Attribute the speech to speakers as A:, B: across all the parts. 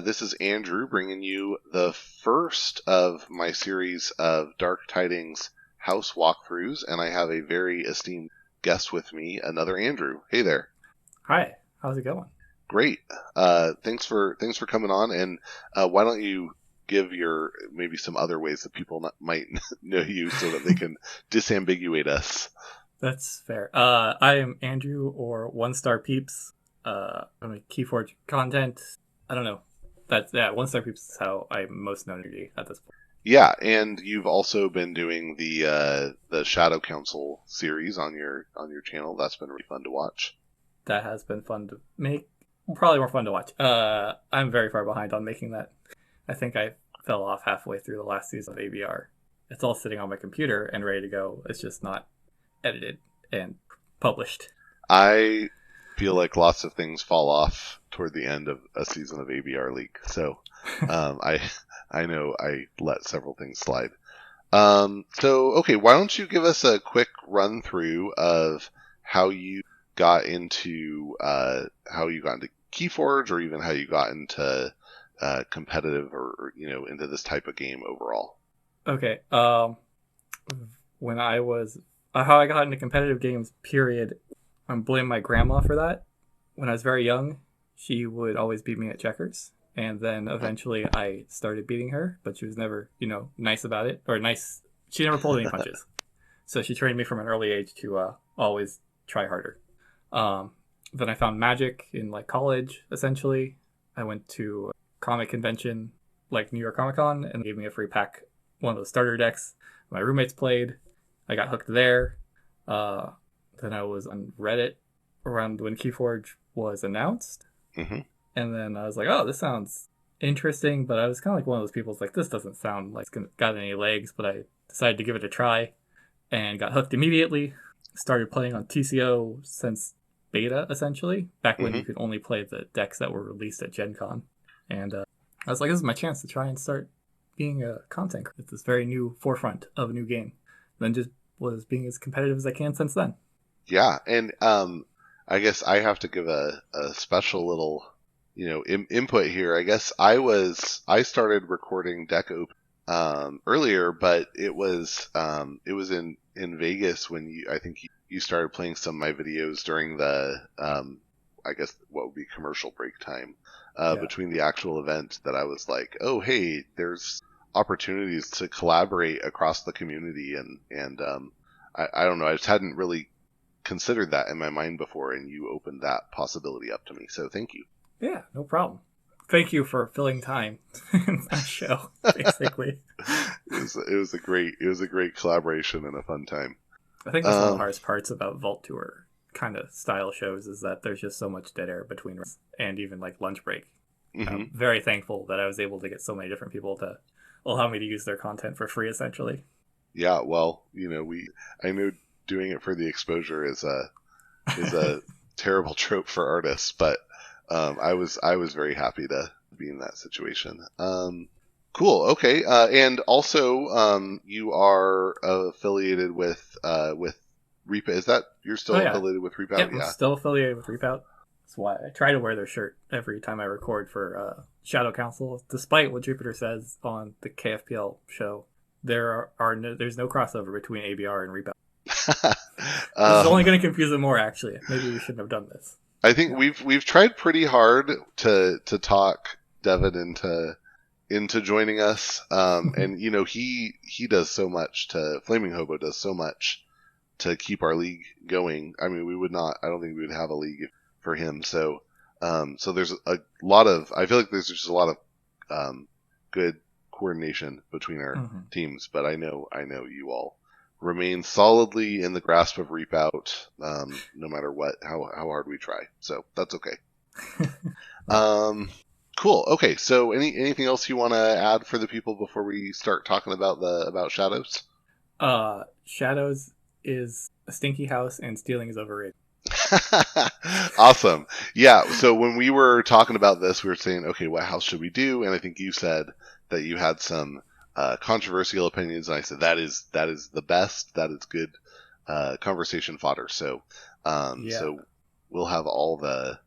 A: This is Andrew bringing you the first of my series of Dark Tidings house walkthroughs, and I have a very esteemed guest with me, another Andrew. Hey there.
B: Hi, how's it going?
A: Great. Thanks for coming on, and why don't you give your maybe some other ways that people might know you so that they can disambiguate us.
B: That's fair. I am Andrew, or One Star Peeps. I'm a Keyforge content. I don't know. One Star Peeps is how I'm most known at this point.
A: Yeah, and you've also been doing the Shadow Council series on your channel. That's been really fun to watch.
B: That has been fun to make. Probably more fun to watch. I'm very far behind on making that. I think I fell off halfway through the last season of ABR. It's all sitting on my computer and ready to go. It's just not edited and published.
A: I feel like lots of things fall off toward the end of a season of ABR League, so I know I let several things slide. Okay, why don't you give us a quick run through of how you got into Keyforge, or even how you got into competitive, or into this type of game overall.
B: Okay. When I was how I got into competitive games, period. I'm blaming my grandma for that. When I was very young, she would always beat me at checkers, and then eventually I started beating her, but she was never, nice about it, or nice. She never pulled any punches, so she trained me from an early age to always try harder. Then I found Magic in college. Essentially, I went to a comic convention like New York Comic Con, and they gave me a free pack, one of the starter decks. My roommates played. I got hooked there. Then I was on Reddit around when Keyforge was announced.
A: Mm-hmm.
B: And then I was like, oh, this sounds interesting. But I was kind of like one of those people who's like, this doesn't sound like it's got any legs. But I decided to give it a try and got hooked immediately. Started playing on TCO since beta, essentially, back when you could only play the decks that were released at Gen Con. And I was like, this is my chance to try and start being a content creator at this very new forefront of a new game. And then just was being as competitive as I can since then.
A: Yeah, and I guess I have to give a special little, input here. I guess I started recording deck open earlier, but it was in Vegas when I think you started playing some of my videos during the I guess what would be commercial break time between the actual event, that I was like, oh hey, there's opportunities to collaborate across the community, and I don't know, I just hadn't really considered that in my mind before, and you opened that possibility up to me, so thank you.
B: Yeah, no problem. Thank you for filling time in my show, basically.
A: It was a great collaboration and a fun time.
B: I think that's one of the hardest parts about Vault Tour kind of style shows, is that there's just so much dead air between runs, and even lunch break. I'm very thankful that I was able to get so many different people to allow me to use their content for free, essentially.
A: Yeah, well, I know doing it for the exposure is a terrible trope for artists, but I was very happy to be in that situation. Cool. Okay. And also, you are affiliated with Reapout. Is that you're still affiliated with Reapout?
B: Yep, yeah, I'm still affiliated with Reapout. That's why I try to wear their shirt every time I record for Shadow Council, despite what Jupiter says on the KFPL show. There's no crossover between ABR and Reapout. This is only going to confuse it more, actually. Maybe we shouldn't have done this.
A: I think we've tried pretty hard to talk Devin into joining us, and he does so much Flaming Hobo does so much to keep our league going. I mean, I don't think we would have a league for him. So there's a lot of, I feel like there's just a lot of good coordination between our teams, but I know you all remain solidly in the grasp of Reapout, no matter how hard we try. So that's okay. Cool. Okay. So anything else you want to add for the people before we start talking about Shadows?
B: Shadows is a stinky house, and stealing is overrated.
A: Awesome. Yeah. So when we were talking about this, we were saying, okay, what house should we do? And I think you said that you had some controversial opinions, and I said that is the best. That is good conversation fodder. So so we'll have all the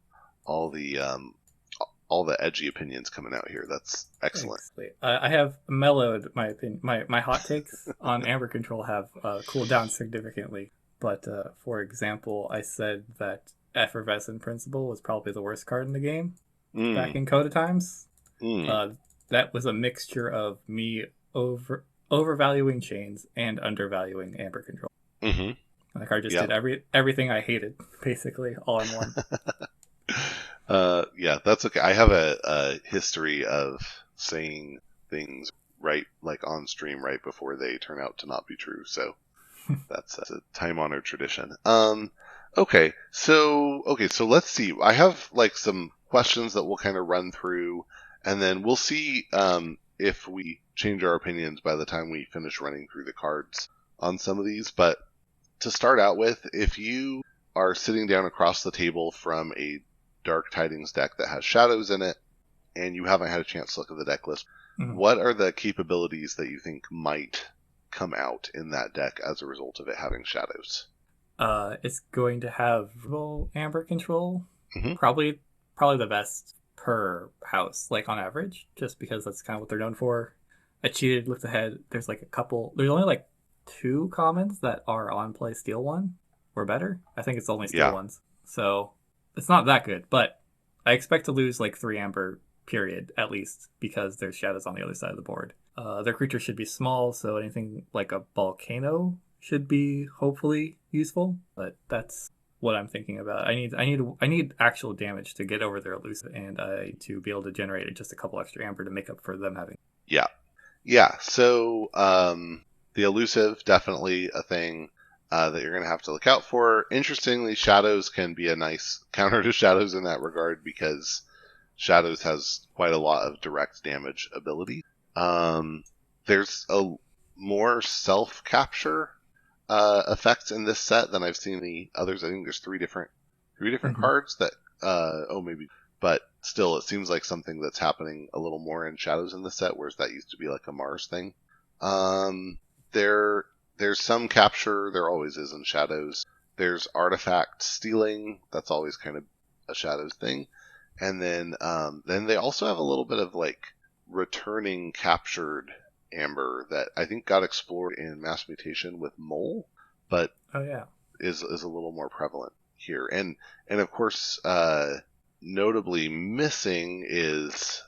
A: all the edgy opinions coming out here. That's excellent.
B: Exactly. I have mellowed my opinion. My hot takes on Amber Control have cooled down significantly. But for example, I said that Effervescent Principle was probably the worst card in the game back
A: Mm,
B: in Coda times.
A: mm,
B: Uh, that was a mixture of me overvaluing chains and undervaluing Amber Control.
A: mm-hmm.
B: The card just
A: Yeah.
B: did everything I hated, basically, all in one.
A: Yeah, that's okay. I have a history of saying things right, like on stream, right before they turn out to not be true. So that's a time honored tradition. So let's see. I have like some questions that we'll kind of run through, and then we'll see if we change our opinions by the time we finish running through the cards on some of these. But to start out with, if you are sitting down across the table from a Dark Tidings deck that has shadows in it, and you haven't had a chance to look at the deck list,
B: Mhm.
A: what are the capabilities that you think might come out in that deck as a result of it having shadows?
B: It's going to have Amber Control,
A: Mm-hmm.
B: probably the best per house, like on average, just because that's kind of what they're known for. I cheated, looked ahead. There's like a couple. There's only like two commons that are on play Steel one or better. I think it's only Steel
A: Yeah,
B: ones, so it's not that good. But I expect to lose like 3 Amber period at least because there's shadows on the other side of the board. Their creatures should be small, so anything like a volcano should be hopefully useful. But that's what I'm thinking about. I need actual damage to get over their elusive, and to be able to generate just a couple extra amber to make up for them having.
A: yeah, yeah. So the elusive, definitely a thing that you're going to have to look out for. Interestingly, shadows can be a nice counter to shadows in that regard because shadows has quite a lot of direct damage ability. Um, there's a more self capture effects in this set than I've seen in the others. I think there's three different
B: Mm-hmm.
A: cards that maybe, but still it seems like something that's happening a little more in shadows in the set, whereas that used to be like a Mars thing. Um, there there's some capture. There always is in shadows. There's artifact stealing. That's always kind of a shadows thing. And then they also have a little bit of like returning captured amber that I think got explored in mass mutation with mole, but
B: Oh yeah.
A: is a little more prevalent here. And of course, notably missing is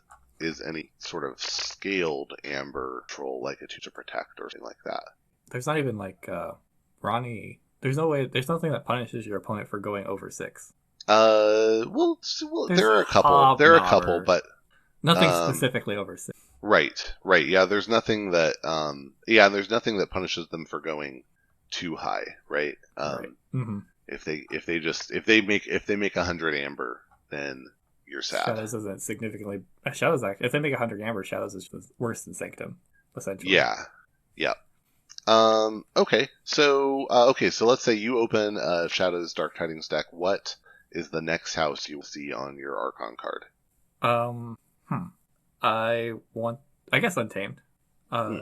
A: any sort of scaled amber troll like a to protect or something like that.
B: There's not even like Ronnie. There's no way. There's nothing that punishes your opponent for going over 6.
A: Well,
B: There's
A: there are a couple. There are a couple,
B: Hobnobber.
A: but
B: Nothing
A: um,
B: specifically over 6.
A: right. Yeah, there's nothing that there's nothing that punishes them for going too high, right?
B: Right. Mm-hmm.
A: If they make 100 amber, then you're sad.
B: Shadows isn't significantly. Shadows actually, if they make 100 Amber, Shadows is worse than Sanctum, essentially.
A: Yeah. Yeah. Okay, so let's say you open Shadow's Dark Tidings deck. What is the next house you will see on your Archon card?
B: Um. Hmm. I want. I guess Untamed.
A: Hmm.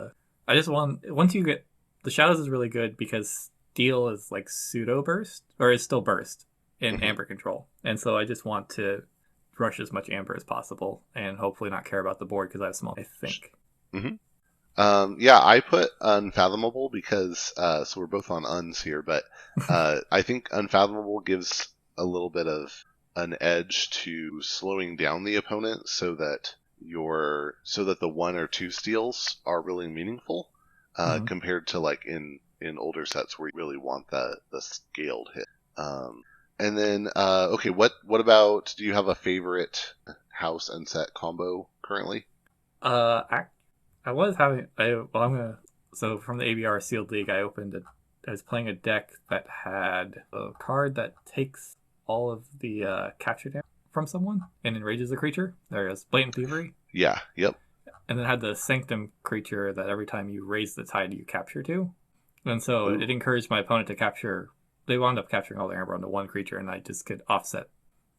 B: I just want. Once you get the Shadows is really good because Steel is like pseudo burst or is still burst in
A: Mm-hmm.
B: Amber control, and so I just want to rush as much Amber as possible and hopefully not care about the board because I have small. I think.
A: Mm-hmm. Yeah, I put Unfathomable because so we're both on uns here, but I think Unfathomable gives a little bit of an edge to slowing down the opponent so that the one or two steals are really meaningful
B: Mhm.
A: compared to like in older sets where you really want the scaled hit. Um, and then okay, what about, do you have a favorite house and set combo currently?
B: I was having. I'm gonna. So from the ABR Sealed League, I was playing a deck that had a card that takes all of the capture damage from someone and enrages the creature. There is Blatant Thievery,
A: Yeah, yep.
B: and then had the Sanctum creature that every time you raise the tide, you capture two. And so
A: Ooh.
B: it encouraged my opponent to capture. They wound up capturing all their amber onto one creature, and I just could offset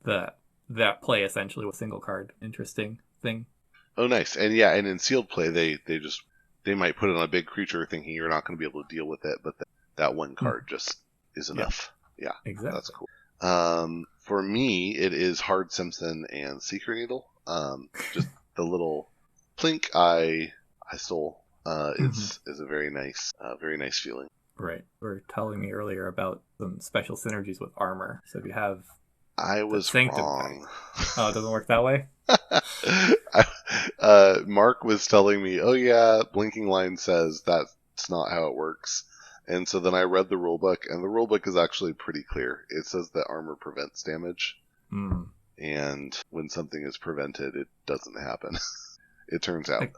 B: the that play essentially with a single card. Interesting thing.
A: Oh, nice. And yeah, and in sealed play, they might put it on a big creature thinking you're not going to be able to deal with it, but that one
B: Mm.
A: card just is
B: Yeah,
A: enough. Yeah, that's
B: exactly.
A: cool. For me, it is Hard Simpson and Secret Needle. Just the little plink I stole
B: Mhm.
A: is a very nice feeling.
B: Right. You were telling me earlier about some special synergies with armor. So if you have
A: I
B: the
A: was
B: Sanctum card.
A: wrong.
B: Oh, it doesn't work that way?
A: Mark was telling me, "Oh yeah, blinking line says that's not how it works." And so then I read the rule book, and the rule book is actually pretty clear. It says that armor prevents damage,
B: Hmm.
A: and when something is prevented, it doesn't happen. It turns out.
B: Like,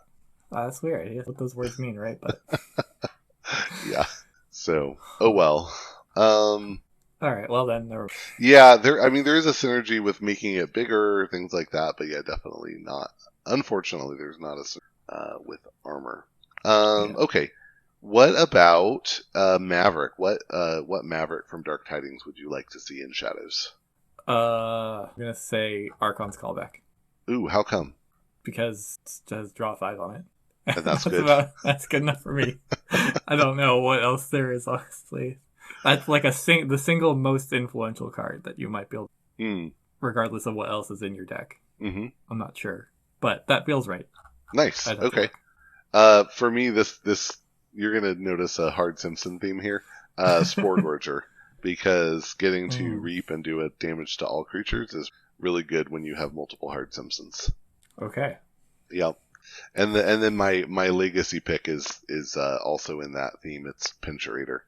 B: that's weird. I guess what those words mean, right? But
A: Yeah. So, oh well. Um,
B: all right. Well, then, never.
A: yeah, there. I mean, there is a synergy with making it bigger, things like that. But yeah, definitely not. Unfortunately, there's not a with armor.
B: Yeah.
A: Okay. What about Maverick? What Maverick from Dark Tidings would you like to see in Shadows?
B: I'm gonna say Archon's callback
A: Ooh, how come?
B: because it has draw 5 on it.
A: And that's
B: that's
A: good.
B: about that's good enough for me. I don't know what else there is, honestly. That's like the single most influential card that you might be able,
A: Hmm.
B: regardless of what else is in your deck.
A: Mm-hmm.
B: I'm not sure, but that feels right.
A: Nice.
B: I'd have to
A: Okay.
B: look.
A: For me, this you're gonna notice a hard Simpson theme here. Spore Gorger, because getting to
B: Mm,
A: reap and do a damage to all creatures is really good when you have multiple hard Simpsons.
B: okay.
A: Yep. And then my legacy pick is also in that theme. It's Pincherator,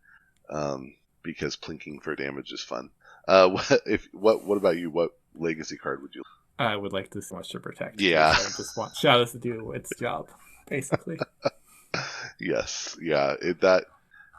A: because plinking for damage is fun. What about you? What legacy card would you?
B: I would like to see much to protect
A: Yeah.
B: because I just want Shadows to do its job, basically.
A: Yes. Yeah.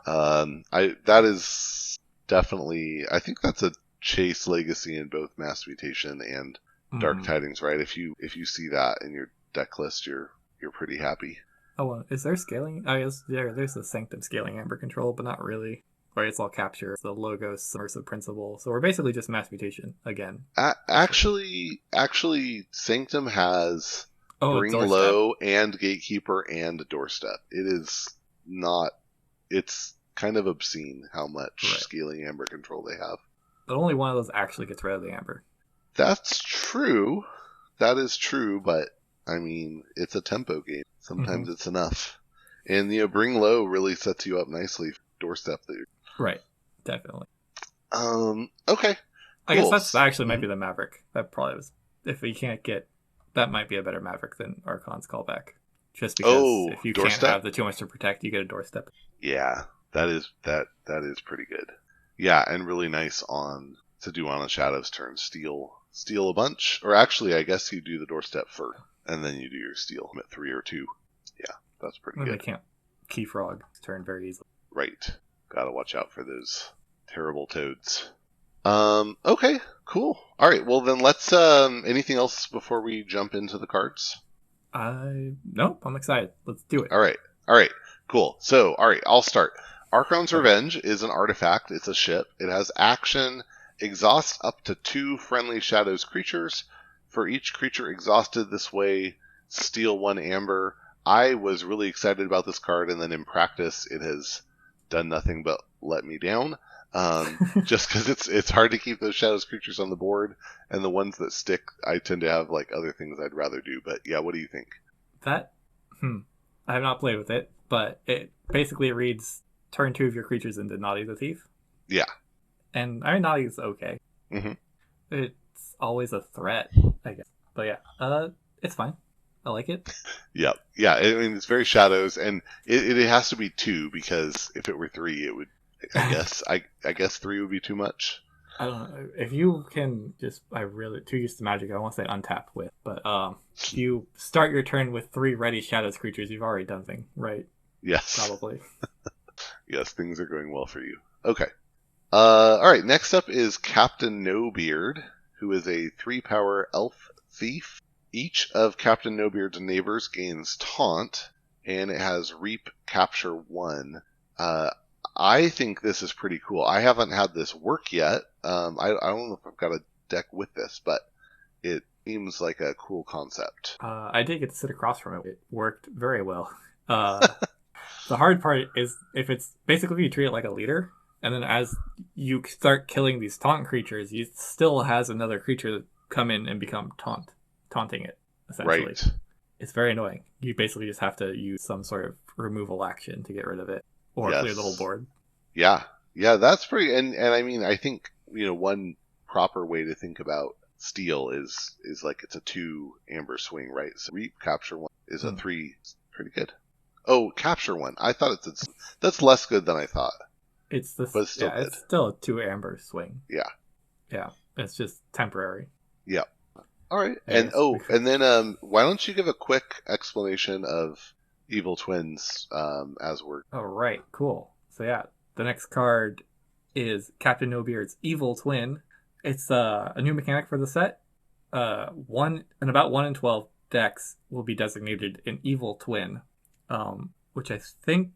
A: I that is definitely. I think that's a chase legacy in both Mass Mutation and Dark
B: Mm.
A: Tidings, right? If you see that in your deck list, you're pretty happy.
B: Oh, well, is there scaling? I guess there's the Sanctum scaling Amber control, but not really. Right, it's all capture. It's the Logos submersive principle. So we're basically just mass mutation again.
A: Actually, Sanctum has
B: Oh,
A: Bring
B: doorstep.
A: Low and Gatekeeper and Doorstep. It is not. It's kind of obscene how much
B: Right.
A: scaling Amber control they have.
B: But only one of those actually gets rid of the Amber.
A: That's true. That is true, but I mean, it's a tempo game.
B: Mm-hmm.
A: Sometimes it's enough. And Bring Low really sets you up nicely for Doorstep there.
B: Right. Definitely.
A: Okay,
B: I guess
A: cool.
B: that actually might
A: Mhm.
B: be the Maverick. That probably was. If we can't get. That might be a better Maverick than Archon's callback. Just because
A: Oh,
B: if you can't
A: Doorstep?
B: have the too much to protect, you get a doorstep.
A: Yeah, that is pretty good. Yeah, and really nice on to do on a Shadow's turn. Steal a bunch, or actually, I guess you do the Doorstep first, and then you do your steal at 3 or 2. Yeah, that's pretty
B: And they
A: good.
B: can't key frog turn very easily.
A: Right. Gotta watch out for those terrible toads. Okay, cool. All right, well then let's anything else before we jump into the cards?
B: Nope, I'm excited. Let's do it.
A: All right. All right. Cool. So, all right, I'll start. Archon's
B: Okay.
A: Revenge is an artifact. It's a ship. It has action, exhaust up to 2 friendly shadows creatures. For each creature exhausted this way, steal 1 amber. I was really excited about this card, and then in practice, it has done nothing but let me down. Just because it's hard to keep those shadows creatures on the board, and the ones that stick, I tend to have like other things I'd rather do. But yeah, what do you think?
B: that I have not played with it, but it basically reads turn 2 of your creatures into Naughty the Thief.
A: Yeah.
B: And I mean Naughty is okay.
A: Hmm.
B: It's always a threat, I guess. But yeah, it's fine. I like it.
A: Yeah, yeah. I mean, it's very shadows, and it has to be 2 because if it were 3, it would. I guess 3 would be too much.
B: I don't know if you can just. I really too used to Magic. I won't say untap with, but if you start your turn with 3 ready Shadows creatures, you've already done thing right.
A: Yes,
B: Probably.
A: yes. Things are going well for you. Okay. All right. Next up is Captain No-Beard, who is a 3-power elf thief. Each of Captain No-Beard's neighbors gains taunt, and it has Reap Capture 1. I think this is pretty cool. I haven't had this work yet. I don't know if I've got a deck with this, but it seems like a cool concept.
B: I did get to sit across from it. It worked very well. Uh, the hard part is if it's basically you treat it like a leader, and then as you start killing these taunt creatures, you still has another creature come in and become taunting it. essentially.
A: Right.
B: It's very annoying. You basically just have to use some sort of removal action to get rid of it or clear the whole
A: Yes.
B: board.
A: Yeah. Yeah, that's pretty and I mean I think, one proper way to think about steal is like it's a 2 amber swing, right? So reap capture 1 is a
B: Hmm.
A: 3, pretty good. Oh, capture 1. I thought that's less good than I thought,
B: It's
A: but
B: this,
A: it's still
B: yeah,
A: good.
B: it's still a 2 amber swing.
A: Yeah.
B: Yeah, it's just temporary.
A: Yeah. All right. And
B: Anyways, we could.
A: and then why don't you give a quick explanation of Evil Twins as we're
B: All right, cool. So yeah, the next card is Captain No Beard's Evil Twin. It's a new mechanic for the set. One and about 1 in 12 decks will be designated an Evil Twin, which I think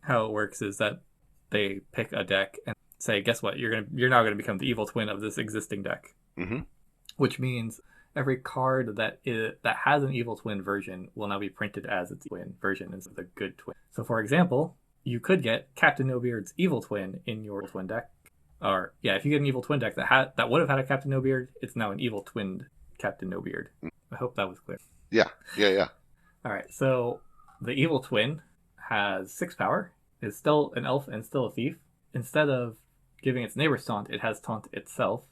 B: how it works is that they pick a deck and say, guess what? You're now gonna become the Evil Twin of this existing deck,
A: Mhm.
B: which means every card that has an Evil Twin version will now be printed as its twin version instead of the good twin. So, for example, you could get Captain No Beard's Evil Twin in your twin deck, or yeah, if you get an Evil Twin deck that would have had a Captain No Beard, it's now an Evil Twinned Captain No Beard. I hope that was clear.
A: Yeah. Yeah, yeah.
B: All right, so the Evil Twin has 6 power, is still an elf and still a thief. Instead of giving its neighbors taunt, it has taunt itself.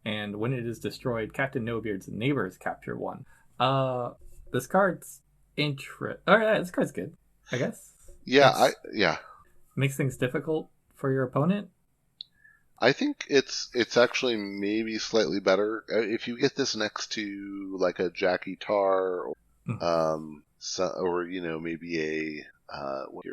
B: And when it is destroyed, Captain No Beard's neighbors capture 1. Uh, this card's All right, this card's good, I guess.
A: Yeah,
B: It's
A: yeah.
B: makes things difficult for your opponent.
A: I think it's actually maybe slightly better if you get this next to like a Jackie Tar or
B: Mm.
A: or maybe a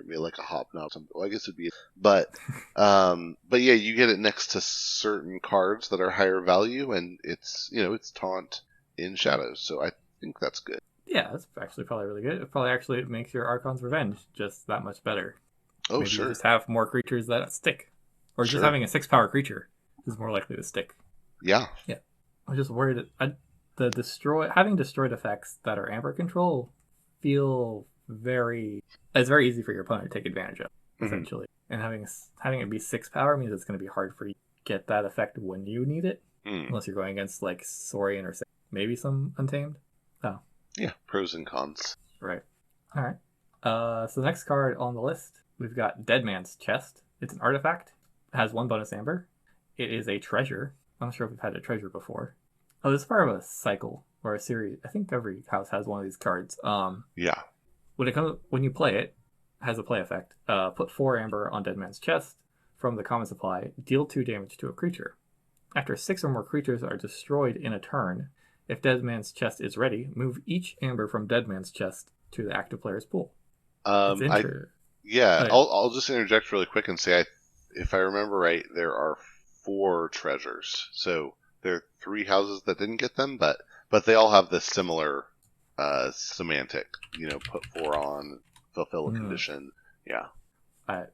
A: maybe like a Hobnob or something. Well, I guess it'd be, but yeah, you get it next to certain cards that are higher value, and it's taunt in shadows, so I think that's good.
B: Yeah, that's actually probably really good. It probably actually makes your Archon's Revenge just that much better.
A: Oh,
B: Maybe you
A: sure,
B: just have more creatures that stick, or just
A: sure,
B: having a 6 power creature is more likely to stick.
A: yeah,
B: Yeah, I'm just worried. The having destroyed effects that are amber control feel very. It's very easy for your opponent to take advantage of,
A: hmm
B: essentially. And having it be 6 power means it's going to be hard for you to get that effect when you need it,
A: mm.
B: unless you're going against like Saurian or maybe some Untamed. Oh,
A: Yeah, pros and cons.
B: right. All right. So the next card on the list, we've got Dead Man's Chest. It's an artifact. It has 1 bonus amber. It is a treasure. I'm not sure if we've had a treasure before. Oh, this is part of a cycle or a series. I think every house has one of these cards.
A: Yeah,
B: When you play it, has a play effect. Put 4 amber on Dead Man's Chest from the common supply. Deal 2 damage to a creature. After 6 or more creatures are destroyed in a turn, if Dead Man's Chest is ready, move each amber from Dead Man's Chest to the active player's pool. It's
A: I
B: inter.
A: yeah,
B: Oh yeah.
A: I'll just interject really quick and say if I remember right, there are 4 treasures. So there are 3 houses that didn't get them, but they all have this similar semantic. Put 4 on, fulfill a
B: Mm.
A: condition. Yeah,
B: I,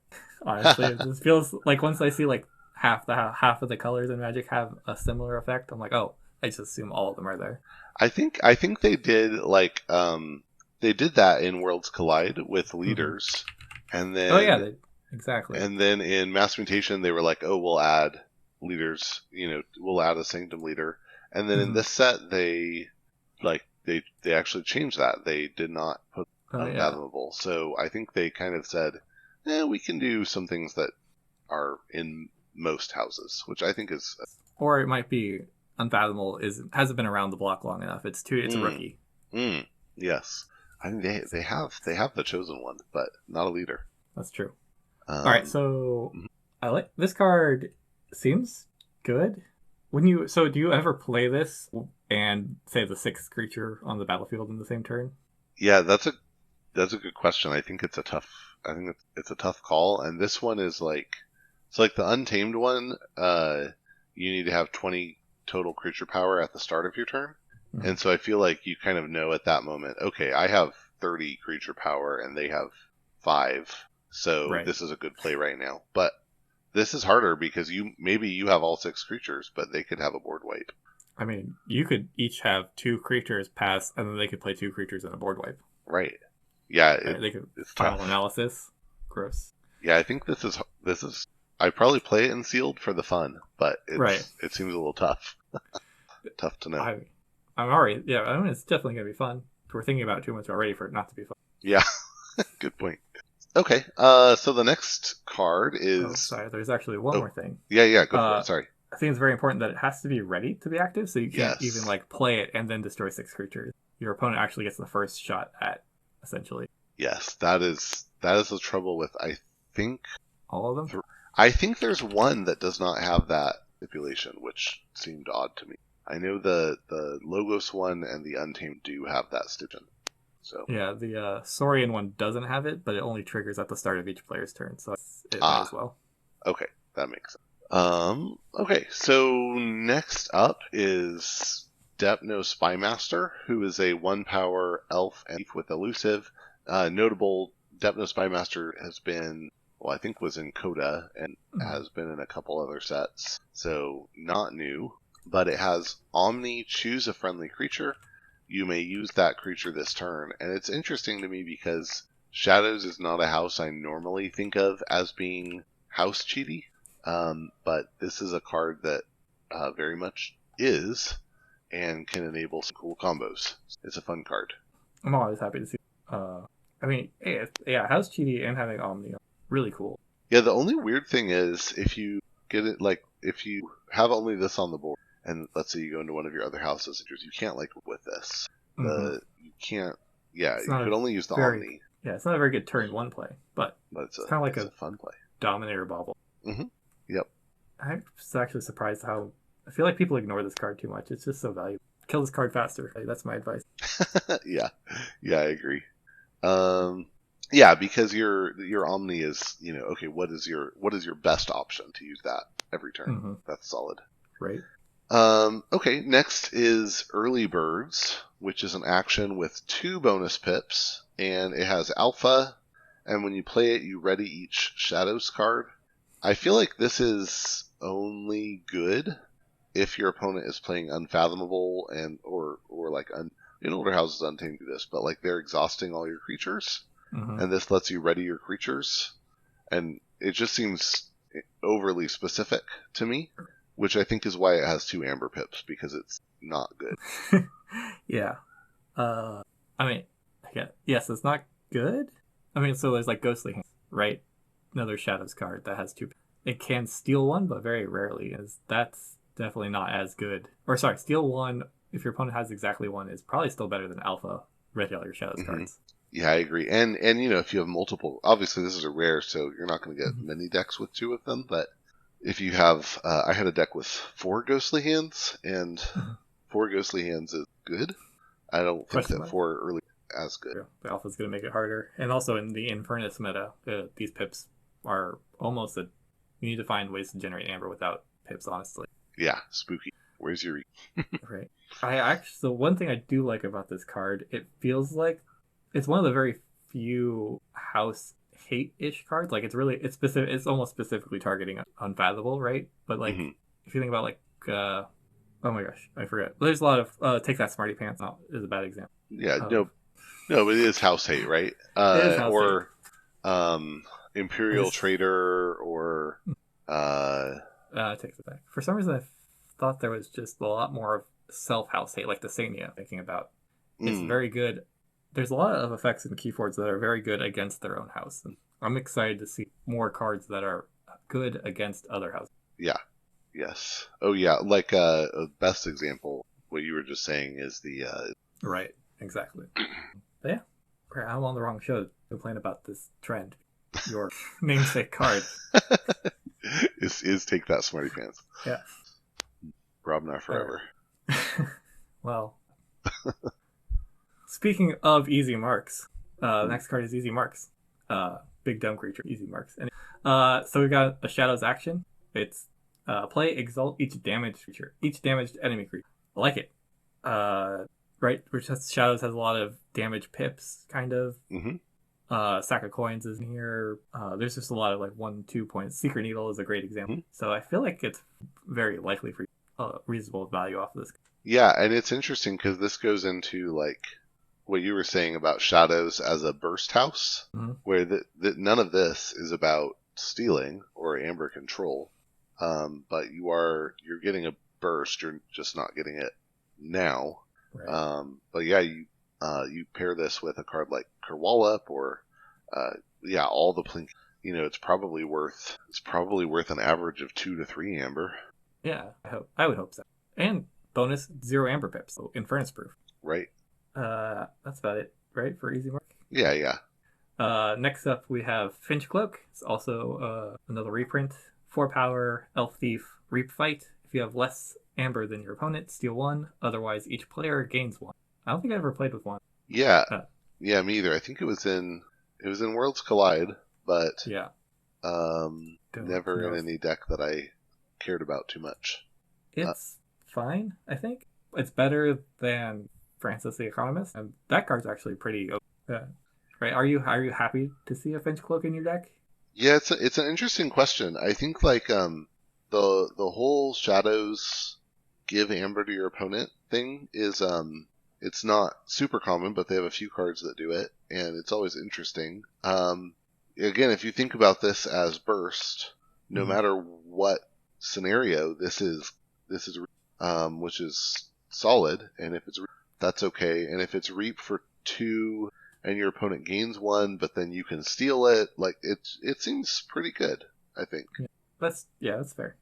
B: honestly, it just feels like once I see like half of the colors in Magic have a similar effect, I'm like, oh, I just assume all of them are there.
A: I think they did they did that in Worlds Collide with
B: Mm-hmm.
A: leaders, and
B: Oh yeah,
A: then
B: exactly.
A: and then in Mass Mutation they were like, oh, we'll add leaders. We'll add a Sanctum leader, and then in
B: Mm-hmm.
A: this set they actually changed that. They did not put
B: Oh yeah.
A: unfathomable. So I think they kind of said, we can do some things that are in most houses, which I think is
B: Or it might be Unfathomable hasn't been around the block long enough. It's a
A: mm,
B: rookie.
A: yes. I think they have the chosen one, but not a leader.
B: That's true. All right,
A: Um,
B: so I like this card. Seems good. Do you ever play this and say the 6th creature on the battlefield in the same turn?
A: yeah, that's a good question. I think it's a tough call, and this one is like so like the Untamed one. You need to have 20 total creature power at the start of your turn,
B: Mm-hmm.
A: and so I feel like you kind of know at that moment, okay, I have 30 creature power and they have 5, so
B: Right.
A: this is a good play right now. But this is harder because maybe you have all 6 creatures, but they could have a board wipe.
B: I mean, you could each have 2 creatures pass, and then they could play 2 creatures in a board wipe.
A: Right? Yeah,
B: Right? They could
A: it's
B: final
A: tough.
B: analysis. Gross.
A: Yeah, I think this is. I probably play it in sealed for the fun, but
B: Right.
A: it seems a little tough. Tough to know.
B: I'm already. Yeah. I mean, it's definitely gonna be fun. We're thinking about it too much already for it not to be fun.
A: Yeah, good point. Okay, so the next card
B: Oh,
A: is.
B: sorry. There's actually one
A: Oh,
B: more thing.
A: yeah, go for it.
B: Uh,
A: Sorry.
B: I think it's very important that it has to be ready to be active, so you can't even
A: Yes,
B: like play it and then destroy 6 creatures. Your opponent actually gets the first shot at essentially
A: yes, that is the trouble with. Think
B: all of them.
A: th- I think there's one that does not have that stipulation, which seemed odd to me. I know the Logos one and the Untamed do have that stipulation. So
B: Yeah, the Saurian one doesn't have it, but it only triggers at the start of each player's turn, so it might as
A: ah,
B: well.
A: okay, that makes sense. Okay, so next up is Depno Spymaster, who is a 1 power elf and thief with elusive. Notable, Depno Spymaster has been, well, I think was in Coda and
B: Mhm.
A: has been in a couple other sets, so not new. But it has Omni, choose a friendly creature. You may use that creature this turn, and it's interesting to me because Shadows is not a house I normally think of as being house cheaty. But this is a card that very much is and can enable some cool combos. It's a fun card.
B: I'm always happy to see. I mean, yeah, House Cheaty and having Omni, really cool.
A: Yeah, the only weird thing is if you get it, like, if you have only this on the board, and let's say you go into one of your other houses, you can't, like, with this.
B: Mm-hmm.
A: You can't, yeah,
B: It's
A: you
B: not
A: could
B: a
A: only use the
B: very
A: Omni,
B: yeah, it's not a very good turn one play, but
A: but
B: it's kind of like
A: it's a
B: a
A: fun play.
B: Dominator Bauble.
A: Hmm. Yep.
B: I'm just actually surprised how I feel like people ignore this card too much. It's just so valuable. Kill this card faster. Like, that's my advice.
A: Yeah, yeah, I agree. Um, yeah, because your Omni is, okay, what is your best option to use that every turn?
B: Mm-hmm.
A: That's solid.
B: Right.
A: Okay, next is Early Birds, which is an action with 2 bonus pips, and it has Alpha, and when you play it, you ready each Shadows card. I feel like this is only good if your opponent is playing Unfathomable and or like in older houses Untamed do this, but like they're exhausting all your creatures,
B: Mm-hmm.
A: and this lets you ready your creatures, and it just seems overly specific to me, which I think is why it has 2 Amber pips because it's not good.
B: Yeah. I mean, yeah, yes, it's not good. I mean, so there's like Ghostly Hands, right? Another Shadows card that has 2. It can steal one, but very rarely. Is That's definitely not as good. Or sorry, steal one if your opponent has exactly one is probably still better than Alpha. Ready all your Shadows
A: Hmm.
B: cards.
A: Yeah, I agree. And if you have multiple, obviously this is a rare, so you're not going to get
B: Mm-hmm.
A: many decks with 2 of them. But if you have, I had a deck with 4 Ghostly Hands, and
B: Mm-hmm.
A: 4 Ghostly Hands is good. I don't think
B: Question
A: that
B: mark.
A: 4 early as good.
B: Yeah, the Alpha's going to make it harder, and also in the Infernus meta, these pips are almost a. You need to find ways to generate Amber without pips, honestly.
A: Yeah, spooky. Where's your?
B: Right. I actually, so one thing I do like about this card, it feels like it's one of the very few house hate-ish cards. Like it's specific. It's almost specifically targeting Unfathomable, right? But like,
A: Hmm.
B: if you think about like, oh my gosh, I forget. There's a lot of take that Smarty Pants out is a bad example
A: Yeah,
B: of
A: no, but it is house hate, right?
B: it is house hate.
A: Or um, Imperial
B: This
A: Trader, or uh,
B: takes it back. For some reason, I thought there was just a lot more of self house hate, like the Sania. Thinking about it's
A: mm,
B: very good. There's a lot of effects in Keyfords that are very good against their own house. And I'm excited to see more cards that are good against other houses.
A: yeah, yes. Oh yeah, like a best example. What you were just saying is the
B: Right, exactly. But yeah, I'm on the wrong show to complain about this trend. Your namesake card.
A: is take that Smarty Pants.
B: Yeah.
A: Rob not forever.
B: Well, speaking of easy marks, the next card is Easy Marks. Big dumb creature, Easy Marks. And so we got a Shadows action. It's play Exalt each damaged creature, each damaged enemy creature. I like it. Right, which has, Shadows has a lot of damage pips, kind of.
A: Hmm.
B: Sack of Coins is in here. There's just a lot of like 1-2 points. Secret Needle is a great example.
A: Hmm.
B: So I feel like it's very likely for reasonable value off of this.
A: Yeah, and it's interesting because this goes into like what you were saying about Shadows as a burst house,
B: Mm-hmm.
A: where none of this is about stealing or Amber control, but you're getting a burst. You're just not getting it now.
B: Right.
A: But yeah, You pair this with a card like Kerwallop or all the Plink. It's probably worth an average of 2 to 3 amber.
B: Yeah, I would hope so. And bonus 0 amber pips, so Infernus proof.
A: Right.
B: That's about it, right, for easy mark?
A: Yeah.
B: Next up, we have Finch Cloak. It's also another reprint. 4 power, Elf Thief, Reap Fight. If you have less amber than your opponent, steal 1. Otherwise, each player gains 1. I don't think I ever played with 1.
A: Yeah. Yeah, me either. I think it was in Worlds Collide, but
B: yeah,
A: never in any deck that I cared about too much.
B: It's fine, I think. It's better than Francis the Economist, and that card's actually pretty right. Are you happy to see a Finch Cloak in your deck?
A: Yeah, it's an interesting question. I think like the whole shadows give amber to your opponent thing is it's not super common, but they have a few cards that do it, and it's always interesting. Again, if you think about this as burst, no matter what scenario, this is which is solid, and if it's that's okay, and if it's reap for 2 and your opponent gains 1, but then you can steal it, like it seems pretty good, I think.
B: That's fair.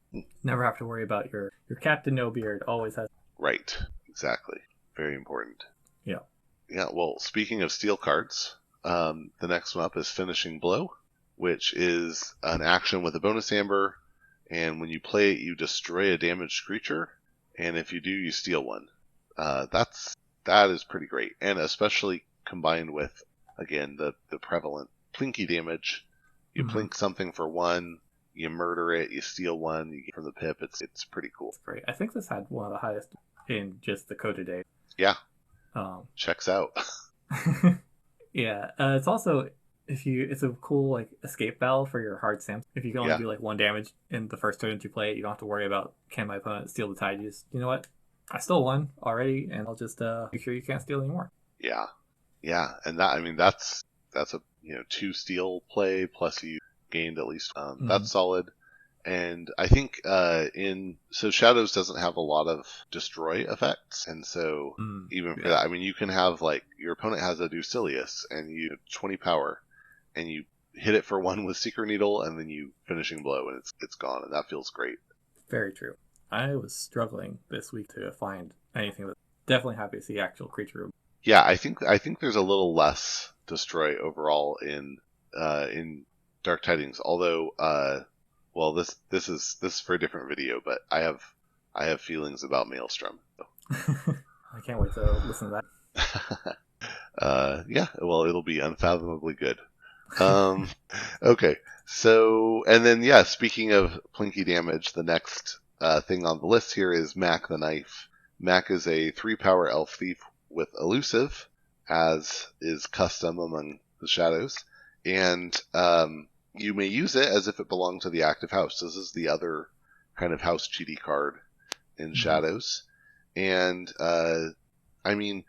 B: Never have to worry about your Captain No Beard. Always has.
A: Right, exactly. Very important.
B: Yeah.
A: Yeah. Well, speaking of steal cards, the next one up is Finishing Blow, which is an action with a bonus amber, and when you play it, you destroy a damaged creature, and if you do, you steal 1. That is pretty great, and especially combined with, again, the prevalent plinky damage. You plink something for 1, you murder it, you steal 1, you get from the pip. It's pretty cool.
B: It's great. I think this had one of the highest in just the Coda Day.
A: Yeah. Checks out.
B: Yeah. It's also it's a cool like escape valve for your hard Sam. If you can only do like 1 damage in the first turn that you play it, you don't have to worry about can my opponent steal the tide. You know what? I stole 1 already, and I'll just make sure you can't steal anymore.
A: Yeah, and that's a 2 steal play plus you gained at least. That's solid, and I think so Shadows doesn't have a lot of destroy effects, and so even for that, you can have like your opponent has a Ducilius and you have 20 power, and you hit it for 1 with Seeker Needle, and then you Finishing Blow, and it's gone, and that feels great.
B: Very true. I was struggling this week to find anything, but definitely happy to see actual creature.
A: Yeah, I think there's a little less destroy overall in Dark Tidings. Although, well, this is for a different video, but I have feelings about Maelstrom. So.
B: I can't wait to listen to
A: that. Yeah, well, it'll be unfathomably good. Okay, so and then speaking of plinky damage, the next thing on the list here is Mac the Knife. Mac is a 3 power elf thief with elusive, as is custom among the shadows, and you may use it as if it belonged to the active house. This is the other kind of house cheaty card in shadows, and having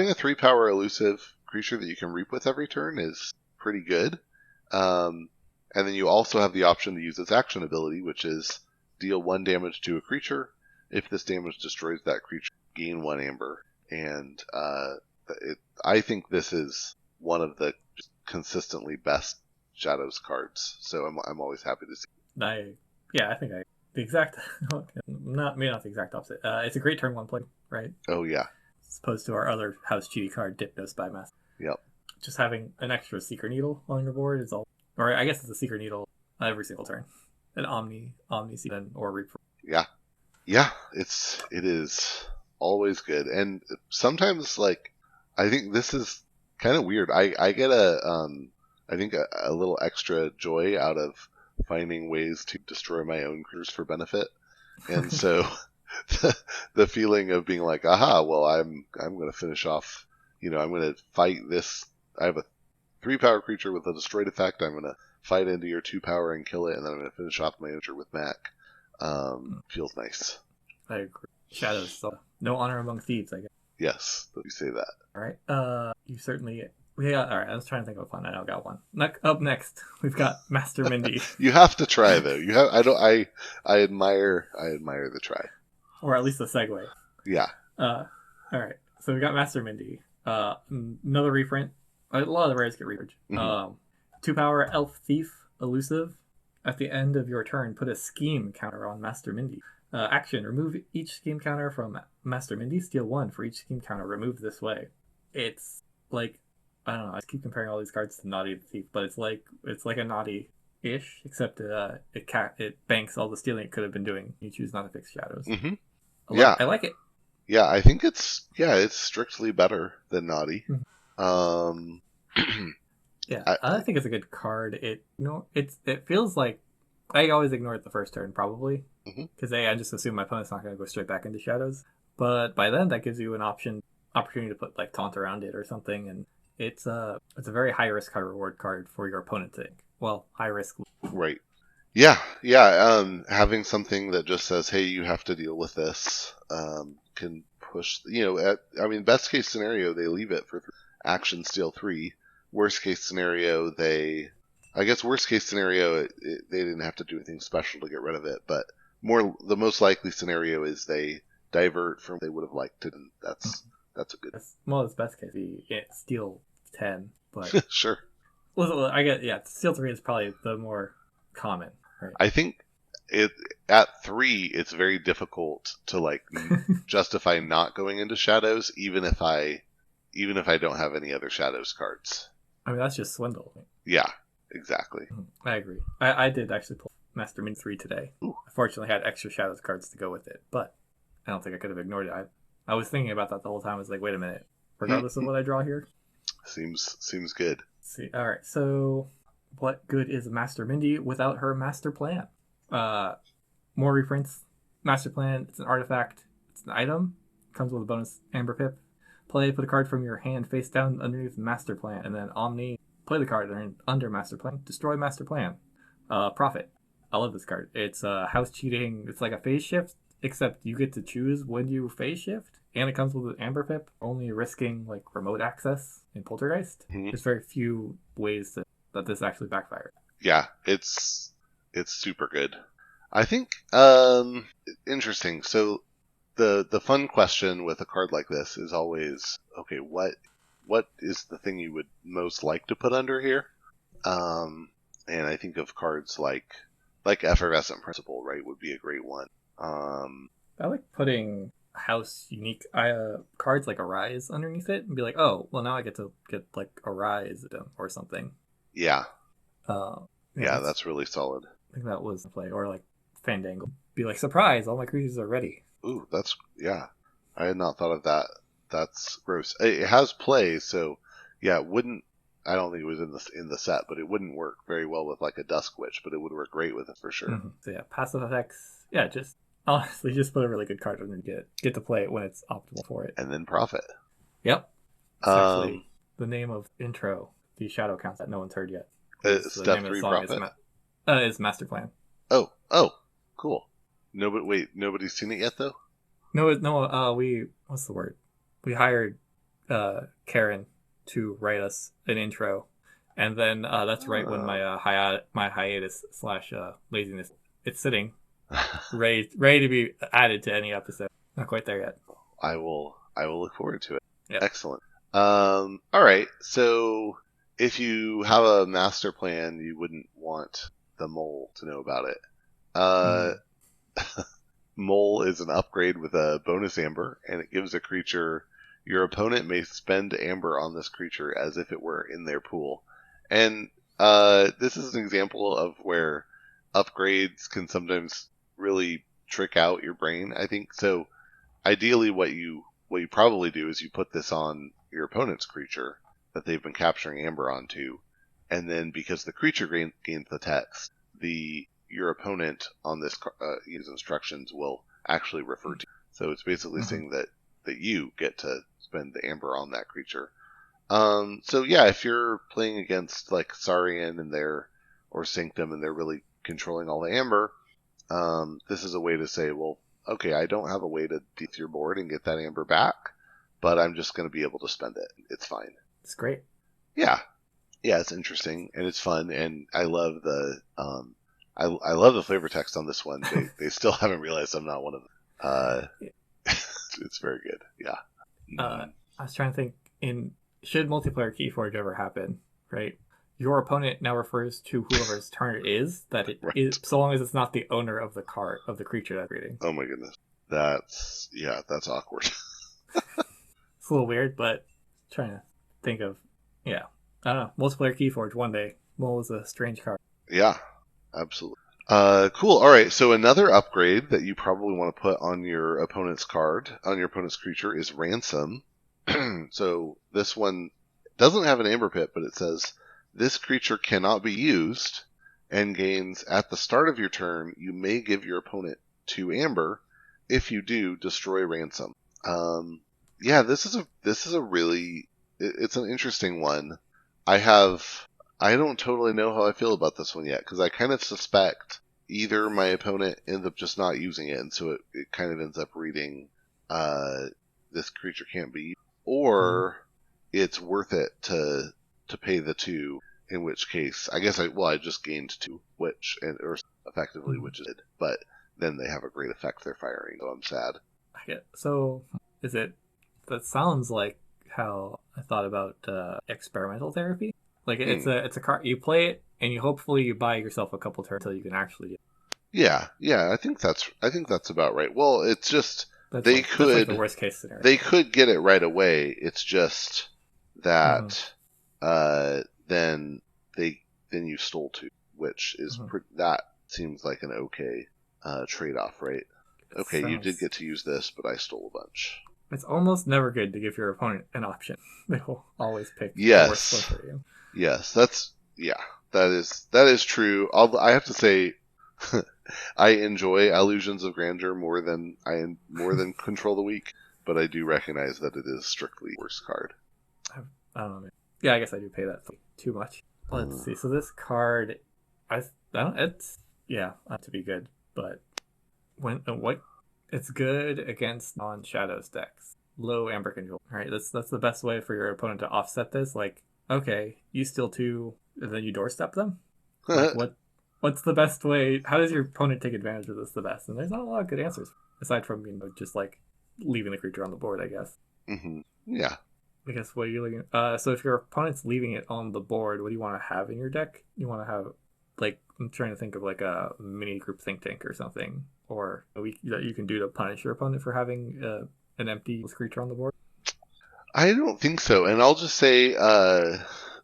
A: a 3 power elusive creature that you can reap with every turn is pretty good, and then you also have the option to use its action ability, which is deal 1 damage to a creature. If this damage destroys that creature, gain 1 amber. And I think this is one of the consistently best Shadows cards. So I'm always happy to see.
B: I think the exact not the exact opposite. It's a great turn 1 play, right?
A: Oh yeah.
B: As opposed to our other house cheaty card, Dipnos by Mass.
A: Yep.
B: Just having an extra Seeker Needle on your board is all, or I guess it's a Seeker Needle every single turn. An Omni Season or Reap.
A: Yeah, it is always good, and sometimes I think this is kind of weird. I get I think a little extra joy out of finding ways to destroy my own creatures for benefit, and so the feeling of being like, aha, well I'm going to finish off. I'm going to fight this. I have a 3 power creature with a destroyed effect. I'm going to fight into your 2 power and kill it, and then I'm going to finish off my creature with Mac. Feels nice.
B: I agree. Shadows, so no honor among thieves, I guess.
A: Yes, you say that.
B: All right. You certainly. All right. I was trying to think of one. I now got one. Up next, we've got Master Mindy.
A: You have to try though. You have. I admire the try.
B: Or at least the segue.
A: Yeah.
B: All right. So we got Master Mindy. Another reprint. A lot of the rares get reprinted.
A: Hmm.
B: 2 power Elf Thief Elusive. At the end of your turn, put a scheme counter on Master Mindy. Action: remove each scheme counter from Master Mindy. Steal one for each scheme counter removed this way. It's like, I don't know. I keep comparing all these cards to Naughty the Thief, but it's like a Naughty ish, except it banks all the stealing it could have been doing. You choose not to fix shadows.
A: Hmm.
B: I like
A: Yeah,
B: I like it.
A: yeah. I think it's strictly better than Naughty.
B: Mhm.
A: Um,
B: Yeah,
A: I,
B: I think it's a good card. It feels like I always ignore it the first turn probably
A: mhm.
B: because I just assume my opponent's not going to go straight back into shadows. But by then, that gives you an opportunity to put like taunt around it or something, and it's a very high risk, high reward card for your opponent to. Well, high risk.
A: Right. Yeah, yeah. Having something that just says, "Hey, you have to deal with this," can push. I mean, best case scenario, they leave it for action steal 3. Worst case scenario, I guess worst case scenario, they didn't have to do anything special to get rid of it. But the most likely scenario is they divert from what they would have liked to, and that's a good.
B: Well, it's best case. You can't steal 10, but
A: Sure.
B: well, I get yeah. Steal 3 is probably the more common, right?
A: I think it at 3, it's very difficult to like justify not going into shadows, even if I don't have any other shadows cards.
B: I mean, that's just swindle.
A: Yeah, exactly.
B: I agree. I did actually pull Master Min 3 today.
A: Ooh.
B: I fortunately had extra Shadows cards to go with it, but I don't think I could have ignored it. I was thinking about that the whole time. I was like, wait a minute. Regardless of what I draw here.
A: Seems good.
B: Let's see. All right. So, what good is Master Mindy without her master plan? Uh, More reprints. Master plan. It's an artifact. It's an item. Comes with a bonus Amber Pip. Play. Put a card from your hand face down underneath Master Plan, and then Omni. Play the card under Master Plan. Destroy Master Plan. Profit. I love this card. It's house cheating. It's like a phase shift, except you get to choose when you phase shift, and it comes with an Amber Pip, only risking like remote access in Poltergeist.
A: Mhm.
B: There's very few ways that this actually backfires.
A: Yeah, it's super good. I think interesting. So the fun question with a card like this is always, okay, what is the thing you would most like to put under here? And I think of cards like Effervescent Principle, right, would be a great one.
B: I like putting house unique cards like Arise underneath it and be like, oh, well now I get to get like Arise or something.
A: Yeah,
B: Uh,
A: yeah, that's really solid.
B: I think that was the play, or like Fandangle. Be like, surprise! All my creatures are ready.
A: Ooh, yeah. I had not thought of that. That's gross. It has play, so yeah, it wouldn't. I don't think it was in the set, but it wouldn't work very well with like a Dusk Witch, but it would work great with it for sure.
B: Mm-hmm. So yeah, passive effects. Yeah, just honestly, just put a really good card in and get to play it when it's optimal for it.
A: And then profit.
B: Yep. It's
A: Um,
B: actually the name of intro, the Shadow Counts that no one's heard yet.
A: Step 3 profit.
B: Is Master Plan.
A: Oh, cool. Nobody's seen it yet though.
B: No. What's the word? We hired Karen to write us an intro, and then that's right when my hiatus slash laziness it's sitting ready to be added to any episode. Not quite there yet.
A: I will look forward to it.
B: Yep.
A: Excellent. All right. So if you have a master plan, you wouldn't want the mole to know about it. Mole is an upgrade with a bonus amber, and it gives a creature your opponent may spend amber on this creature as if it were in their pool. And this is an example of where upgrades can sometimes really trick out your brain, I think. So ideally what you probably do is you put this on your opponent's creature that they've been capturing amber onto, and then because the creature gains the text, your opponent on this his instructions will actually refer to. So it's basically saying that you get to spend the amber on that creature. So yeah, if you're playing against like Saurian or Sanctum and they're really controlling all the amber, this is a way to say, well, okay, I don't have a way to deal with your board and get that amber back, but I'm just going to be able to spend it. It's fine.
B: It's great.
A: Yeah, it's interesting and it's fun, and I love the I love the flavor text on this one. They still haven't realized I'm not one of them. It's very good. Yeah.
B: I was trying to think in should multiplayer Keyforge ever happen, right? Your opponent now refers to whoever's turn it is that it is,
A: Right.
B: so long as it's not the owner of the card of the creature that's reading.
A: Oh my goodness. That's awkward.
B: It's a little weird, but trying to think of, yeah, I don't know. Multiplayer Keyforge one day. Mull is a strange card.
A: Yeah, absolutely. Cool. All right. So another upgrade that you probably want to put on your opponent's card, on your opponent's creature, is Ransom. So this one doesn't have an Amber Pit, but it says this creature cannot be used and gains at the start of your turn. You may give your opponent 2 Amber. If you do, destroy Ransom. Yeah, this is a really it's an interesting one. I have I don't totally know how I feel about this one yet, because I kind of suspect either my opponent ends up just not using it, and so it kind of ends up reading, this creature can't be used,
B: Mm-hmm.
A: or it's worth it to pay the 2, in which case, I guess I just gained 2, or effectively,
B: Mm-hmm.
A: which is it, but then they have a great effect they're firing, so I'm sad.
B: I get so. Is it? That sounds like how I thought about experimental therapy. Like
A: Hmm.
B: it's a card you play it and you hopefully you buy yourself a couple turns until you can actually do it.
A: Yeah, I think that's about right. Well, it's just they
B: That's like the
A: could
B: worst case scenario.
A: they could get it right away. It's just
B: Mm-hmm.
A: that then they then you stole 2, which is
B: Mm-hmm.
A: that seems like an okay trade off, right?
B: It
A: Okay, you did
B: sounds.
A: get to use this, but I stole a bunch.
B: It's almost never good to give your opponent an option. They will always pick the worst one
A: Yes,
B: for you.
A: yes, that is true. Although I have to say, I enjoy Illusions of Grandeur more than Control the Weak, but I do recognize that it is strictly worst card.
B: I don't know. Man. Yeah, I guess I do pay that too much. Let's
A: Uh,
B: see. So this card, I don't. It's yeah, not to be good, but when what it's good against non-shadows decks. Low amber control. All right, that's the best way for your opponent to offset this. Like, okay, you steal 2, and then you doorstep them. Like, what's the best way? How does your opponent take advantage of this the best? And there's not a lot of good answers aside from just like leaving the creature on the board. I guess.
A: yeah.
B: I guess what you're looking. So if your opponent's leaving it on the board, what do you want to have in your deck? You want to have like I'm trying to think of like a mini group think tank or something, or a week that you can do to punish your opponent for having an empty creature on the board.
A: I don't think so, and I'll just say,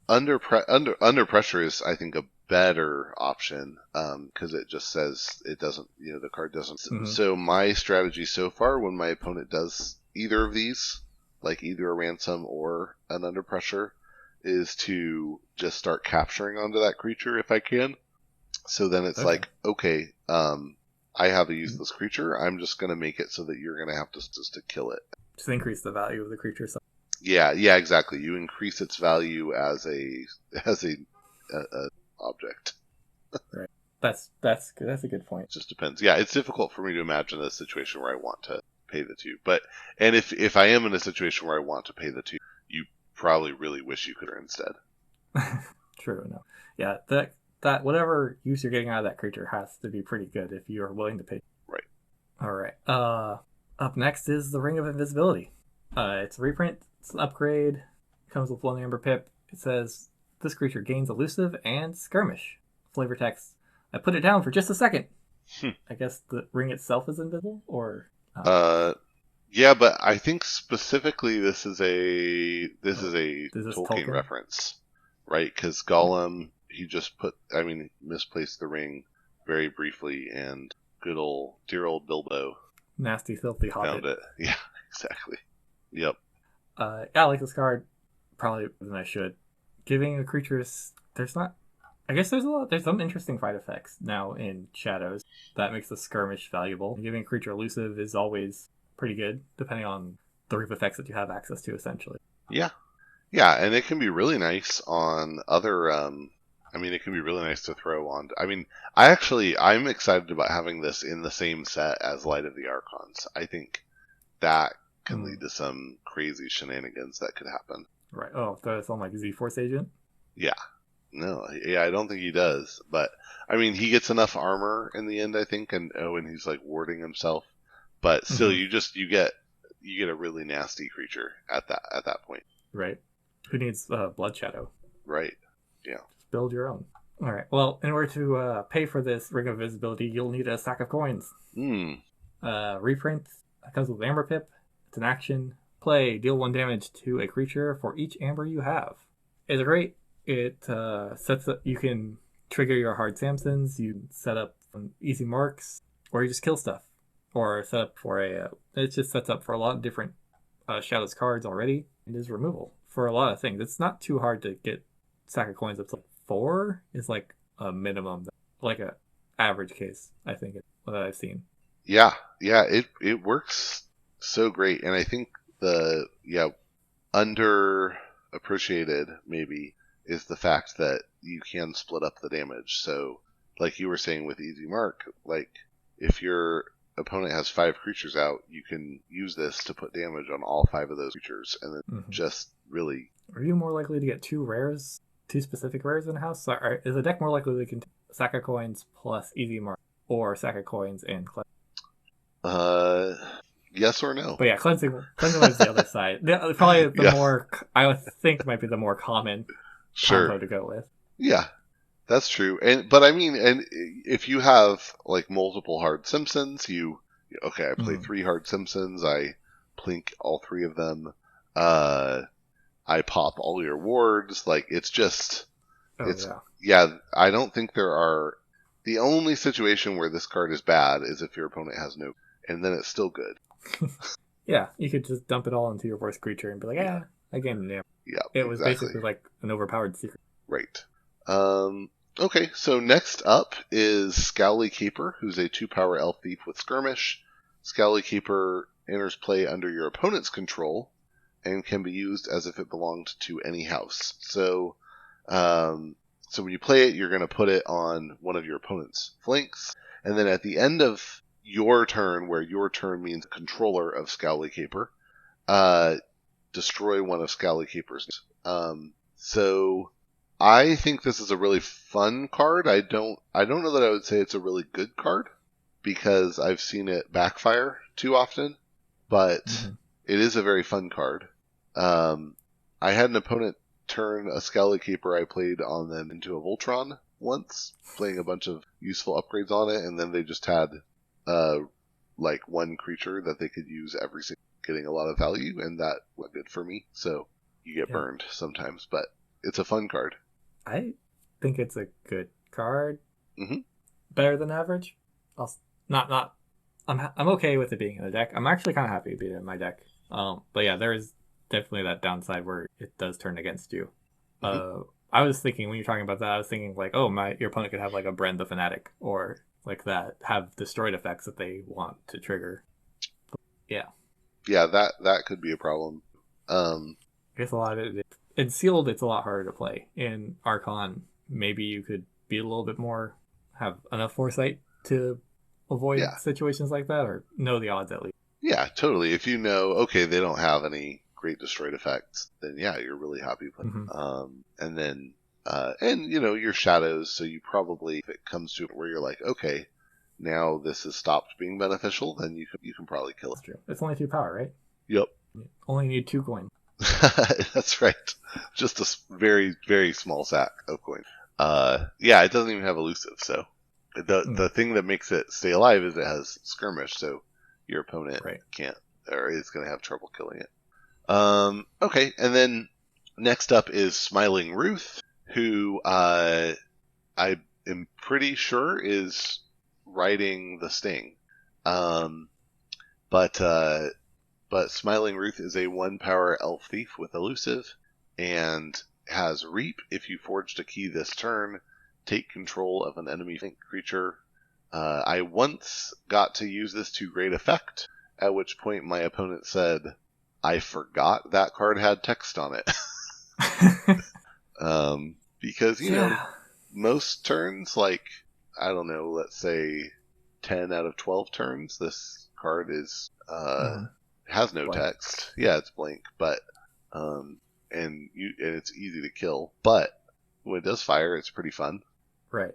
A: under pressure is, I think, a better option, because it just says it doesn't, the card doesn't.
B: Mm-hmm.
A: So my strategy so far, when my opponent does either of these, like either a ransom or an under pressure, is to just start capturing onto that creature if I can. So then it's
B: Okay.
A: like, okay, I have a useless creature. I'm just gonna make it so that you're gonna have to just to kill it.
B: Just increase the value of the creature. So,
A: Yeah, exactly. You increase its value as as a object.
B: right. That's good. That's a good point.
A: It just depends. Yeah, it's difficult for me to imagine a situation where I want to pay the 2. But and if I am in a situation where I want to pay the 2, you probably really wish you could instead.
B: True. No. Yeah. That whatever use you're getting out of that creature has to be pretty good if you're willing to pay.
A: Right.
B: All right. Up next is the Ring of Invisibility. It's a reprint. It's an upgrade. It comes with 1 Amber Pip. It says this creature gains elusive and skirmish. Flavor text. I put it down for just a second.
A: Hmm.
B: I guess the ring itself is invisible, or
A: Uh, yeah, but I think specifically this is a
B: is this
A: Tolkien
B: Tolkien?
A: reference, right? Because Gollum, he just misplaced the ring very briefly, and dear old Bilbo
B: Nasty, filthy
A: found
B: hobbit.
A: it. Yeah, exactly. Yep.
B: Yeah, I like this card probably more than I should. Giving the creatures, there's not. I guess there's some interesting fight effects now in Shadows that makes the skirmish valuable. Giving a creature elusive is always pretty good, depending on the reap effects that you have access to, essentially.
A: Yeah, yeah, and it can be really nice on other. I mean, it can be really nice to throw on. I mean, I'm excited about having this in the same set as Light of the Archons. I think that can
B: Mm,
A: lead to some crazy shenanigans that could happen.
B: right. Oh, that's on like Z Force Agent.
A: Yeah, no, yeah, I don't think he does, but I mean, he gets enough armor in the end, I think, and he's like warding himself, but still,
B: Mm-hmm.
A: you get a really nasty creature at that point.
B: Right. Who needs Blood Shadow?
A: Right. Yeah.
B: Just build your own. All right. Well, in order to pay for this Ring of Invisibility, you'll need a stack of coins.
A: Hmm.
B: Reprint comes with Amber Pip. It's an action. Play. Deal 1 damage to a creature for each amber you have. It's great. It sets up. You can trigger your hard Samsons. You set up easy marks, or you just kill stuff, or set up for a. It just sets up for a lot of different Shadows cards already. It is removal for a lot of things. It's not too hard to get stack of coins up to 4 is like a minimum, like a average case. I think that I've seen.
A: Yeah. Yeah. It works so great, and I think the underappreciated maybe is the fact that you can split up the damage. So, like you were saying with Easy Mark, like if your opponent has 5 creatures out, you can use this to put damage on all 5 of those creatures, and then just really.
B: Are you more likely to get 2 specific rares in the house? Or is the deck more likely to contain sack of coins plus Easy Mark, or sack of coins and cleanse?
A: Yes or no?
B: But yeah, cleansing is the other side. Probably the
A: Yeah.
B: more I would think might be the more common
A: Sure.
B: combo to go with.
A: Yeah. That's true. But I mean, and if you have like multiple hard Simpsons, okay, I play 3 hard Simpsons, I plink all 3 of them, I pop all your wards, like yeah, I don't think the only situation where this card is bad is if your opponent has no, and then it's still good.
B: Yeah, you could just dump it all into your worst creature and be like, yeah, again, yeah.
A: Yeah,
B: It was
A: exactly.
B: basically like an overpowered secret.
A: Right. Okay, so next up is Scowly Keeper, who's a 2-power elf thief with Skirmish. Scowly Keeper enters play under your opponent's control and can be used as if it belonged to any house. So when you play it, you're going to put it on one of your opponent's flanks, and then at the end of your turn, where your turn means controller of Scowly Keeper, destroy one of Scowly Keeper's. So I think this is a really fun card. I don't know that I would say it's a really good card, because I've seen it backfire too often, but it is a very fun card. I had an opponent turn a Scowly Keeper I played on them into a Voltron once, playing a bunch of useful upgrades on it, and then they just had like 1 creature that they could use every single, getting a lot of value, and that was good for me. So you get burned sometimes, but it's a fun card.
B: I think it's a good card.
A: Mm-hmm.
B: Better than average. I'm okay with it being in the deck. I'm actually kind of happy it being in my deck. But yeah, there is definitely that downside where it does turn against you. I was thinking when you're talking about that, I was thinking like, oh, your opponent could have like a Bren the Fanatic or like that, have destroyed effects that they want to trigger. But
A: yeah, that could be a problem.
B: I guess a lot of it in sealed, it's a lot harder to play. In Archon, maybe you could be a little bit more, have enough foresight to avoid situations like that, or know the odds at least.
A: Yeah, totally. If you know, okay, they don't have any great destroyed effects, then yeah, you're really happy playing. And then, and you know, your shadows, so you probably, if it comes to it where you're like, okay, now this has stopped being beneficial, then you can probably kill it.
B: That's true. It's only 2 power, right?
A: Yep.
B: You only need 2 coins.
A: That's right. Just a very, very small sack of coin. Yeah, it doesn't even have elusive, so the thing that makes it stay alive is it has skirmish, so your opponent can't, or is going to have trouble killing it. Okay, and then next up is Smiling Ruth, who I am pretty sure is riding the Sting. But Smiling Ruth is a 1-power elf thief with elusive, and has Reap. If you forged a key this turn, take control of an enemy creature. I once got to use this to great effect, at which point my opponent said, I forgot that card had text on it. Because, you know, most turns, like, I don't know, let's say 10 out of 12 turns, this card is, has no
B: blank.
A: text. Yeah, it's blank, but, and it's easy to kill, but when it does fire, it's pretty fun.
B: Right.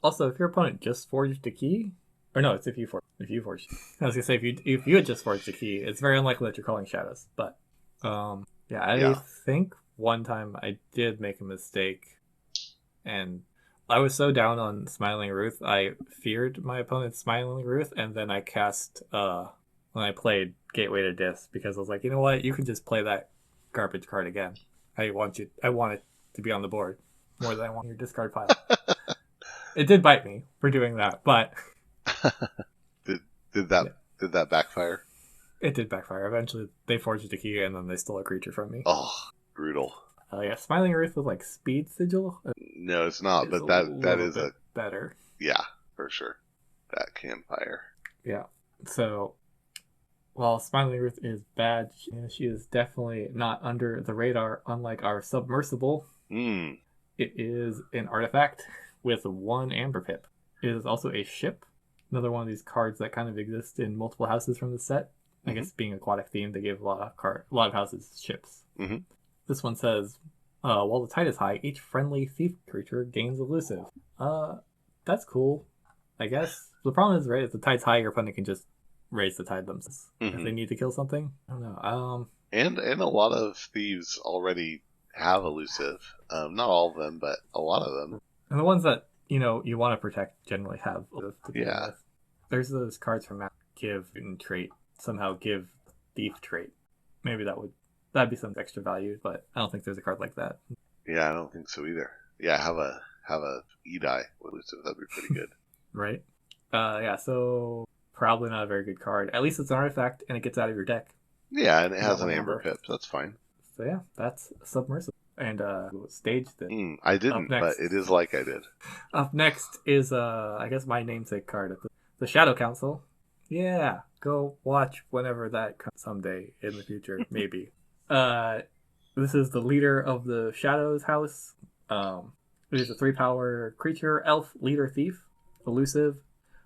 B: Also, if your opponent just forged a key, or no, it's if you forged. I was gonna say if you had just forged a key, it's very unlikely that you're calling shadows. But yeah, Yeah, I
A: Yeah.
B: think one time I did make a mistake, and I was so down on Smiling Ruth, I feared my opponent's Smiling Ruth, and then I cast when I played Gateway to Dis because I was like, you know what, you can just play that garbage card again. I want it to be on the board more than I want your discard pile. It did bite me for doing that, but
A: did did that
B: yeah,
A: did that backfire?
B: it did backfire. Eventually, they forged a key, and then they stole a creature from me.
A: Oh, brutal.
B: Yeah, Smiling Ruth with like Speed Sigil
A: No, it's not.
B: is
A: But
B: a
A: that
B: little
A: is
B: bit
A: a
B: better.
A: yeah for sure. That can fire.
B: Yeah. So while Smiling Ruth is bad, she is definitely not under the radar, unlike our Submersible.
A: Hmm.
B: It is an artifact with one Amber Pip. It is also a ship. Another one of these cards that kind of exist in multiple houses from the set. I
A: Mm-hmm.
B: guess being aquatic themed, they gave a lot of houses ships.
A: Mm-hmm.
B: This one says, while the tide is high, each friendly thief creature gains elusive. That's cool, I guess. The problem is, right, if the tide's high, your opponent can just raise the tide themselves. If
A: Mm-hmm.
B: they need to kill something, I don't know.
A: And a lot of thieves already have elusive. Not all of them, but a lot of them.
B: And the ones that, you want to protect generally have elusive to begin
A: Yeah.
B: with. There's those cards from give and trait, somehow give thief trait. Maybe that'd be some extra value, but I don't think there's a card like that.
A: Yeah, I don't think so either. Yeah, have a E-die with elusive. That'd be pretty good.
B: Right? Yeah, so probably not a very good card. At least it's an artifact and it gets out of your deck.
A: Yeah, and it
B: You got
A: has an
B: one
A: amber
B: amber.
A: pip. That's fine.
B: So yeah, that's Submersible. And stage this.
A: I
B: Up
A: didn't, but
B: next.
A: it is like I did.
B: Up next is I guess my namesake card, the Shadow Council. Yeah, go watch whenever that comes someday in the future, maybe. This is the leader of the Shadows House. It is a 3-power creature, elf, leader, thief, elusive.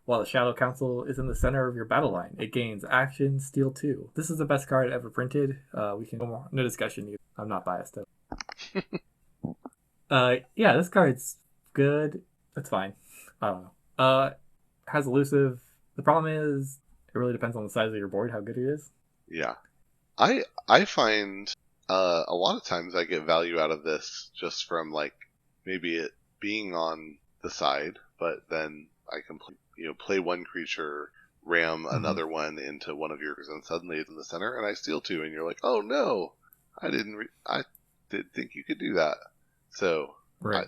B: While the Shadow Council is in the center of your battle line, it gains action, steal 2. This is the best card ever printed. We can no discussion. I'm not biased. Yeah, this card's good. It's fine. I don't know. Has elusive. The problem is it really depends on the size of your board, how good it is.
A: Yeah. I find a lot of times I get value out of this just from like maybe it being on the side, but then I can play one creature, ram another one into one of yours, and suddenly it's in the center, and I steal 2, and you're like, oh no, I didn't think you could do that. So
B: Right.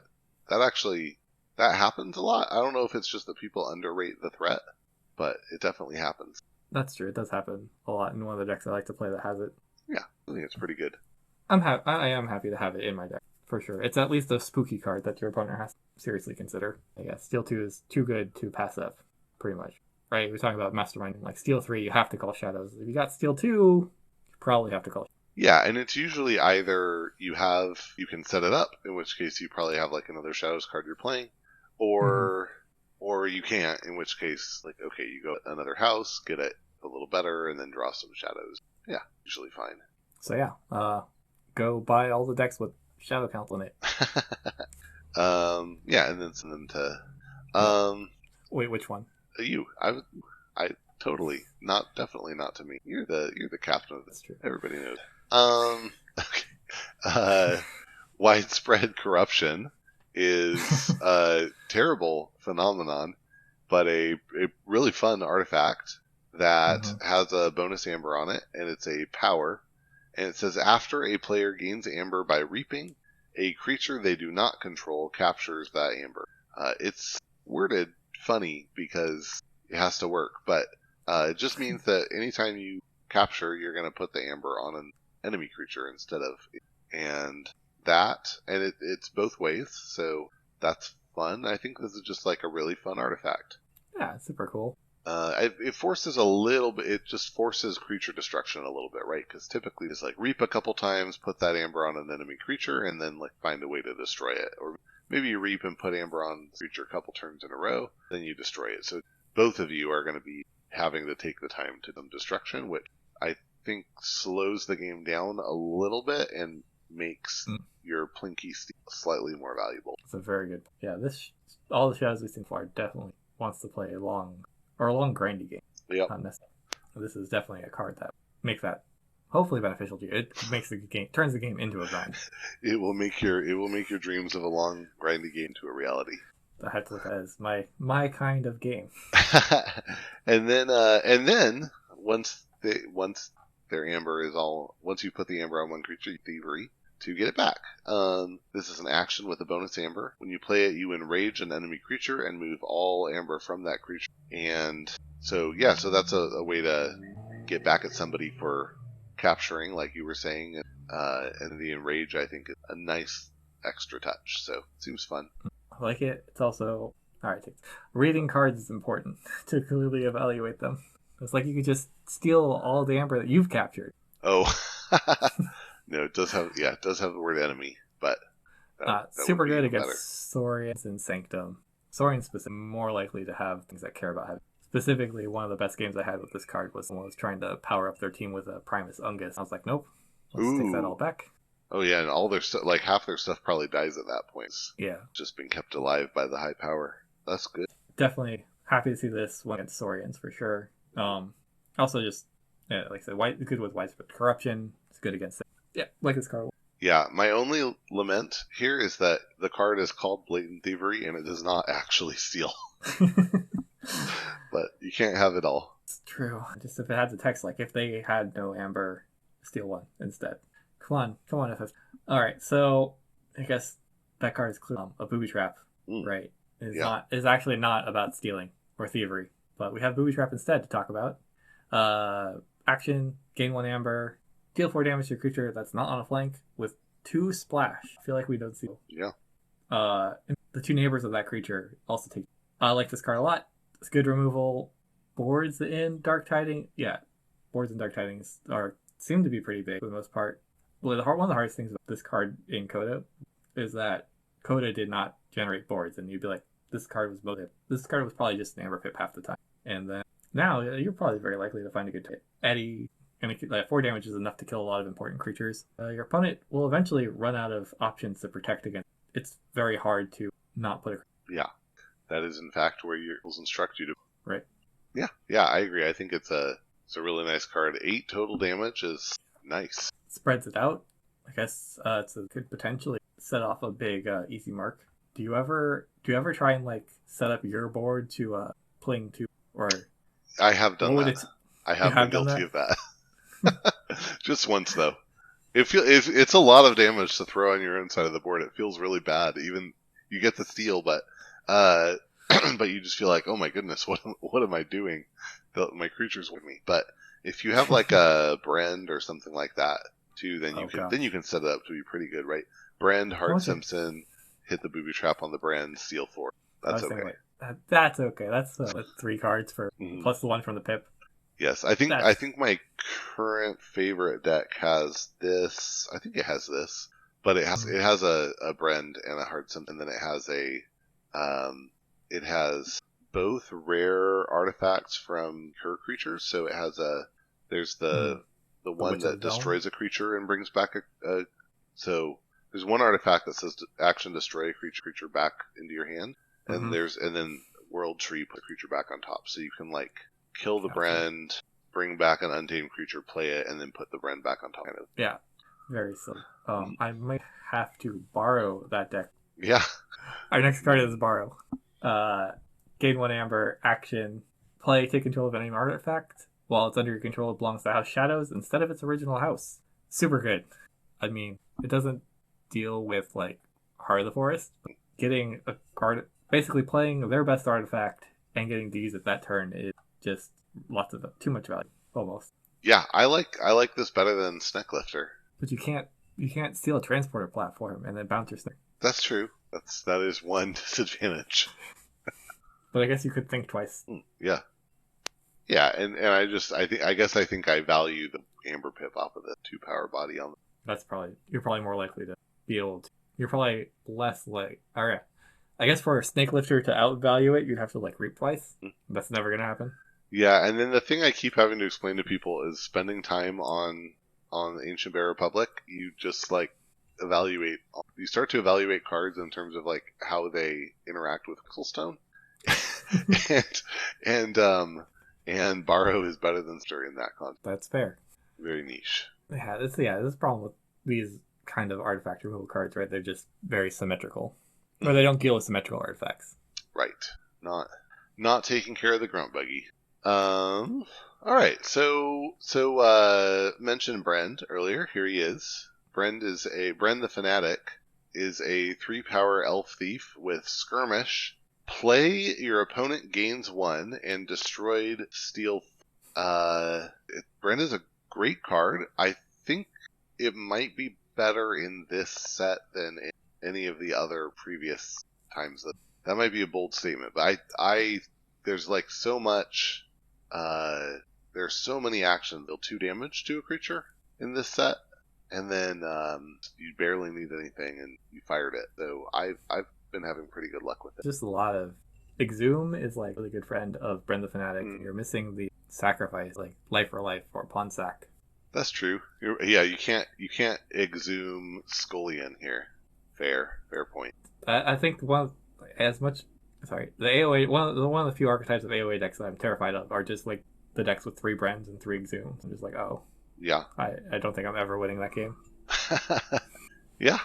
A: that happens a lot. I don't know if it's just that people underrate the threat, but it definitely happens.
B: That's true. It does happen a lot in one of the decks I like to play that has it.
A: Yeah, I think it's pretty good.
B: I am happy to have it in my deck for sure. It's at least a spooky card that your opponent has to seriously consider. I guess Steel 2 is too good to pass up, pretty much. Right? We're talking about Mastermind. Like Steel 3, you have to call Shadows. If you got Steel 2, you probably have to call.
A: Yeah, and it's usually either you can set it up, in which case you probably have like another Shadows card you're playing, or you can't, in which case like okay, you go to another house, get it a little better, and then draw some Shadows. Yeah, usually fine.
B: So yeah, go buy all the decks with Shadow Council in it.
A: Yeah, and then send them to
B: Wait, which one?
A: you. I totally definitely not to me. You're the captain of this.
B: That's true.
A: Everybody knows. Okay. Widespread corruption is a terrible phenomenon, but a really fun artifact that has a bonus amber on it, and it's a power. And it says after a player gains amber by reaping, a creature they do not control captures that amber. It's worded funny because it has to work, but it just means that anytime you capture, you're going to put the amber on an enemy creature instead of, and it's both ways, so that's fun. I think this is just like a really fun artifact.
B: Yeah, it's super cool.
A: It forces a little bit. It just forces creature destruction a little bit, right? Because typically it's like reap a couple times, put that amber on an enemy creature, and then like find a way to destroy it. Or maybe you reap and put amber on the creature a couple turns in a row, then you destroy it. So both of you are going to be having to take the time to some destruction, which I think slows the game down a little bit and makes your Plinky Steel slightly more valuable.
B: It's a very good. Yeah, all the Shadows we've seen far definitely wants to play a long grindy game.
A: Yep.
B: Not necessarily. This is definitely a card that makes that hopefully beneficial to you. It makes the game turns the game into a grind.
A: It will make your dreams of a long grindy game to a reality.
B: I have to look at it as my kind of game.
A: And then once their amber is all once you put the amber on one creature, you thievery to get it back. This is an action with a bonus amber. When you play it, you enrage an enemy creature and move all amber from that creature. And so so that's a way to get back at somebody for capturing, like you were saying. And the enrage, I think, is a nice extra touch. So it seems fun.
B: I like it. It's also all right. Reading cards is important to clearly evaluate them. It's like you could just steal all the amber that you've captured.
A: Oh, no, it does have the word enemy, but that
B: super
A: would be
B: good
A: even better.
B: against Saurians and Sanctum. Saurians specifically more likely to have things that care about heavy. Specifically, one of the best games I had with this card was someone was trying to power up their team with a Primus Ungus. I was like, nope, let's take that all back.
A: Oh yeah, and all their stuff, like half their stuff, probably dies at that point.
B: Yeah,
A: just being kept alive by the high power. That's good.
B: Definitely happy to see this one against Saurians for sure. Also, just like I said, good with widespread corruption. It's good against it. Yeah, like this card.
A: Yeah, my only lament here is that the card is called Blatant Thievery and it does not actually steal. But you can't have it all.
B: It's true. Just if it had the text, like if they had no amber, steal one instead. Come on, FF. All right, so I guess that card is clear. A booby trap, right? Is actually not about stealing or thievery, but we have booby trap instead to talk about. Action, gain 1 amber, deal 4 damage to a creature that's not on a flank with 2 splash. I feel like we don't see.
A: Yeah.
B: The 2 neighbors of that creature also take. I like this card a lot. It's good removal. Boards in Dark Tidings. Yeah, boards in Dark Tidings seem to be pretty big for the most part. Well, one of the hardest things about this card in Coda is that Coda did not generate boards, and you'd be like, this card was probably just an amber pip half the time. And then now you're probably very likely to find a good hit. Eddie, and 4 damage is enough to kill a lot of important creatures. Your opponent will eventually run out of options to protect against. It's very hard to not put a.
A: Yeah, that is in fact where your rules instruct you to.
B: Right.
A: Yeah, I agree. I think it's a really nice card. 8 total damage is nice.
B: Spreads it out. I guess could potentially set off a big easy mark. Do you ever try and like set up your board to playing to or?
A: I have done that. I have been guilty of that. Just once though. It's a lot of damage to throw on your own side of the board. It feels really bad. Even you get the steal, but but you just feel like, oh my goodness, what am I doing? My creature's with me. But if you have like a Brand or something like that too, then you can set it up to be pretty good, right? Brand, Hart Simpson, hit the booby trap on the Brand, steal 4. That's okay.
B: That's okay. That's 3 cards for plus the 1 from the pip.
A: Yes, I think my current favorite deck has this. I think it has this, but it has a Brand and a Hart Simpson, and then it has both rare artifacts from her creatures. So it has there's the one that destroys a creature and brings back so there's one artifact that says action destroy a creature back into your hand, and then World Tree put a creature back on top, so you can like kill the Brand, bring back an untamed creature, play it, and then put the Brand back on top.
B: Yeah, very silly. I might have to borrow that deck.
A: Yeah.
B: Our next card is borrow. Gain 1 amber, action, play, take control of any artifact. While it's under your control, it belongs to House Shadows instead of its original house. Super good. I mean, it doesn't deal with like Heart of the Forest. Getting a card, basically playing their best artifact and getting to use it that turn is just too much value, almost.
A: Yeah, I like this better than Snecklifter.
B: But you can't steal a transporter platform and then bounce your snake.
A: That's true. That is one disadvantage.
B: But I guess you could think twice.
A: Yeah. Yeah, and I guess I think I value the Amber Pip off of the 2 power body on.
B: You're probably more likely to be able to. You're probably less like. Alright. I guess for a Snecklifter to outvalue it, you'd have to like reap twice. That's never gonna happen.
A: Yeah, and then the thing I keep having to explain to people is spending time on the Ancient Bear Republic. You just like you start to evaluate cards in terms of like how they interact with Pixelstone. and borrow is better than stir in that context.
B: That's fair.
A: Very niche.
B: This problem with these kind of artifact removal cards, right? They're just very symmetrical, or
A: Mhm.
B: they don't deal with symmetrical artifacts.
A: Right. Not taking care of the grunt buggy. Um. All right. Mentioned Brend earlier. Here he is. Brend the Fanatic is a 3-power elf thief with skirmish. Play your opponent gains 1 and destroyed steal. Brend is a great card. I think it might be better in this set than in any of the other previous times. That might be a bold statement, but I there's like so much. Uh, there's so many actions. Deal 2 damage to a creature in this set, and then you barely need anything, and you fired it. So I've been having pretty good luck with it.
B: Just a lot of Exhume is like a really good friend of Brenda Fanatic.
A: Mm,
B: You're missing the sacrifice, like life for life or pawn sack.
A: that's true. Yeah, you can't exhume Scullion here. Fair point.
B: I think one of, as much sorry the AOA one of the few archetypes of AOA decks that I'm terrified of are just like the decks with 3 Brens and 3 Exhumes. I'm just like, oh,
A: Yeah.
B: I don't think I'm ever winning that game.
A: Yeah,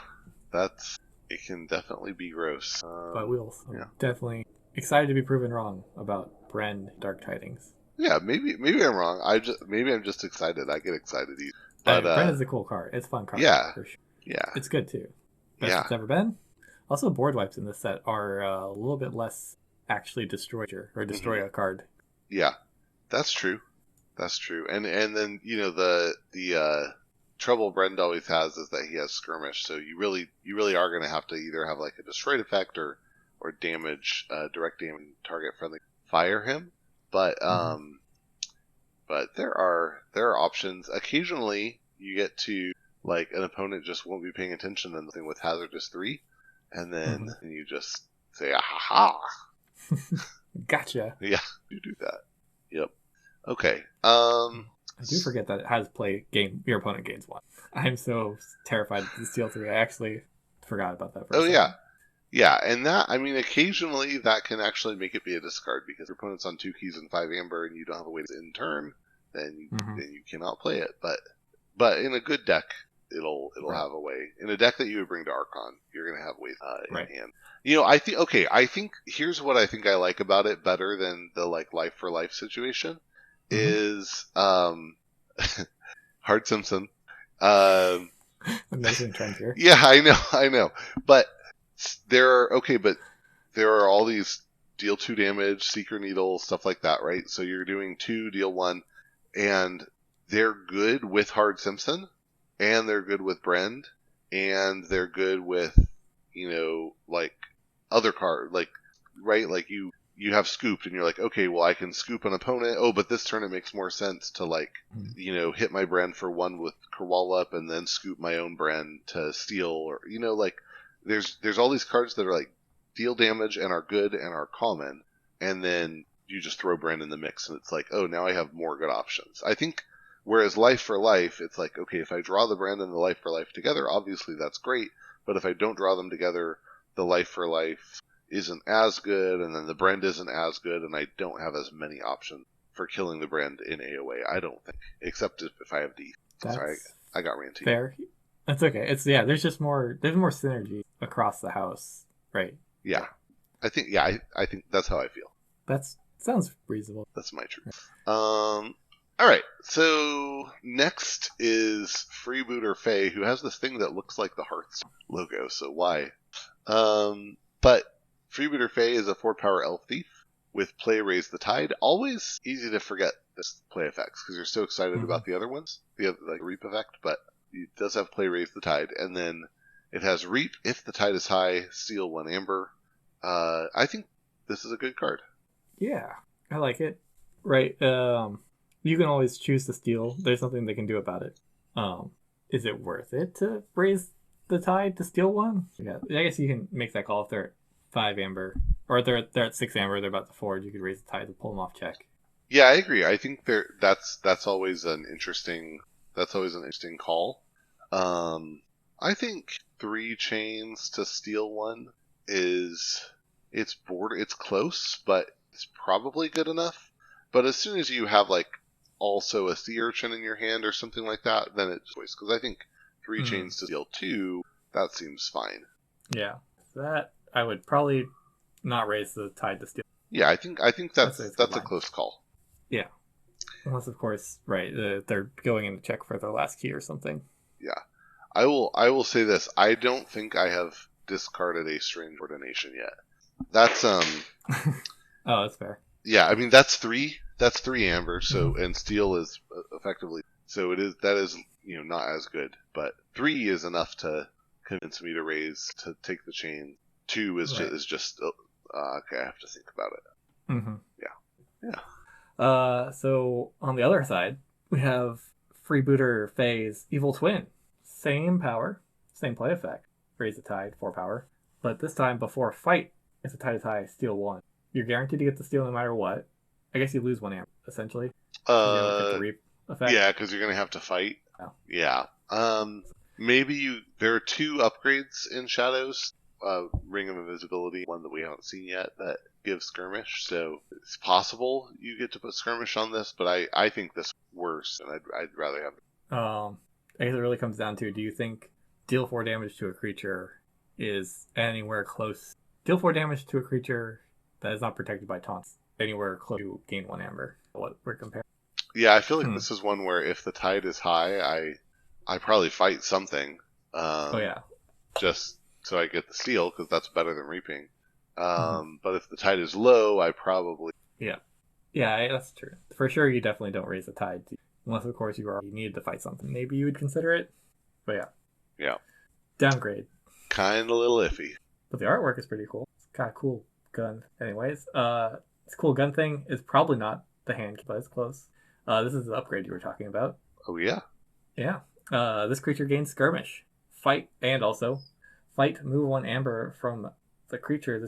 A: that's it can definitely be gross.
B: But we'll
A: Yeah,
B: I'm definitely excited to be proven wrong about Bren Dark Tidings.
A: yeah. Maybe I'm wrong. Maybe I'm just excited. I get excited easy. But
B: Bren is a cool card. It's a fun card
A: yeah,
B: for sure.
A: yeah,
B: It's good too. Best
A: yeah,
B: it's ever been. Also, board wipes in this set are a little bit less actually destroy or
A: hmm
B: destroy a card.
A: yeah. That's true. That's true. And then the trouble Brend always has is that he has skirmish. So you really are going to have to either have like a destroyed effect or damage direct damage target friendly fire him. But
B: Mm-hmm.
A: there are options. Occasionally, you get to like an opponent just won't be paying attention and nothing with hazardous 3, and then
B: Mm-hmm.
A: you just say ah ha ha.
B: Gotcha.
A: Yeah, you do that. Yep. Okay.
B: I do forget that it has play game. Your opponent gains 1. I'm so terrified to steal 3. I actually forgot about that for a
A: Oh yeah,
B: second.
A: yeah, and that I mean occasionally that can actually make it be a discard because your opponent's on 2 keys and 5 amber and you don't have a way to in turn, then
B: Mm-hmm.
A: you cannot play it. But in a good deck, it'll
B: Right.
A: have a way. In a deck that you would bring to Archon, you're gonna have ways in
B: Right.
A: hand. I think here's what I think I like about it better than the like life for life situation
B: Mm-hmm.
A: is Hart Simpson. Um,
B: I'm noticing a trend here.
A: yeah, I know, but but there are all these deal 2 damage, Seeker Needle, stuff like that, right? So you're doing 2, deal 1, and they're good with Hard Simpson, and they're good with Brend, and they're good with, like other card, like, right? Like you have scooped, and you're like, okay, well, I can scoop an opponent. Oh, but this turn it makes more sense to like,
B: Mm-hmm.
A: hit my Brand for 1 with Kerwal up, and then scoop my own Brand to steal, or like there's all these cards that are like deal damage and are good and are common, and then you just throw Brand in the mix, and it's like, oh, now I have more good options. I think whereas life for life, it's like, okay, if I draw the Brand and the life for life together, obviously that's great, but if I don't draw them together, the life for life isn't as good, and then the Brand isn't as good, and I don't have as many options for killing the Brand in AoA. I don't think, except if I have D. Sorry,
B: That's
A: I got ranty.
B: fair. That's okay. It's There's just more. There's more synergy across the house, right?
A: Yeah,
B: Yeah.
A: I think that's how I feel.
B: That's sounds reasonable.
A: That's my truth. All right. So next is Freebooter Faye, who has this thing that looks like the Hearthstone logo. So why? But Freebooter Faye is a 4-power elf thief with play Raise the Tide. Always easy to forget this play effects because you're so excited
B: Mm-hmm.
A: about the other ones, the other, like Reap effect. But it does have play Raise the Tide, and then it has Reap if the tide is high, steal 1 amber. I think this is a good card.
B: Yeah, I like it. Right. You can always choose to steal. There's nothing they can do about it. Is it worth it to raise the tide to steal 1? Yeah, I guess you can make that call if they're at 5 amber, or they're at 6 amber. They're about to forge. You could raise the tide to pull them off check.
A: Yeah, I agree. I think that's always an interesting call. I think 3 chains to steal 1 is it's close, but it's probably good enough. But as soon as you have like also a sea urchin in your hand or something like that, then it's choice. Because I think 3
B: Hmm.
A: chains to steal 2, that seems fine.
B: Yeah. That I would probably not raise the tide to steal.
A: Yeah, I think
B: I'd say it's good
A: that's a
B: line.
A: close call.
B: Yeah. Unless, of course, right, they're going in to check for their last key or something.
A: Yeah. I will say this. I don't think I have discarded a strange ordination yet. That's
B: Oh, that's fair.
A: yeah, I mean that's three amber, so
B: Hmm.
A: and steel is effectively so it is that is not as good, but 3 is enough to convince me to raise to take the chain. 2
B: Right.
A: is just okay, I have to think about it.
B: Hmm.
A: Yeah. Yeah.
B: So on the other side, we have Freebooter Phase Evil Twin. Same power, same play effect. Raise the tide, 4 power. But this time, before a fight, it's a tie to tie, steal 1. You're guaranteed to get the steal no matter what. I guess you lose 1 amp, essentially, because you don't get the
A: Uh
B: reap effect.
A: yeah, cuz you're going to have to fight.
B: Oh.
A: Yeah. Maybe there are 2 upgrades in Shadows. Ring of Invisibility, one that we haven't seen yet, that gives Skirmish. So it's possible you get to put Skirmish on this, but I think this is worse, and I'd rather have.
B: I guess it really comes down to, do you think deal 4 damage to a creature is anywhere close? Deal 4 damage to a creature that is not protected by taunts anywhere close to gain 1 amber. What we're comparing.
A: Yeah, I feel like
B: Hmm.
A: this is one where if the tide is high, I probably fight something,
B: Oh, yeah.
A: just so I get the steal because that's better than reaping.
B: Hmm.
A: But if the tide is low, I probably
B: Yeah. Yeah, that's true. For sure, you definitely don't raise the tide. Unless, of course, you needed to fight something. Maybe you would consider it. But yeah,
A: yeah,
B: downgrade.
A: kind of a little iffy.
B: But the artwork is pretty cool. It's got a cool gun. Anyways, this cool gun thing is probably not the hand, but it's close. This is the upgrade you were talking about.
A: Oh yeah,
B: Yeah. This creature gains skirmish, fight, and also fight. Move 1 amber from the creature.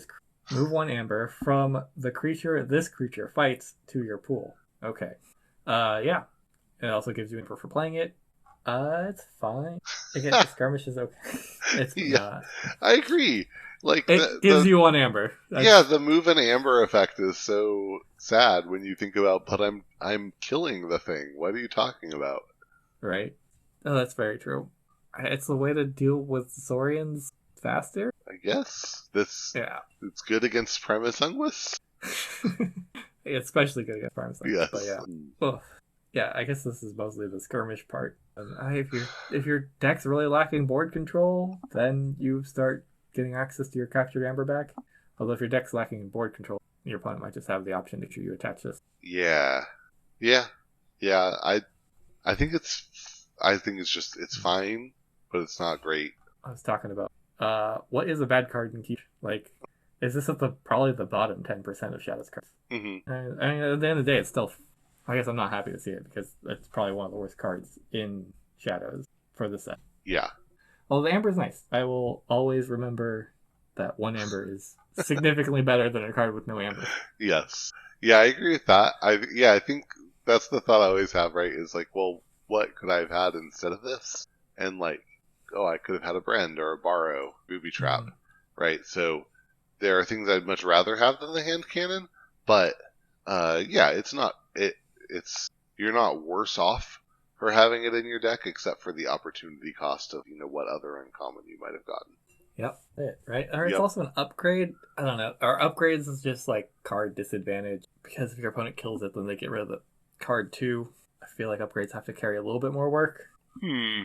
B: Move 1 amber from the creature this creature fights to your pool. Okay. Yeah. It also gives you info for playing it. It's fine. Again, the skirmish is okay. It's
A: yeah,
B: not.
A: I agree. Like
B: It gives you 1 amber.
A: yeah,
B: That's
A: the move and amber effect is so sad when you think about. But I'm killing the thing. What are you talking about?
B: right. Oh, that's very true. It's the way to deal with Saurians faster.
A: I guess this
B: Yeah.
A: it's good against Primus Unguis.
B: Especially good against farm things. But
A: Yes.
B: yeah. Well, yeah, I guess this is mostly the skirmish part. And if your deck's really lacking board control, then you start getting access to your captured amber back. Although if your deck's lacking board control, your opponent might just have the option to you attach this.
A: Yeah. Yeah. Yeah. I think it's just it's fine, but it's not great.
B: I was talking about what is a bad card in Keep? Like, is this at the probably the bottom 10% of Shadow's cards?
A: Hmm.
B: I mean, at the end of the day, it's still. I guess I'm not happy to see it because it's probably one of the worst cards in Shadows for the set.
A: Yeah.
B: Well, the amber is nice. I will always remember that 1 amber is significantly better than a card with no amber.
A: Yes. Yeah, I agree with that. I think that's the thought I always have, right? Is like, well, what could I have had instead of this? And like, oh, I could have had a Brand or a Borrow, Booby Trap,
B: Mm,
A: right? So there are things I'd much rather have than the hand cannon, but yeah, it's you're not worse off for having it in your deck, except for the opportunity cost of what other uncommon you might have gotten.
B: yep, right. Or it's
A: Yep.
B: also an upgrade. I don't know. Or upgrades is just like card disadvantage because if your opponent kills it, then they get rid of the card too. I feel like upgrades have to carry a little bit more work,
A: Hmm.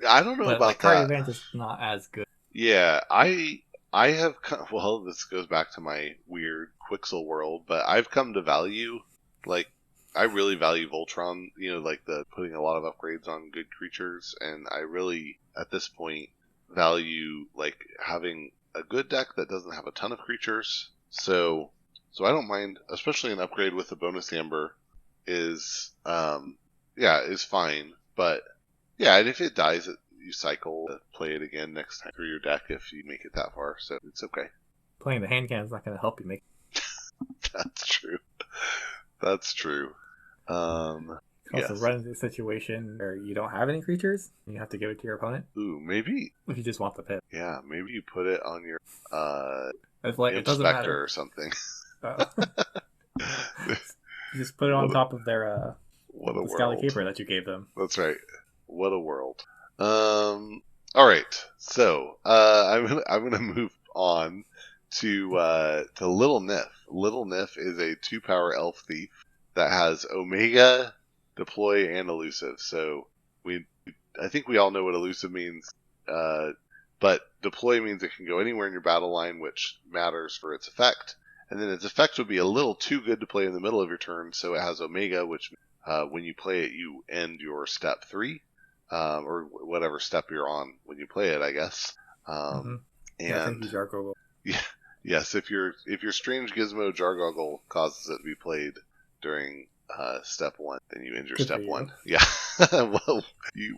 A: I don't know
B: but like
A: about
B: card
A: that.
B: advantage is not as good.
A: Yeah, I have well, this goes back to my weird Quixel world, but I've come to value like I really value Voltron, like the putting a lot of upgrades on good creatures, and I really at this point value like having a good deck that doesn't have a ton of creatures. So I don't mind, especially an upgrade with a bonus amber is yeah, is fine, but yeah, and if it dies, you cycle to play it again next time through your deck if you make it that far. So it's okay.
B: Playing the hand cannon is not going to help you make.
A: That's true. That's true.
B: Also,
A: Yes.
B: run into a situation where you don't have any creatures, and you have to give it to your opponent
A: Ooh, maybe.
B: if you just want the pip.
A: Yeah, maybe you put it on your
B: It's like it doesn't
A: inspector
B: matter.
A: or something.
B: You just put it on
A: what,
B: top of their
A: what What a
B: the Scally
A: world.
B: Keeper that you gave them.
A: That's right. What a world. All right. So I'm gonna move on to Little Nif. Little Nif is a 2-power elf thief that has Omega, Deploy, and Elusive. So I think we all know what elusive means. But deploy means it can go anywhere in your battle line, which matters for its effect. And then its effect would be a little too good to play in the middle of your turn, so it has Omega, which when you play it, you end your step 3, or whatever step you're on when you play it, I guess.
B: Mm-hmm.
A: Um,
B: Yeah, thank
A: and
B: you, Jargo.
A: yeah, yes, if your strange gizmo Jargoggle causes it to be played during step 1, then you end your
B: Good for
A: step
B: you.
A: 1. Yeah,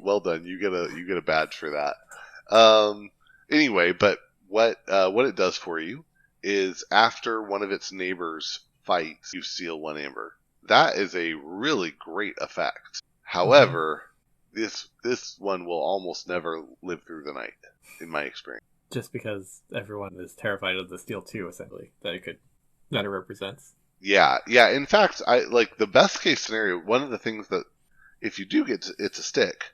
A: well done. You get a badge for that. Um, anyway, but what it does for you is after one of its neighbors fights, you steal 1 amber. That is a really great effect.
B: Mm-hmm.
A: However, this one will almost never live through the night, in my experience.
B: Just because everyone is terrified of the Steel 2, essentially, that it represents.
A: Yeah, yeah. In fact, I like the best case scenario. One of the things that if you do get it to stick,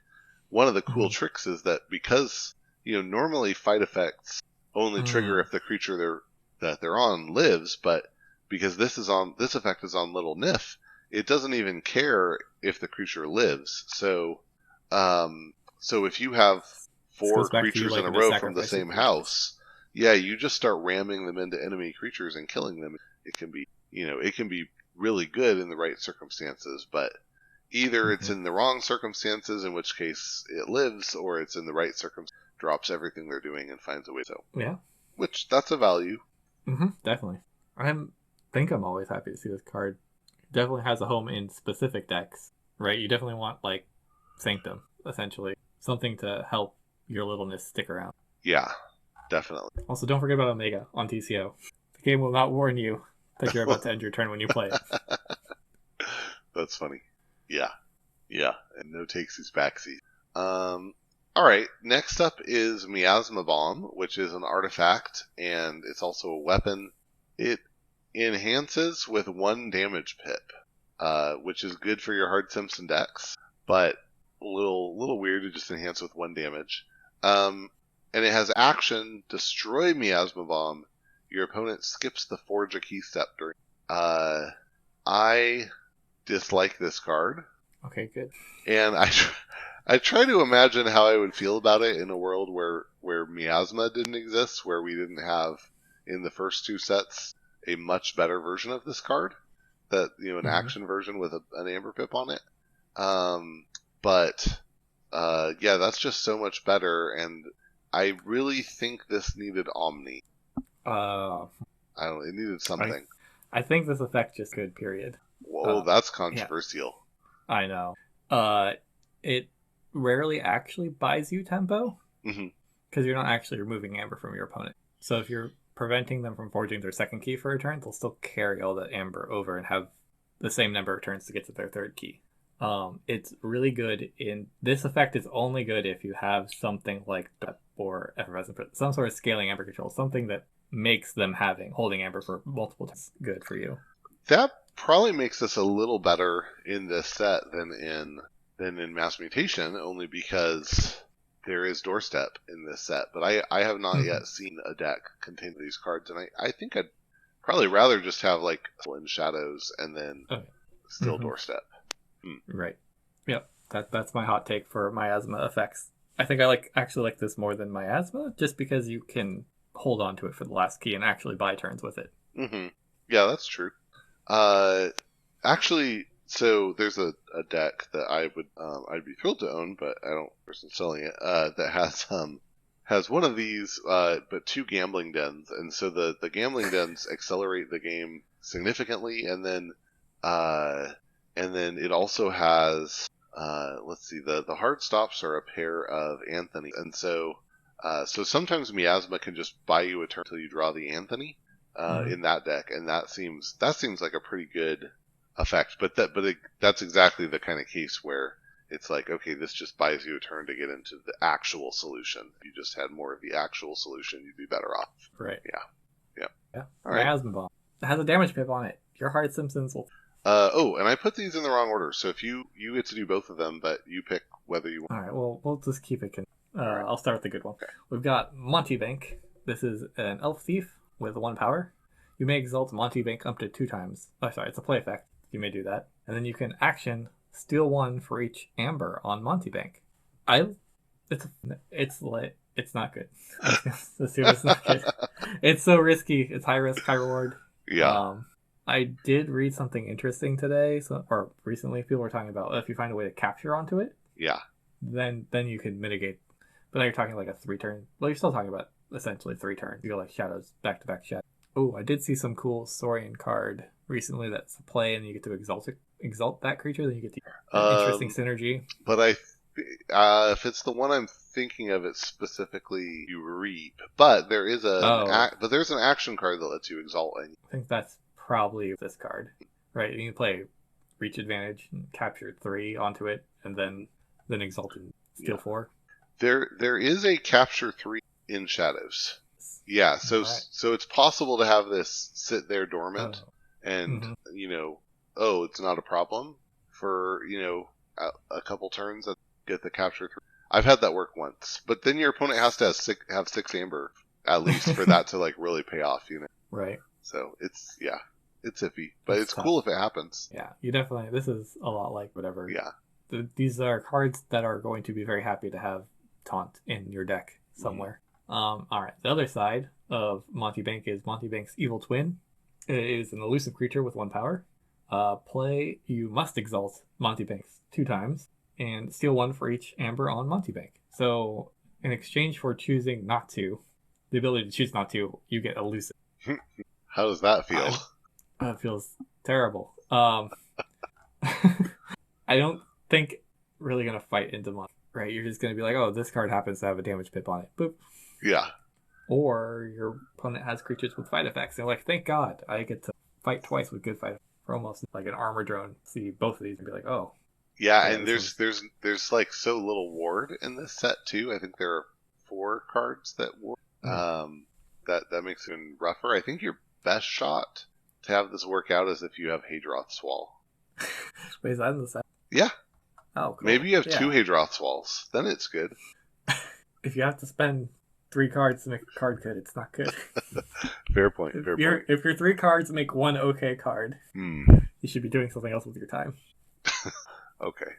A: one of the cool
B: Mm-hmm.
A: tricks is that because normally fight effects only trigger
B: Mm.
A: if the creature that they're on lives, but because this effect is on Little Nif, it doesn't even care if the creature lives. So if you have
B: This
A: 4
B: goes back to you
A: creatures in a
B: liking to
A: row from the
B: sacrifice your
A: same
B: creatures.
A: house, yeah, you just start ramming them into enemy creatures and killing them. It can be it can be really good in the right circumstances, but either it's
B: Mm-hmm.
A: in the wrong circumstances, in which case it lives, or it's in the right circumstances, drops everything they're doing and finds a way. So,
B: Yeah.
A: which that's a value.
B: Mm-hmm. Definitely. I think I'm always happy to see this card. It definitely has a home in specific decks, right? You definitely want like Sanctum, essentially, something to help your littleness stick around.
A: Yeah, definitely.
B: Also, don't forget about Omega on TCO. The game will not warn you that you're about to end your turn when you play it.
A: That's funny. Yeah, yeah, and no takesies backsies. All right. Next up is Miasma Bomb, which is an artifact, and it's also a weapon. It enhances with 1 damage pip, which is good for your Hard Simpson decks, but a little weird to just enhance with 1 damage. And it has action destroy Miasma Bomb. Your opponent skips the forge a key step during. I dislike this card,
B: Okay, good.
A: and I try to imagine how I would feel about it in a world where Miasma didn't exist, where we didn't have in the first 2 sets a much better version of this card, that an
B: Mm-hmm.
A: action version with an Amber Pip on it. But yeah, that's just so much better, and I really think this needed Omni.
B: Uh,
A: I don't know, it needed
B: I
A: something.
B: I think this effect just good. Period.
A: Whoa,
B: Uh,
A: that's
B: yeah,
A: controversial.
B: I know. It rarely actually buys you tempo
A: Hmm.
B: because you're not actually removing amber from your opponent. So if you're preventing them from forging their second key for a turn, they'll still carry all that amber over and have the same number of turns to get to their third key. It's really good in this effect is only good if you have something like or effervescent, some sort of scaling amber control, something that makes them holding amber for multiple times good for you.
A: That probably makes this a little better in this set than in Mass Mutation, only because there is Doorstep in this set. But I have not
B: Mm-hmm.
A: yet seen a deck contain these cards, and I think I'd probably rather just have like in Shadows and then
B: Okay.
A: still
B: Mm-hmm.
A: Doorstep. Hmm.
B: Right. Yep. That's my hot take for miasma effects. I think actually like this more than miasma, just because you can hold on to it for the last key and actually buy turns with it.
A: Mm-hmm. Yeah, that's true. Uh, actually, so there's a deck that I'd be thrilled to own, but I don't person selling it. That has one of these, but 2 gambling dens, and so the gambling dens accelerate the game significantly, uh, and then it also has let's see, the hard stops are a pair of Anthony, and so sometimes Miasma can just buy you a turn until you draw the Anthony
B: Mm-hmm.
A: in that deck, and that seems like a pretty good effect. But that's exactly the kind of case where it's like, okay, this just buys you a turn to get into the actual solution. If you just had more of the actual solution, you'd be better off.
B: Right.
A: Yeah, yeah.
B: Yeah.
A: All right.
B: Miasma bomb. It has a damage pip on it. Your Hard Simpsons will.
A: And I put these in the wrong order. So if you get to do both of them, but you pick whether you want.
B: All right, well, we'll just keep it.
A: All right.
B: I'll start with the good one.
A: Okay.
B: We've got Monty Bank. This is an elf thief with 1 power. You may exalt Monty Bank up to 2 times. Oh, sorry, it's a play effect. You may do that. And then you can action steal 1 for each amber on Monty Bank. It's lit. It's not good. It's not good. It's so risky. It's high risk, high reward.
A: Yeah.
B: I did read something interesting today, or recently. People were talking about if you find a way to capture onto it,
A: Yeah.
B: then you can mitigate. But now you're talking like a 3-turn. Well, you're still talking about essentially 3 turns. You go like shadows, back to back shadows. Oh, I did see some cool Saurian card recently that's a play, and you get to exalt that creature. Then you get an interesting synergy.
A: But if it's the one I'm thinking of, it's specifically you reap. But there's an action card that lets you exalt.
B: I think that's probably this card, right? You can play reach advantage and capture 3 onto it, and then exalt and steal 4.
A: There is a capture 3 in shadows. Yeah, so it's possible to have this sit there dormant, and it's not a problem for a couple turns that get the capture 3. I've had that work once, but then your opponent has to have 6 amber at least for that to like really pay off,
B: Right.
A: So it's iffy, but it's cool if it happens.
B: Yeah, you definitely. This is a lot like whatever.
A: Yeah.
B: These are cards that are going to be very happy to have taunt in your deck somewhere. All right. The other side of Monty Bank is Monty Bank's Evil Twin. It is an elusive creature with 1 power. You must exalt Monty Banks 2 times and steal 1 for each amber on Monty Bank. So in exchange for choosing not to, the ability to choose not to, you get elusive.
A: How does that feel?
B: It feels terrible. I don't think really gonna fight into Monty. Right, you're just gonna be like, oh, this card happens to have a damage pip on it. Boop.
A: Yeah.
B: Or your opponent has creatures with fight effects. They're like, thank God, I get to fight twice with good fight effects. For almost like an armor drone. See both of these and be like, oh.
A: Yeah, and there's like so little ward in this set too. I think there are 4 cards that ward. That makes it even rougher. I think your best shot to have this work out is if you have Hadroth's Wall.
B: Wait, is that in the set?
A: Yeah.
B: Oh, cool.
A: Maybe you have 2 Hadroth's Walls. Then it's good.
B: If you have to spend 3 cards to make a card good, it's not good.
A: Fair point.
B: If your 3 cards make 1 okay card, you should be doing something else with your time.
A: Okay,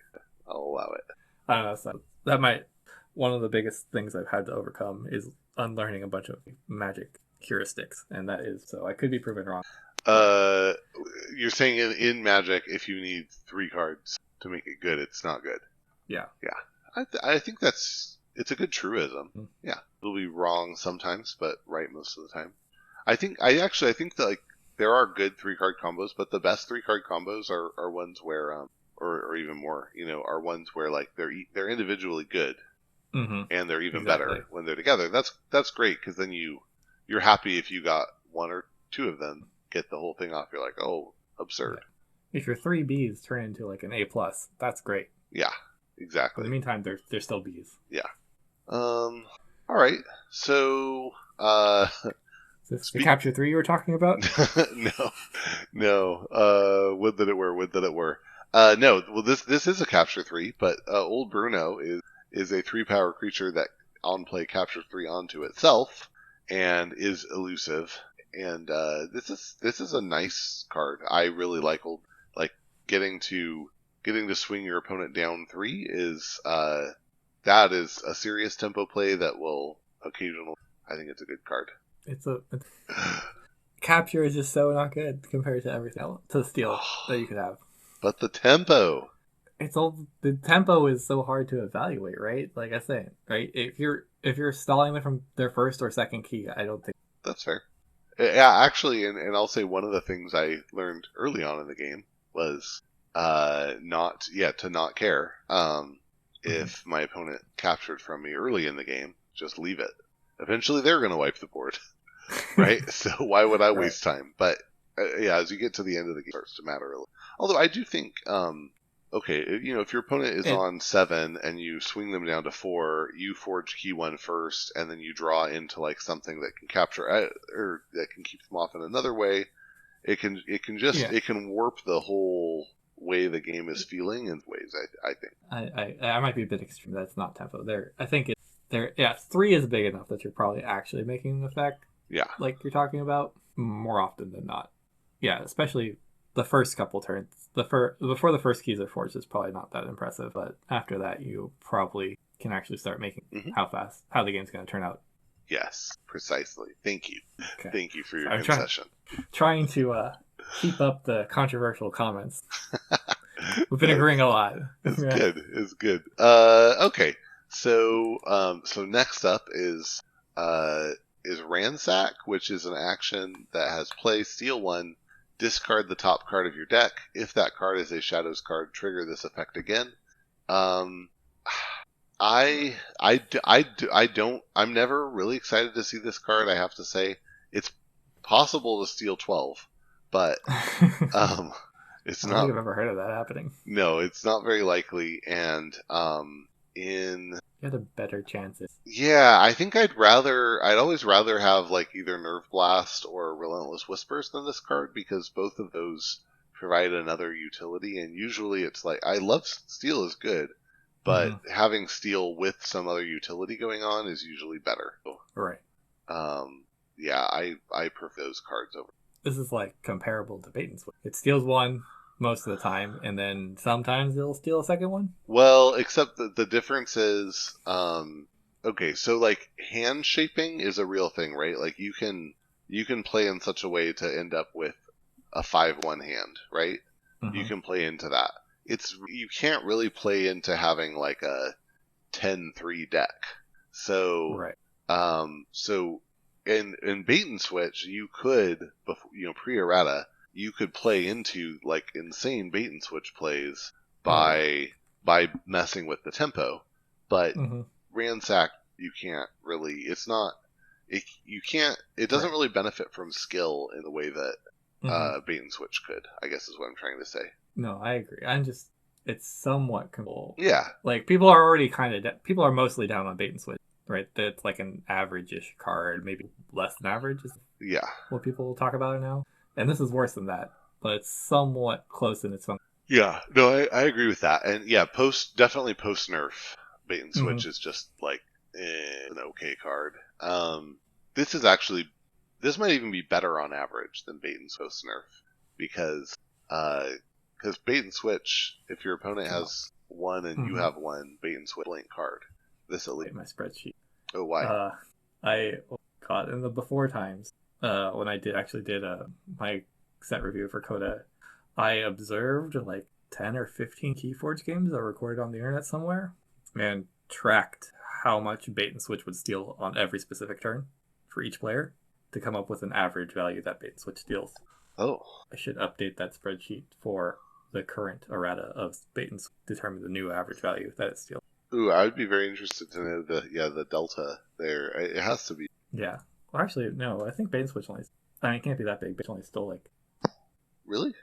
A: I'll allow it.
B: I don't know. So that might one of the biggest things I've had to overcome is unlearning a bunch of magic heuristics, and that is so I could be proven wrong.
A: You're saying in Magic, if you need 3 cards to make it good, it's not good.
B: Yeah.
A: I think it's a good truism. Yeah, it'll be wrong sometimes, but right most of the time. I think that like there are good 3-card combos, but the best 3-card combos are ones where or even more, are ones where like they're individually good, and they're even better when they're together. That's great because then you're happy if you got 1 or 2 of them get the whole thing off. You're like, oh, absurd.
B: Yeah. If your 3 Bs turn into like an A+, that's great.
A: Yeah, exactly.
B: In the meantime, they're still Bs.
A: Yeah. All right. So,
B: is this the capture 3 you were talking about?
A: No. Would that it were. No. Well, this is a capture 3, but old Bruno is a 3-power creature that on play captures 3 onto itself and is elusive. And this is a nice card. I really like getting to swing your opponent down 3 is that is a serious tempo play that will occasionally. I think it's a good card.
B: Capture is just so not good compared to everything else, to steal that you could have.
A: But the tempo.
B: The tempo is so hard to evaluate, right? Like I say, right? If you're stalling them from their first or second key, I don't think
A: that's fair. Yeah, actually, and I'll say one of the things I learned early on in the game was to not care. If my opponent captured from me early in the game, just leave it. Eventually, they're going to wipe the board, right? So why would I waste time? But as you get to the end of the game, it starts to matter a little. Although I do think, if your opponent is on 7 and you swing them down to 4, you forge key 1 first, and then you draw into like something that can capture or that can keep them off in another way.
B: Yeah,
A: it can warp the whole way the game is feeling in ways. I think.
B: I might be a bit extreme. That's not tempo. There, I think it's there. Yeah, 3 is big enough that you're probably actually making an effect,
A: Yeah.
B: like you're talking about, more often than not. Yeah, especially the first couple turns. Before the first keys are forged is probably not that impressive, but after that, you probably can actually start making
A: Hmm.
B: how the game's going to turn out.
A: Yes, precisely. Thank you.
B: Okay,
A: Thank you for
B: so
A: your
B: I'm
A: concession.
B: trying to keep up the controversial comments. We've been agreeing
A: That's
B: a lot.
A: it's
B: Yeah.
A: good. It's good. Okay. So next up is Ransack, which is an action that has play, steal one, discard the top card of your deck. If that card is a Shadows card, trigger this effect again. Um, I don't. I'm never really excited to see this card. I have to say, it's possible to steal 12, but
B: I
A: um, it's
B: don't think
A: not.
B: I've ever heard of that happening.
A: No, it's not very likely. And in
B: You had a better chance.
A: yeah, I think I'd always rather have like either Nerve Blast or Relentless Whispers than this card because both of those provide another utility, and usually it's like I love Steel is good, but
B: Mm-hmm.
A: having Steel with some other utility going on is usually better. So,
B: Right.
A: yeah, I prefer those cards over.
B: This is like comparable to bait and switch. It steals one most of the time, and then sometimes it'll steal a second one.
A: Well, except that the difference is, okay, so like hand shaping is a real thing, right? Like you can play in such a way to end up with a 5-1 hand, right? You
B: Mm-hmm.
A: can play into that. You can't really play into having like a 10-3 deck. So,
B: Right.
A: so in bait and switch, you could, pre errata, you could play into like insane bait and switch plays
B: Oh yeah.
A: by messing with the tempo, but
B: Mm-hmm.
A: ransack you can't really. It's not. You can't. It doesn't
B: Right.
A: really benefit from skill in the way that
B: Mm-hmm.
A: bait and switch could. I guess is what I'm trying to say.
B: No, I agree. I'm just it's somewhat cool.
A: Yeah.
B: Like people are already kind of people are mostly down on bait and switch, right? That's like an average-ish card, maybe less than average is
A: Yeah.
B: what people talk about it now. And this is worse than that, but it's somewhat close in its fun.
A: Yeah. No, I agree with that. And yeah, definitely post nerf bait and
B: Mm-hmm.
A: switch is just like an okay card. This is actually this might even be better on average than bait and post nerf because bait and switch, if your opponent
B: Oh.
A: has one and you
B: Mm-hmm.
A: have one, bait and switch blank card. This at least.
B: My spreadsheet.
A: Oh, why?
B: I got in the before times when I did my set review for Coda. I observed like 10 or 15 Keyforge games that were recorded on the internet somewhere and tracked how much bait and switch would steal on every specific turn for each player to come up with an average value that bait and switch steals.
A: Oh,
B: I should update that spreadsheet for the current errata of bait and switch, determine the new average value that it steals.
A: ooh, I would be very interested to know the delta there. It has to be.
B: Yeah. Well, actually, no. I think bait and switch only. I mean, it can't be that big. Bait only stole like.
A: Really?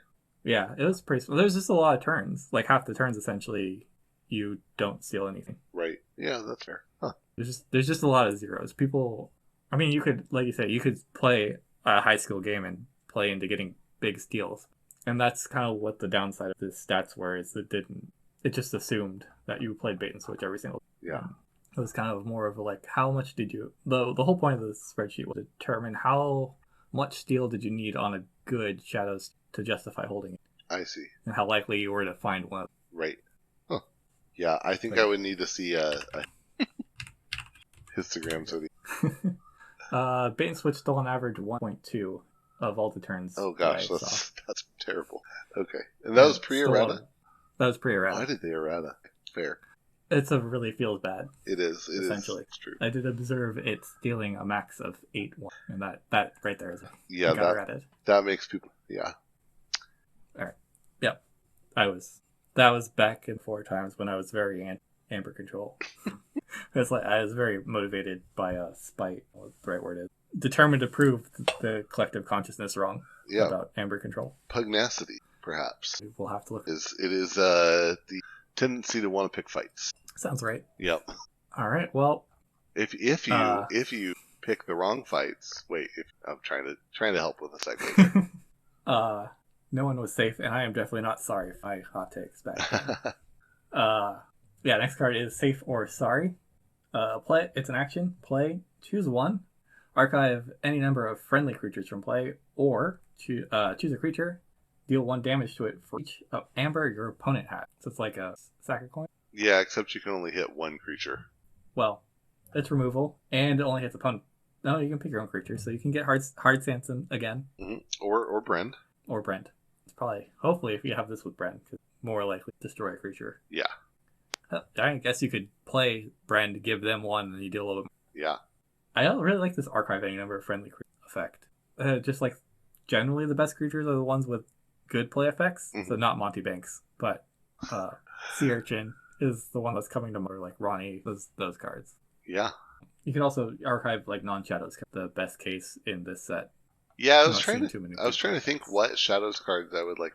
B: Yeah, it was pretty. Well, there's just a lot of turns. Like half the turns, essentially, you don't steal anything.
A: Right. Yeah, that's fair. Huh.
B: There's just a lot of zeros. People. I mean, you could, like you say, you could play a high skill game and play into getting big steals, and that's kind of what the downside of the stats were. Is it didn't. It just assumed that you played bait and switch every single.
A: Yeah.
B: It was kind of more of a like, how much did you? The whole point of the spreadsheet was to determine how much steel did you need on a good shadows to justify holding it,
A: I see.
B: and how likely you were to find one.
A: Right. Huh. Yeah, I think I would need to see a histogram so
B: Bait and switch stole on average 1.2 of all the turns.
A: oh gosh,
B: that I saw.
A: that's terrible. Okay. And that was pre errata?
B: That was pre errata.
A: Why did they errata? Fair.
B: It's a really feels bad.
A: It is. It
B: essentially.
A: is. It's true.
B: I did observe it stealing a max of 8-1, and that right there is
A: Yeah, that makes people. Yeah.
B: All right. Yep. That was back and 4 times when I was very amber control. It's like I was very motivated by spite. What the right word is? Determined to prove the collective consciousness wrong
A: Yeah.
B: about amber control.
A: Pugnacity, perhaps.
B: We'll have to look.
A: It is the tendency to want to pick fights.
B: Sounds right.
A: Yep.
B: All right. Well,
A: If you pick the wrong fights, wait. I'm trying to help with a segue.
B: Uh, no one was safe, and I am definitely not sorry if my hot takes back then. Uh, yeah, next card is safe or sorry. Play. It's an action. Play. Choose one. Archive any number of friendly creatures from play, or choose a creature. Deal one damage to it for each amber your opponent has. So it's like a sack of coin.
A: Yeah, except you can only hit one creature.
B: Well, it's removal, and it only hits opponent. No, you can pick your own creature, so you can get hard Sanson again,
A: Or Brand.
B: or Brent. It's probably hopefully if you have this with Brent, cause more likely to destroy a creature.
A: Yeah.
B: I guess you could play Brand, give them one, and you deal a little bit.
A: Yeah.
B: I don't really like this archive any number of friendly creature effect. Just like generally the best creatures are the ones with good play effects, so not Monty Banks, but Sea Urchin is the one that's coming to mind, or like Ronnie, those cards.
A: Yeah.
B: You can also archive like non-shadows, the best case in this set.
A: Yeah, I
B: I'm
A: was
B: not
A: trying
B: seeing
A: to
B: too many
A: I was
B: good
A: trying
B: play
A: to think
B: effects.
A: what Shadows cards I would like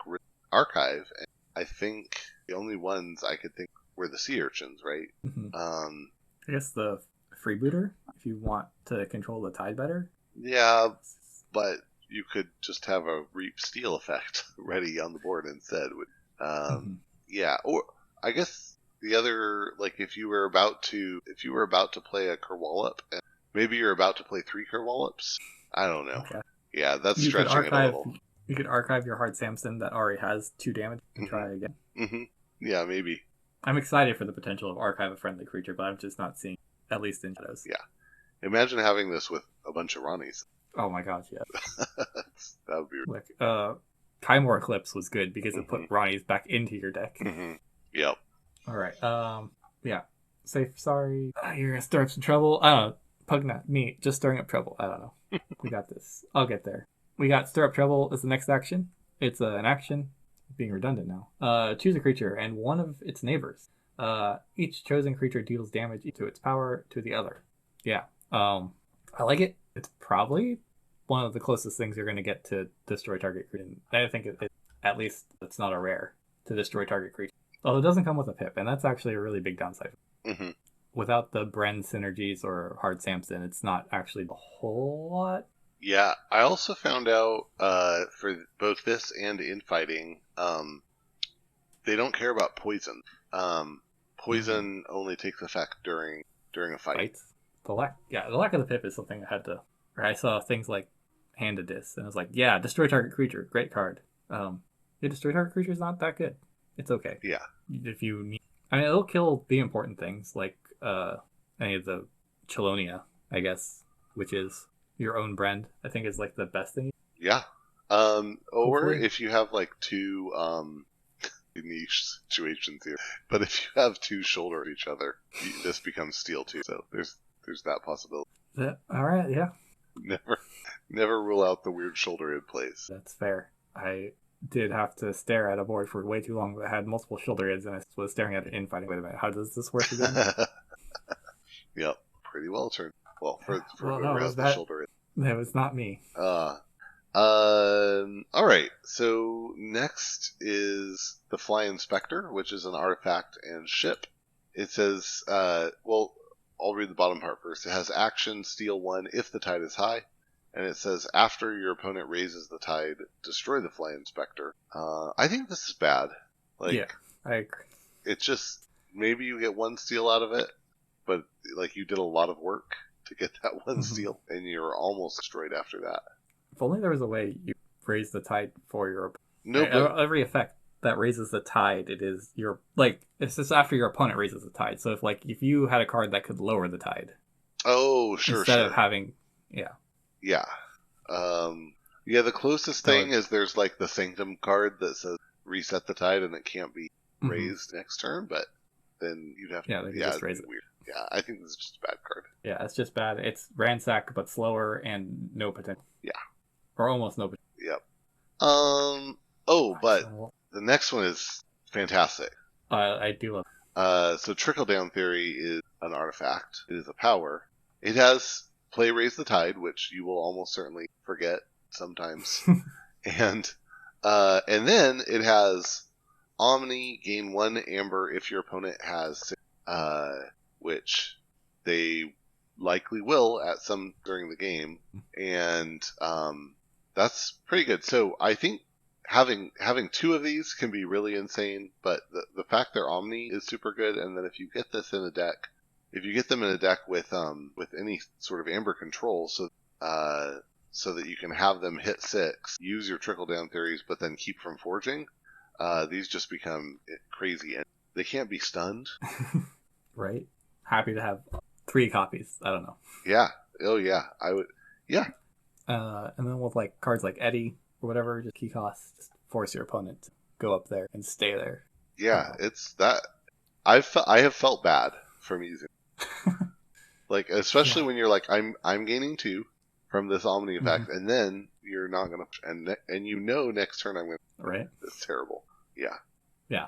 A: archive, and I think the only ones I could think were the Sea Urchins, right?
B: Mhm.
A: Um,
B: I guess the freebooter, if you want to control the tide better.
A: yeah, but you could just have a Reap Steel effect ready on the board instead. Um,
B: Mm-hmm.
A: yeah, or I guess the other, like if you were about to play a Kerwallop, and maybe you're about to play 3 Kerwallops. I don't know.
B: Okay.
A: Yeah, that's
B: You could
A: stretching it a
B: archive.
A: little.
B: You could archive your hard Samson that already has 2 damage and try again.
A: Yeah, maybe.
B: I'm excited for the potential of archive a friendly creature, but I'm just not seeing, at least in shadows.
A: Yeah. Imagine having this with a bunch of Ronnies.
B: Oh my gosh, yeah.
A: That would be.
B: Like, Kymor Eclipse was good because it put Ronnie's back into your deck.
A: Yep.
B: All right. Yeah. Safe. Sorry. You're gonna stir up some trouble. I don't know. Pugnut. Me. Just stirring up trouble. I don't know. We got this. I'll get there. We got stir up trouble as the next action. It's an action. Being redundant now. Choose a creature and one of its neighbors. Each chosen creature deals damage to its power to the other. Yeah. I like it. It's probably one of the closest things you're going to get to destroy target creature. I think at least it's not a rare to destroy target creature. Although it doesn't come with a pip, and that's actually a really big downside. Without the Bren synergies or Hard Samson, it's not actually a whole lot.
A: Yeah, I also found out for both this and infighting, they don't care about poison. Poison only takes effect during a fight.
B: Fights. The lack of the pip is something I had to. I saw things like Hand of Dis, and I was like, yeah, destroy target creature, great card. Destroy target creature is not that good. It's okay.
A: Yeah.
B: If you need, I mean, it'll kill the important things like any of the Chelonia, I guess, which is your own brand. I think is like the best thing.
A: Yeah. Or
B: Hopefully.
A: if you have like 2 niche situations here, but if you have 2 shoulder each other, this becomes steel too. So there's that possibility.
B: All right, yeah.
A: Never rule out the weird shoulder in place.
B: That's fair. I did have to stare at a board for way too long that had multiple shoulder heads, and I was staring at it in fighting. Wait a minute, how does this work again?
A: Yep, pretty well turned. Well, for
B: well,
A: whoever has the shoulder in.
B: That was not me.
A: All right. So next is the Fly Inspector, which is an artifact and ship. It says, well, I'll read the bottom part first. It has action, steal 1 if the tide is high. And it says, after your opponent raises the tide, destroy the Fly Inspector. I think this is bad. Like,
B: yeah, I agree.
A: It's just, maybe you get 1 steal out of it, but like you did a lot of work to get that 1 steal, and you're almost destroyed after that.
B: If only there was a way you raise the tide for your opponent.
A: No, but
B: every effect that raises the tide, it is your it's just after your opponent raises the tide. So if you had a card that could lower the tide.
A: Oh, sure.
B: Instead of having
A: Yeah. Yeah, the closest thing is there's like the Sanctum card that says reset the tide and it can't be raised next turn, but then you'd have to
B: just raise it.
A: Weird. Yeah, I think this is just a bad card.
B: Yeah, it's just bad. It's ransack but slower and no potential.
A: Yeah.
B: Or almost no potential.
A: Yep. But the next one is fantastic.
B: I do love
A: so Trickle Down Theory is an artifact. It is a power. It has Play Raise the Tide, which you will almost certainly forget sometimes. and then it has Omni, gain 1 amber if your opponent has 6, which they likely will at some during the game. And that's pretty good. So I think having two of these can be really insane, but the fact they're omni is super good. And then if you get this in a deck, if you get them in a deck with any sort of amber control, so that you can have them hit 6, use your trickle down theories, but then keep from forging, these just become crazy, and they can't be stunned.
B: Right? Happy to have 3 copies. I don't know.
A: Yeah. Oh yeah. I would. Yeah.
B: And then with like cards like Eddie or whatever, just key costs, just force your opponent to go up there and stay there.
A: Yeah. It's that. I have felt bad from using, like, especially
B: Yeah.
A: when you're like, I'm gaining 2 from this omni
B: Mm-hmm.
A: effect, and then you're not gonna, and next turn I'm gonna.
B: Right?
A: It's terrible. Yeah.
B: Yeah.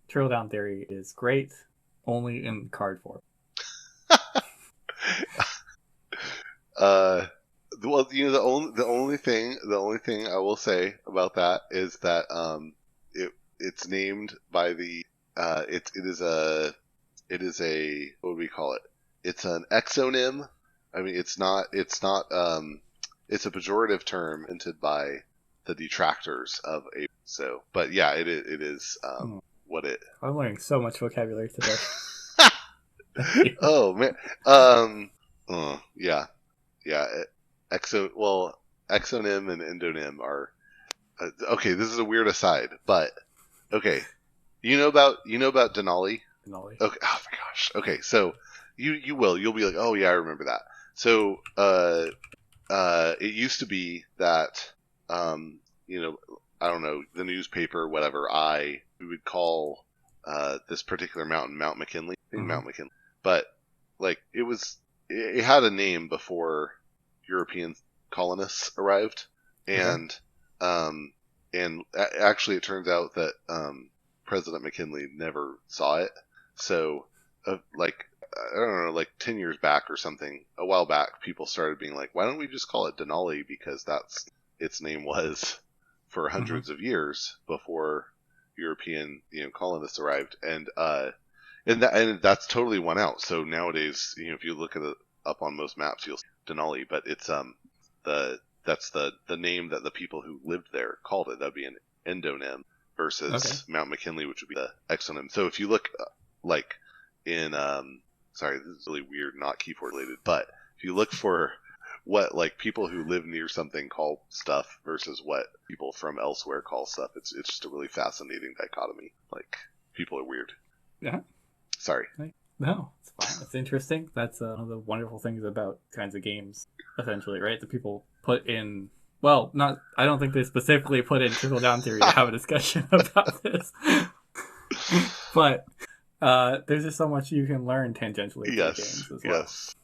B: Trickle down theory is great, only in card form.
A: uh, well, the only thing I will say about that is that it's named by the it is a what do we call it? It's an exonym. I mean, it's not it's a pejorative term invented by the detractors of a, so, but yeah, it is
B: Hmm.
A: what it.
B: I'm learning so much vocabulary today. Thank you.
A: Oh man. Yeah. Yeah. Exonym and endonym are okay. This is a weird aside, but okay. You know about Denali?
B: Denali.
A: Okay. Oh my gosh. Okay. So you'll be like, oh yeah, I remember that. So it used to be that you know, I don't know, the newspaper, whatever. We would call this particular mountain Mount McKinley. I think
B: Mm-hmm.
A: Mount McKinley, but like it had a name before European colonists arrived,
B: Okay.
A: and actually it turns out that President McKinley never saw it. So like, I don't know, like 10 years back or something, a while back, people started being like, why don't we just call it Denali, because that's its name was for
B: Mm-hmm.
A: hundreds of years before European colonists arrived, and that's totally won out. So nowadays, if you look at it up on most maps, you'll see Denali, but it's the that's the name that the people who lived there called it. That'd be an endonym
B: Okay.
A: versus Mount McKinley, which would be the exonym. So if you look like in sorry, this is really weird, not Keyboard related, but if you look for what like people who live near something call stuff versus what people from elsewhere call stuff, it's just a really fascinating dichotomy. Like, people are weird.
B: Yeah.
A: Sorry.
B: No, it's fine. It's interesting. That's one of the wonderful things about kinds of games, essentially, right? The people put in. Well, not. I don't think they specifically put in trickle down theory to have a discussion about this, but there's just so much you can learn tangentially through
A: Yes,
B: games as well.
A: yes,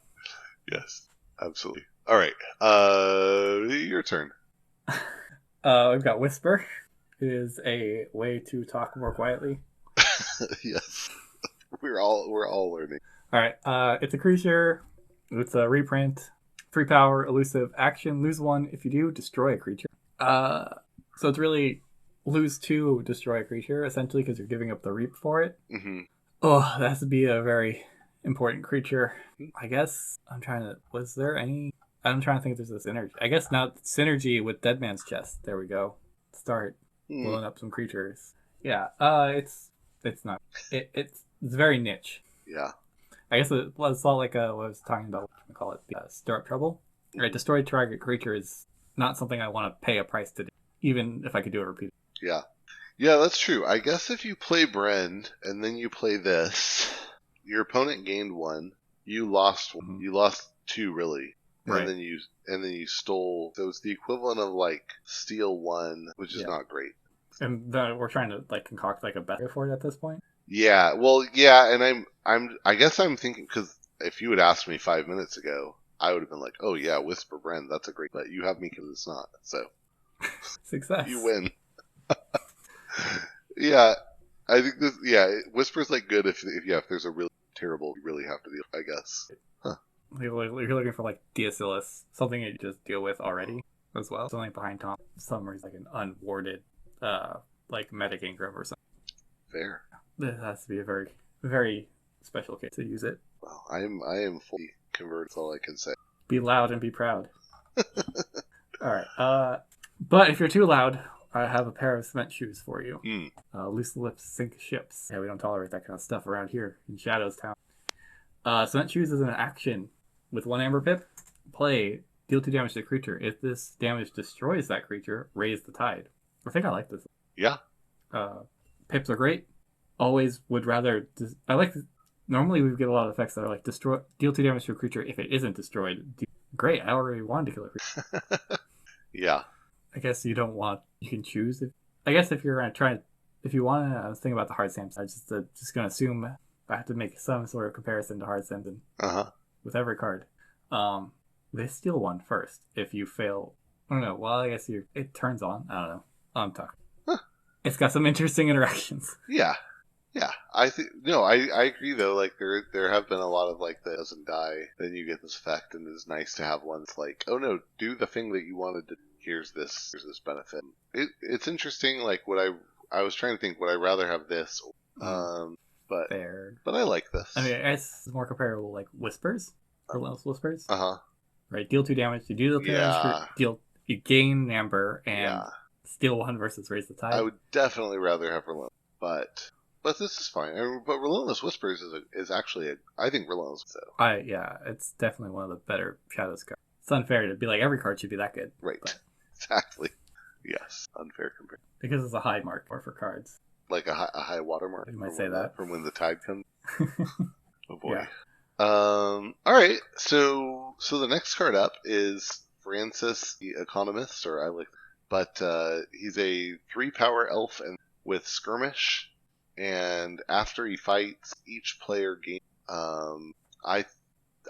A: yes, absolutely. All right, your turn.
B: We've got Whisper. It is a way to talk more quietly.
A: Yes, we're all learning.
B: All right. It's a creature. It's a reprint. 3 power, elusive action. Lose 1 if you do. Destroy a creature. So it's really lose 2, destroy a creature, essentially, because you're giving up the reap for it.
A: Hmm.
B: Oh, that has to be a very important creature. I guess I'm trying to. Was there any? I'm trying to think if there's a synergy. I guess now synergy with Dead Man's Chest. There we go. Start
A: Hmm.
B: blowing up some creatures. Yeah. It's not. It's very niche.
A: Yeah.
B: I guess it's a lot like what I was talking about. What we call it, the stir up trouble. Right. Destroy target creature is not something I want to pay a price to do, even if I could do it repeatedly.
A: Yeah. Yeah, that's true. I guess if you play Brend and then you play this, your opponent gained 1, you lost 1.
B: Mm-hmm.
A: You lost 2 really. And
B: Right.
A: then you stole, so it's the equivalent of like steal 1, which is
B: Yeah.
A: not great.
B: And then we're trying to like concoct like a better for it at this point.
A: Yeah, well, yeah, and I guess I'm thinking, because if you had asked me 5 minutes ago, I would have been like, oh yeah, Whisper Brend, that's a great, but you have me because it's not, so
B: Success.
A: you win. Yeah, I think this. Yeah, Whisper's like good if there's a really terrible, you really have to deal, I guess. Huh.
B: You're looking for like Deocelis, something you just deal with already as well. Something behind Tom. Some reason like an unwarded, like Medic Ingram or something.
A: Fair.
B: This has to be a very, very special case to use it.
A: Well, I am fully converted. That's all I can say.
B: Be loud and be proud. All right. But if you're too loud, I have a pair of cement shoes for you.
A: Hmm.
B: Loose lips sink ships. Yeah, we don't tolerate that kind of stuff around here in Shadows Town. Cement shoes is an action with one amber pip. Play, deal 2 damage to the creature. If this damage destroys that creature, raise the tide. I think I like this.
A: Yeah.
B: Uh, Pips are great. Always would rather. I like. Normally we get a lot of effects that are like destroy, deal 2 damage to a creature if it isn't destroyed. Great, I already wanted to kill a creature.
A: Yeah.
B: I guess you don't want. You can choose. I guess if you're trying, if you want to, I was thinking about the hard Sims. I just gonna assume I have to make some sort of comparison to hard Sims and
A: Uh-huh.
B: with every card. Um, they steal one first. If you fail, I don't know. Well, I guess it turns on. I don't know. I'm talking.
A: Huh.
B: It's got some interesting interactions.
A: Yeah. Yeah. I think no, I agree though, like there have been a lot of like that doesn't die, then you get this effect, and it's nice to have one that's like, oh no, do the thing that you wanted to, here's this benefit. It's interesting, like I was trying to think, would I rather have this, um but
B: Fair.
A: but I like this.
B: I mean, I guess it's more comparable like Whispers, Relentless Whispers.
A: Uh-huh.
B: Right, deal 2 damage. You deal 2 damage.
A: Yeah.
B: You gain Amber and
A: Yeah.
B: steal one versus raise the tide.
A: I would definitely rather have Relentless, but this is fine. But Relentless Whispers is actually I think Relentless so.
B: Yeah, it's definitely one of the better Shadows cards. It's unfair to be like every card should be that good.
A: Right.
B: But
A: Exactly. Yes. Unfair comparison.
B: because it's a high mark for cards.
A: Like a high watermark.
B: You might say that.
A: From when the tide comes. Oh boy.
B: Yeah.
A: All right. So the next card up is Francis the Economist, or I like, but he's a 3-power elf and with skirmish, and after he fights, each player gains. I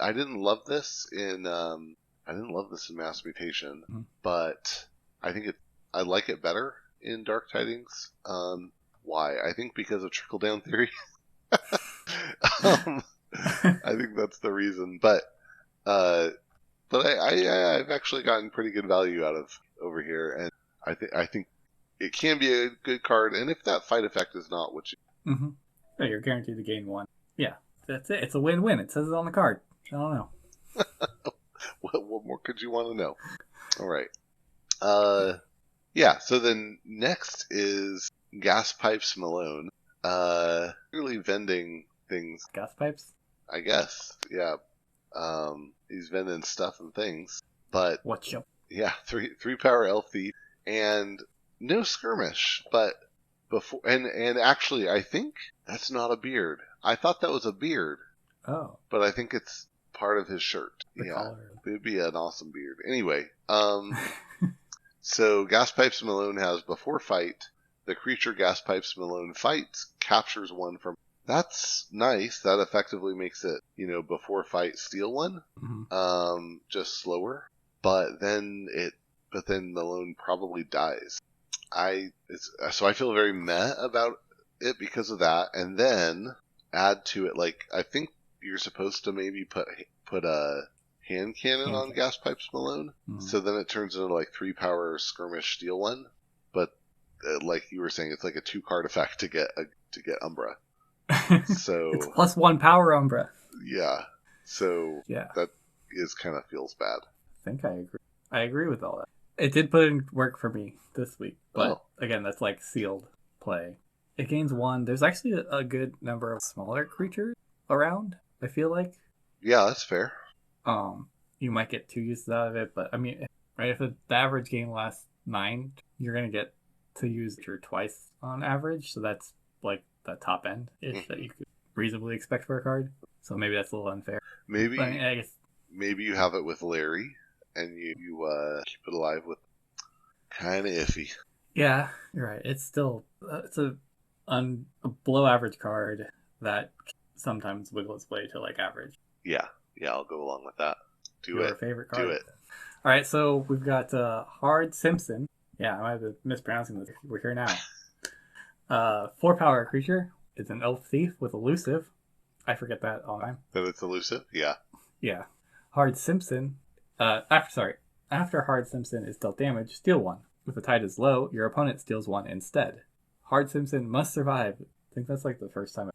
A: I didn't love this in Mass Mutation,
B: Mhm.
A: but I think I like it better in Dark Tidings. Why? I think because of trickle down theory. um, I think that's the reason. But I've actually gotten pretty good value out of over here, and I think it can be a good card. And if that fight effect is not what you,
B: Mm-hmm. Oh, you're guaranteed to gain one. Yeah, that's it. It's a win-win. It says it on the card. I don't know.
A: what more could you want to know? All right. Yeah. So then next is Gas Pipes Malone. Really vending things,
B: Gas pipes?
A: I guess. Yeah. He's vending stuff and things, but
B: What's up?
A: yeah, three power elf thief and no skirmish. But before and actually, I think that's not a beard. I thought that was a beard,
B: Oh,
A: but I think it's part of his shirt.
B: the
A: Yeah,
B: collar.
A: it'd be an awesome beard. Anyway, so Gas Pipes Malone has before fight, the creature Gas Pipes Malone fights captures one from. That's nice. That effectively makes it, before fight steal one.
B: Mhm.
A: Just slower. But then Malone probably dies. So I feel very meh about it because of that. And then add to it, like, I think you're supposed to maybe put a hand cannon
B: Hand
A: on
B: cannon.
A: Gas Pipes Malone.
B: Mhm.
A: So then it turns into like 3-power skirmish steal one. But like you were saying, it's like a 2-card effect to get Umbra. So
B: It's +1 power Umbra.
A: yeah. So
B: Yeah,
A: that kind of feels bad.
B: I think I agree. I agree with all that. It did put in work for me this week, but again, that's like sealed play. It gains 1. There's actually a good number of smaller creatures around. I feel like
A: Yeah, that's fair.
B: you might get 2 uses out of it, but I mean, right? If the average game lasts 9, you're gonna get to use it twice on average. So that's like the top end ish that you could reasonably expect for a card. So maybe that's a little unfair.
A: Maybe
B: But I guess
A: maybe you have it with Larry, and you keep it alive with kind of iffy.
B: yeah, you're right. It's still it's a below average card that sometimes wiggle its way to like average.
A: Yeah, I'll go along with that. Do
B: Your
A: it.
B: favorite card.
A: Do it.
B: All right, so we've got Hard Simpson. Yeah, I might be mispronouncing this. We're here now. 4-power creature is an elf thief with elusive. I forget that all the time.
A: That it's elusive. Yeah.
B: Yeah. Hard Simpson. After Hard Simpson is dealt damage, steal 1. If the tide is low, your opponent steals 1 instead. Hard Simpson must survive. I think that's like the first time.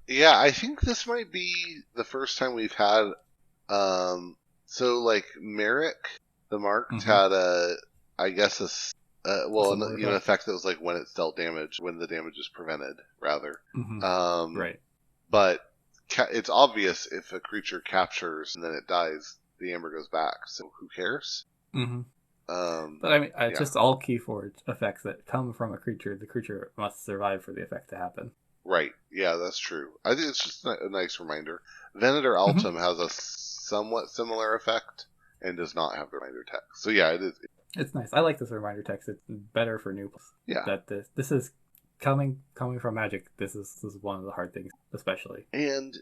A: Yeah, I think this might be the first time we've had, so like Merrick, The marked
B: Mm-hmm.
A: had I guess
B: A
A: well,
B: similar
A: an
B: effect.
A: effect that was like when it's dealt damage, when the damage is prevented, rather.
B: Mm-hmm.
A: Um,
B: Right.
A: but it's obvious if a creature captures and then it dies, the amber goes back. So who cares?
B: Mm-hmm.
A: Um,
B: But I mean,
A: yeah,
B: just all Keyforge effects that come from a creature, the creature must survive for the effect to happen.
A: right. Yeah, that's true. I think it's just a nice reminder. Venator
B: Mm-hmm.
A: Altum has a somewhat similar effect and does not have the reminder text. So yeah, it is.
B: It's nice. I like this reminder text. It's better for new players.
A: Yeah,
B: That this is coming from Magic. This is one of the hard things, especially.
A: and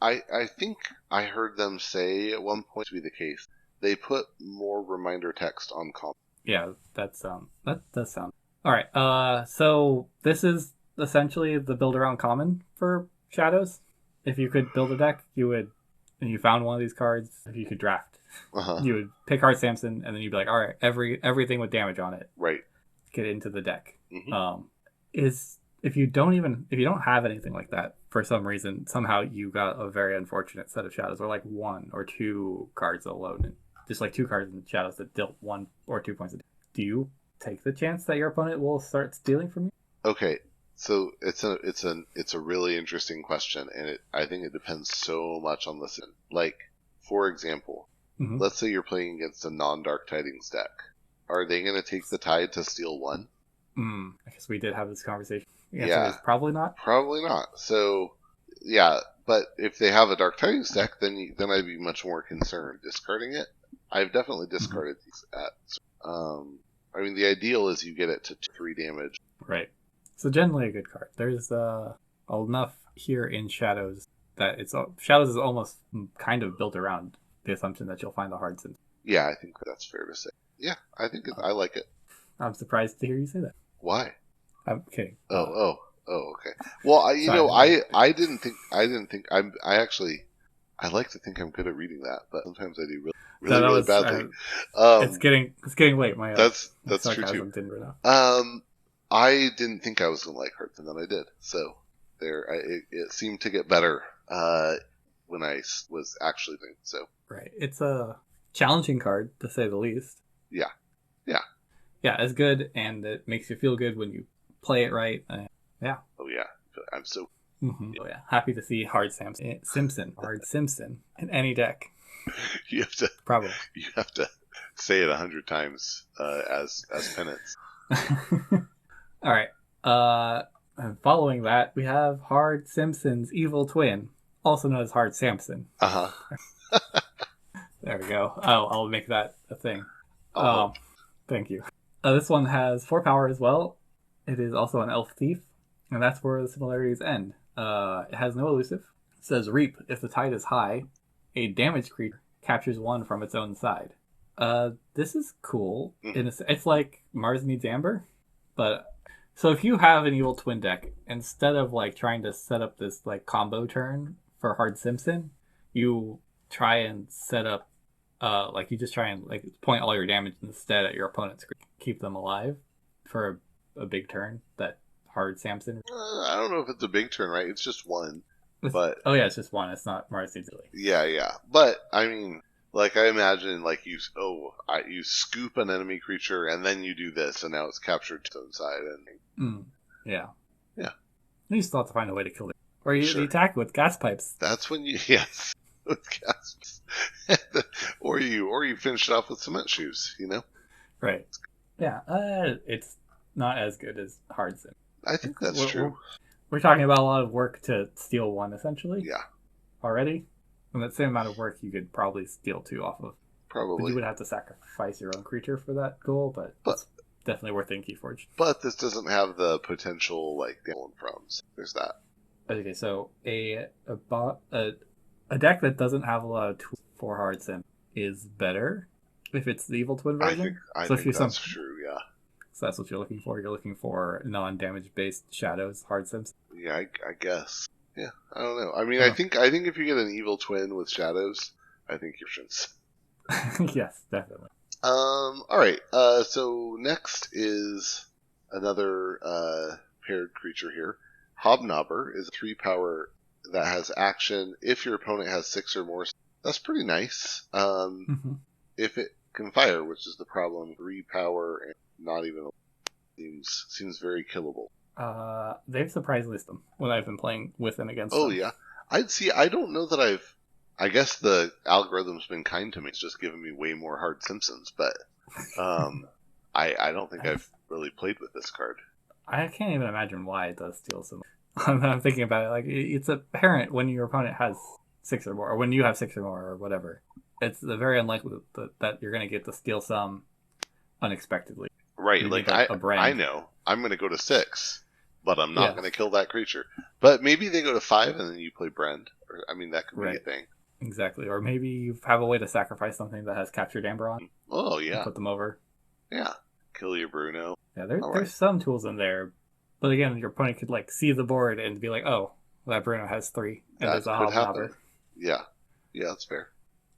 A: I think I heard them say at one point to be the case. They put more reminder text on comp.
B: Yeah, that does sound. All right. So this is essentially the build around common for Shadows. If you could build a deck, you would, and you found one of these cards, if you could draft,
A: Uh huh.
B: you would pick Hard Samson, and then you'd be like, all right, everything with damage on it,
A: Right.
B: get into the deck.
A: Hmm.
B: Is if you don't have anything like that for some reason, somehow you got a very unfortunate set of shadows, or like one or two cards alone, just like two cards in shadows that dealt 1 or 2 points. Do you take the chance that your opponent will start stealing from you?
A: Okay. So it's a really interesting question, and I think it depends so much on the sin. Like, for example,
B: Mm-hmm.
A: let's say you're playing against a non-Dark Tidings deck. Are they going to take the tide to steal one?
B: I guess we did have this conversation. The answer
A: Yeah,
B: is probably not.
A: probably not. So, yeah, but if they have a Dark Tidings deck, then I'd be much more concerned discarding it. I've definitely
B: Mm-hmm.
A: discarded these at. I mean, the ideal is you get it to 3 damage.
B: Right. So generally a good card. There's enough here in Shadows that Shadows is almost kind of built around the assumption that you'll find the hard sim.
A: Yeah, I think that's fair to say. Yeah, I think I like it.
B: I'm surprised to hear you say that.
A: Why?
B: I'm kidding.
A: Oh, okay. Well,
B: Sorry.
A: I didn't think I actually I like to think I'm good at reading that, but sometimes I do
B: So that
A: really
B: was.
A: badly.
B: It's
A: Um,
B: getting late. My
A: that's true too.
B: sarcasm didn't run out.
A: I didn't think I was gonna like Hearts, and then I did. So it seemed to get better when I was actually doing so.
B: Right. It's a challenging card to say the least.
A: Yeah, yeah.
B: Yeah, it's good, and it makes you feel good when you play it right. Yeah.
A: Oh yeah. I'm so
B: Mm-hmm. Oh yeah. Happy to see Hard Hard Simpson in any deck.
A: you have to
B: Probably.
A: you have to say it 100 times as penance.
B: All right. And following that, we have Hard Simpson's evil twin, also known as Hard Samson.
A: Uh huh.
B: There we go. I'll make that a thing.
A: Uh-huh.
B: Thank you. This one has 4 power as well. It is also an elf thief, and that's where the similarities end. It has no elusive. It says reap. If the tide is high, a damaged creature captures one from its own side. This is cool. It's like Mars needs Amber, but so if you have an evil twin deck, instead of like trying to set up this like combo turn for Hard Simpson, you try and set up like you just try and like point all your damage instead at your opponent's creature, keep them alive for a big turn that Hard Samson.
A: I don't know if it's a big turn, right? It's just one, but
B: Oh yeah, it's just one. It's not Mars needs really.
A: yeah. But I mean, like I imagine, like you scoop an enemy creature and then you do this, and now it's captured to its own side, and
B: Yeah.
A: yeah,
B: You still have to find a way to kill it, or you
A: sure.
B: attack with gas pipes.
A: That's when you yes, with gasps, or you finish it off with cement shoes.
B: Right. Yeah. It's not as good as Hard Sim.
A: I think that's true.
B: We're talking about a lot of work to steal one, essentially.
A: Yeah,
B: Already, and that same amount of work you could probably steal two off of. But
A: probably.
B: you would have to sacrifice your own creature for that goal, but it's definitely worth thinking for.
A: But this doesn't have the potential like down from. So there's that.
B: Okay, so a deck that doesn't have a lot of tools for Hard Sim is better if it's the evil twin version.
A: I
B: So
A: think that's true. Yeah.
B: So that's what you're looking for. You're looking for non-damage based shadows, Hard Sims.
A: Yeah, I guess. Yeah, I don't know. I mean, I think if you get an evil twin with shadows, I think you're shins.
B: Yes, definitely.
A: All right. So next is another paired creature here. Hobnobber is a 3 power that has action if your opponent has 6 or more. That's pretty nice.
B: Mm-hmm.
A: If it can fire, which is the problem. 3 power and not even seems very killable.
B: They've surprisingly them when I've been playing with and against
A: Oh
B: them.
A: yeah, I'd see. I don't know that I've. I guess the algorithm's been kind to me. It's just given me way more hard Simpsons, but um, I don't think I've really played with this card.
B: I can't even imagine why it does steal so much. I'm thinking about it. Like, it's apparent when your opponent has 6 or more, or when you have 6 or more, or whatever. It's very unlikely that you're going to get to steal some unexpectedly.
A: Right,
B: You
A: like
B: need a
A: I
B: brand.
A: know I'm going to go to 6, but I'm not
B: Yeah,
A: going to kill that creature. But maybe they go to 5 and then you play Brand. Or I mean, that could be a
B: right.
A: thing.
B: Exactly. Or maybe you have a way to sacrifice something that has captured Amber on
A: Oh
B: and
A: yeah,
B: put them over.
A: yeah. Kill your Bruno.
B: Yeah,
A: All right.
B: there's some tools in there. But again, your opponent could like see the board and be like, oh, that Bruno has 3, and
A: That
B: there's a
A: could happen.
B: Hobnobber.
A: Yeah. Yeah, that's fair.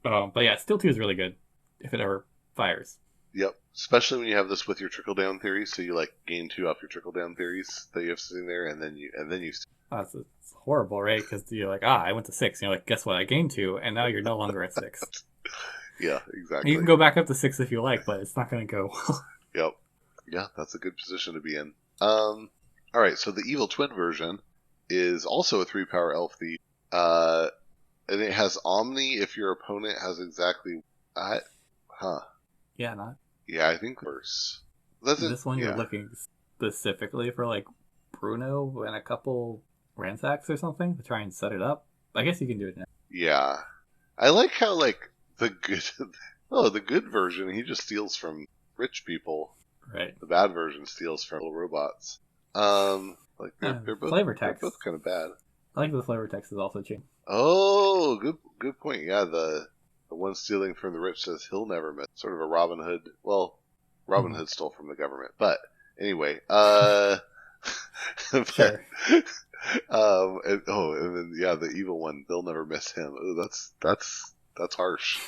B: But yeah, Steel 2 is really good if it ever fires.
A: Yep. Especially when you have this with your trickle down theory, so you like gain 2 off your trickle down theories that you have sitting there, and then you.
B: It's horrible, right? Because you're like, I went to 6. And you're like, guess what? I gained 2, and now you're no longer at 6.
A: Yeah,
B: You
A: exactly.
B: can go back up to 6 if you like, but it's not going to go well.
A: Yep. Yeah, that's a good position to be in. All right. So the evil twin version is also a 3 power elf thief. And it has Omni if your opponent has exactly. I, huh.
B: Yeah, not
A: Yeah, I think worse. That's it.
B: this one. You're
A: Yeah.
B: looking specifically for like Bruno and a couple Ransacks or something to try and set it up. I guess you can do it now.
A: Yeah. I like how like the good. Oh, the good version he just steals from rich people.
B: Right.
A: The bad version steals from little robots. Like they're both
B: Flavor
A: they're
B: text.
A: both kind of bad.
B: I like the flavor text is also changed.
A: Oh, good point. Yeah, the one stealing from the rich says he'll never miss. Sort of a Robin Hood. Well, Robin
B: Mhm.
A: Hood stole from the government, but anyway. But,
B: Sure.
A: and then yeah, the evil one. They'll never miss him. Oh, that's harsh.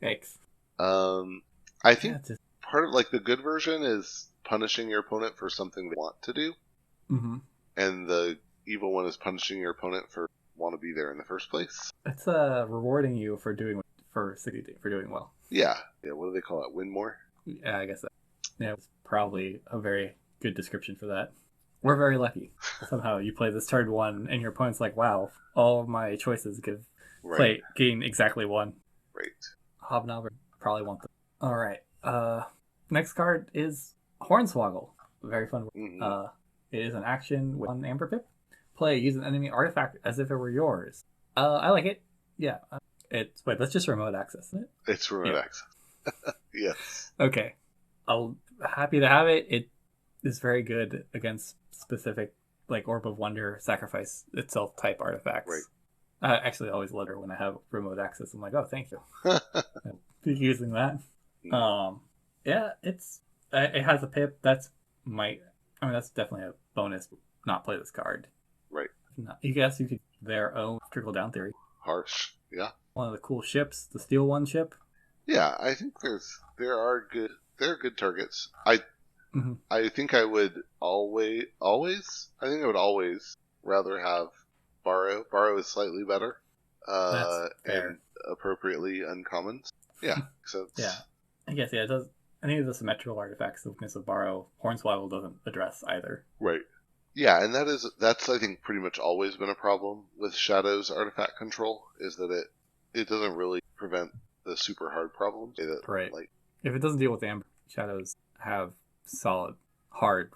B: Yikes.
A: Um, I
B: Yeah,
A: think
B: it's just.
A: part of like the good version is punishing your opponent for something they want to do,
B: Mm-hmm.
A: and the evil one is punishing your opponent for want to be there in the first place.
B: It's rewarding you for succeeding, for doing well.
A: Yeah, yeah. What do they call it? Win more.
B: Yeah, I guess that. Yeah, it's probably a very good description for that. We're very lucky. Somehow you play this turn 1, and your opponent's like, "Wow, all of my choices
A: Right,
B: gain exactly 1."
A: right.
B: Hobnobber probably want them. All right. Next card is Hornswoggle. Very fun.
A: Hmm.
B: It is an action with 1 Amber Pip. Play, use an enemy artifact as if it were yours. I like it. Yeah. That's just remote access, isn't it?
A: It's remote
B: Yeah.
A: access. Yes.
B: Okay. I'll happy to have it. It is very good against specific like Orb of Wonder, sacrifice itself type artifacts.
A: Right.
B: Actually, I always love it when I have remote access. I'm like, oh, thank you. Be using that. Yeah, it has a pip. That's definitely a bonus. Not play this card.
A: Right.
B: You guess you could their own trickle down theory.
A: Harsh. Yeah.
B: One of the cool ships, the Steel One ship.
A: Yeah. I think there are good targets.
B: Mm-hmm.
A: I think I would always. I think I would always rather have borrow. Borrow is slightly better.
B: That's fair.
A: And appropriately uncommon. Yeah. So
B: Yeah, I guess it does. Any of the symmetrical artifacts, the weakness of Borrow, Hornswoggle doesn't address either.
A: right. Yeah, and that's I think pretty much always been a problem with Shadow's artifact control is that it doesn't really prevent the super hard problems.
B: Right.
A: Like
B: If it doesn't deal with Amber, Shadows have solid, hard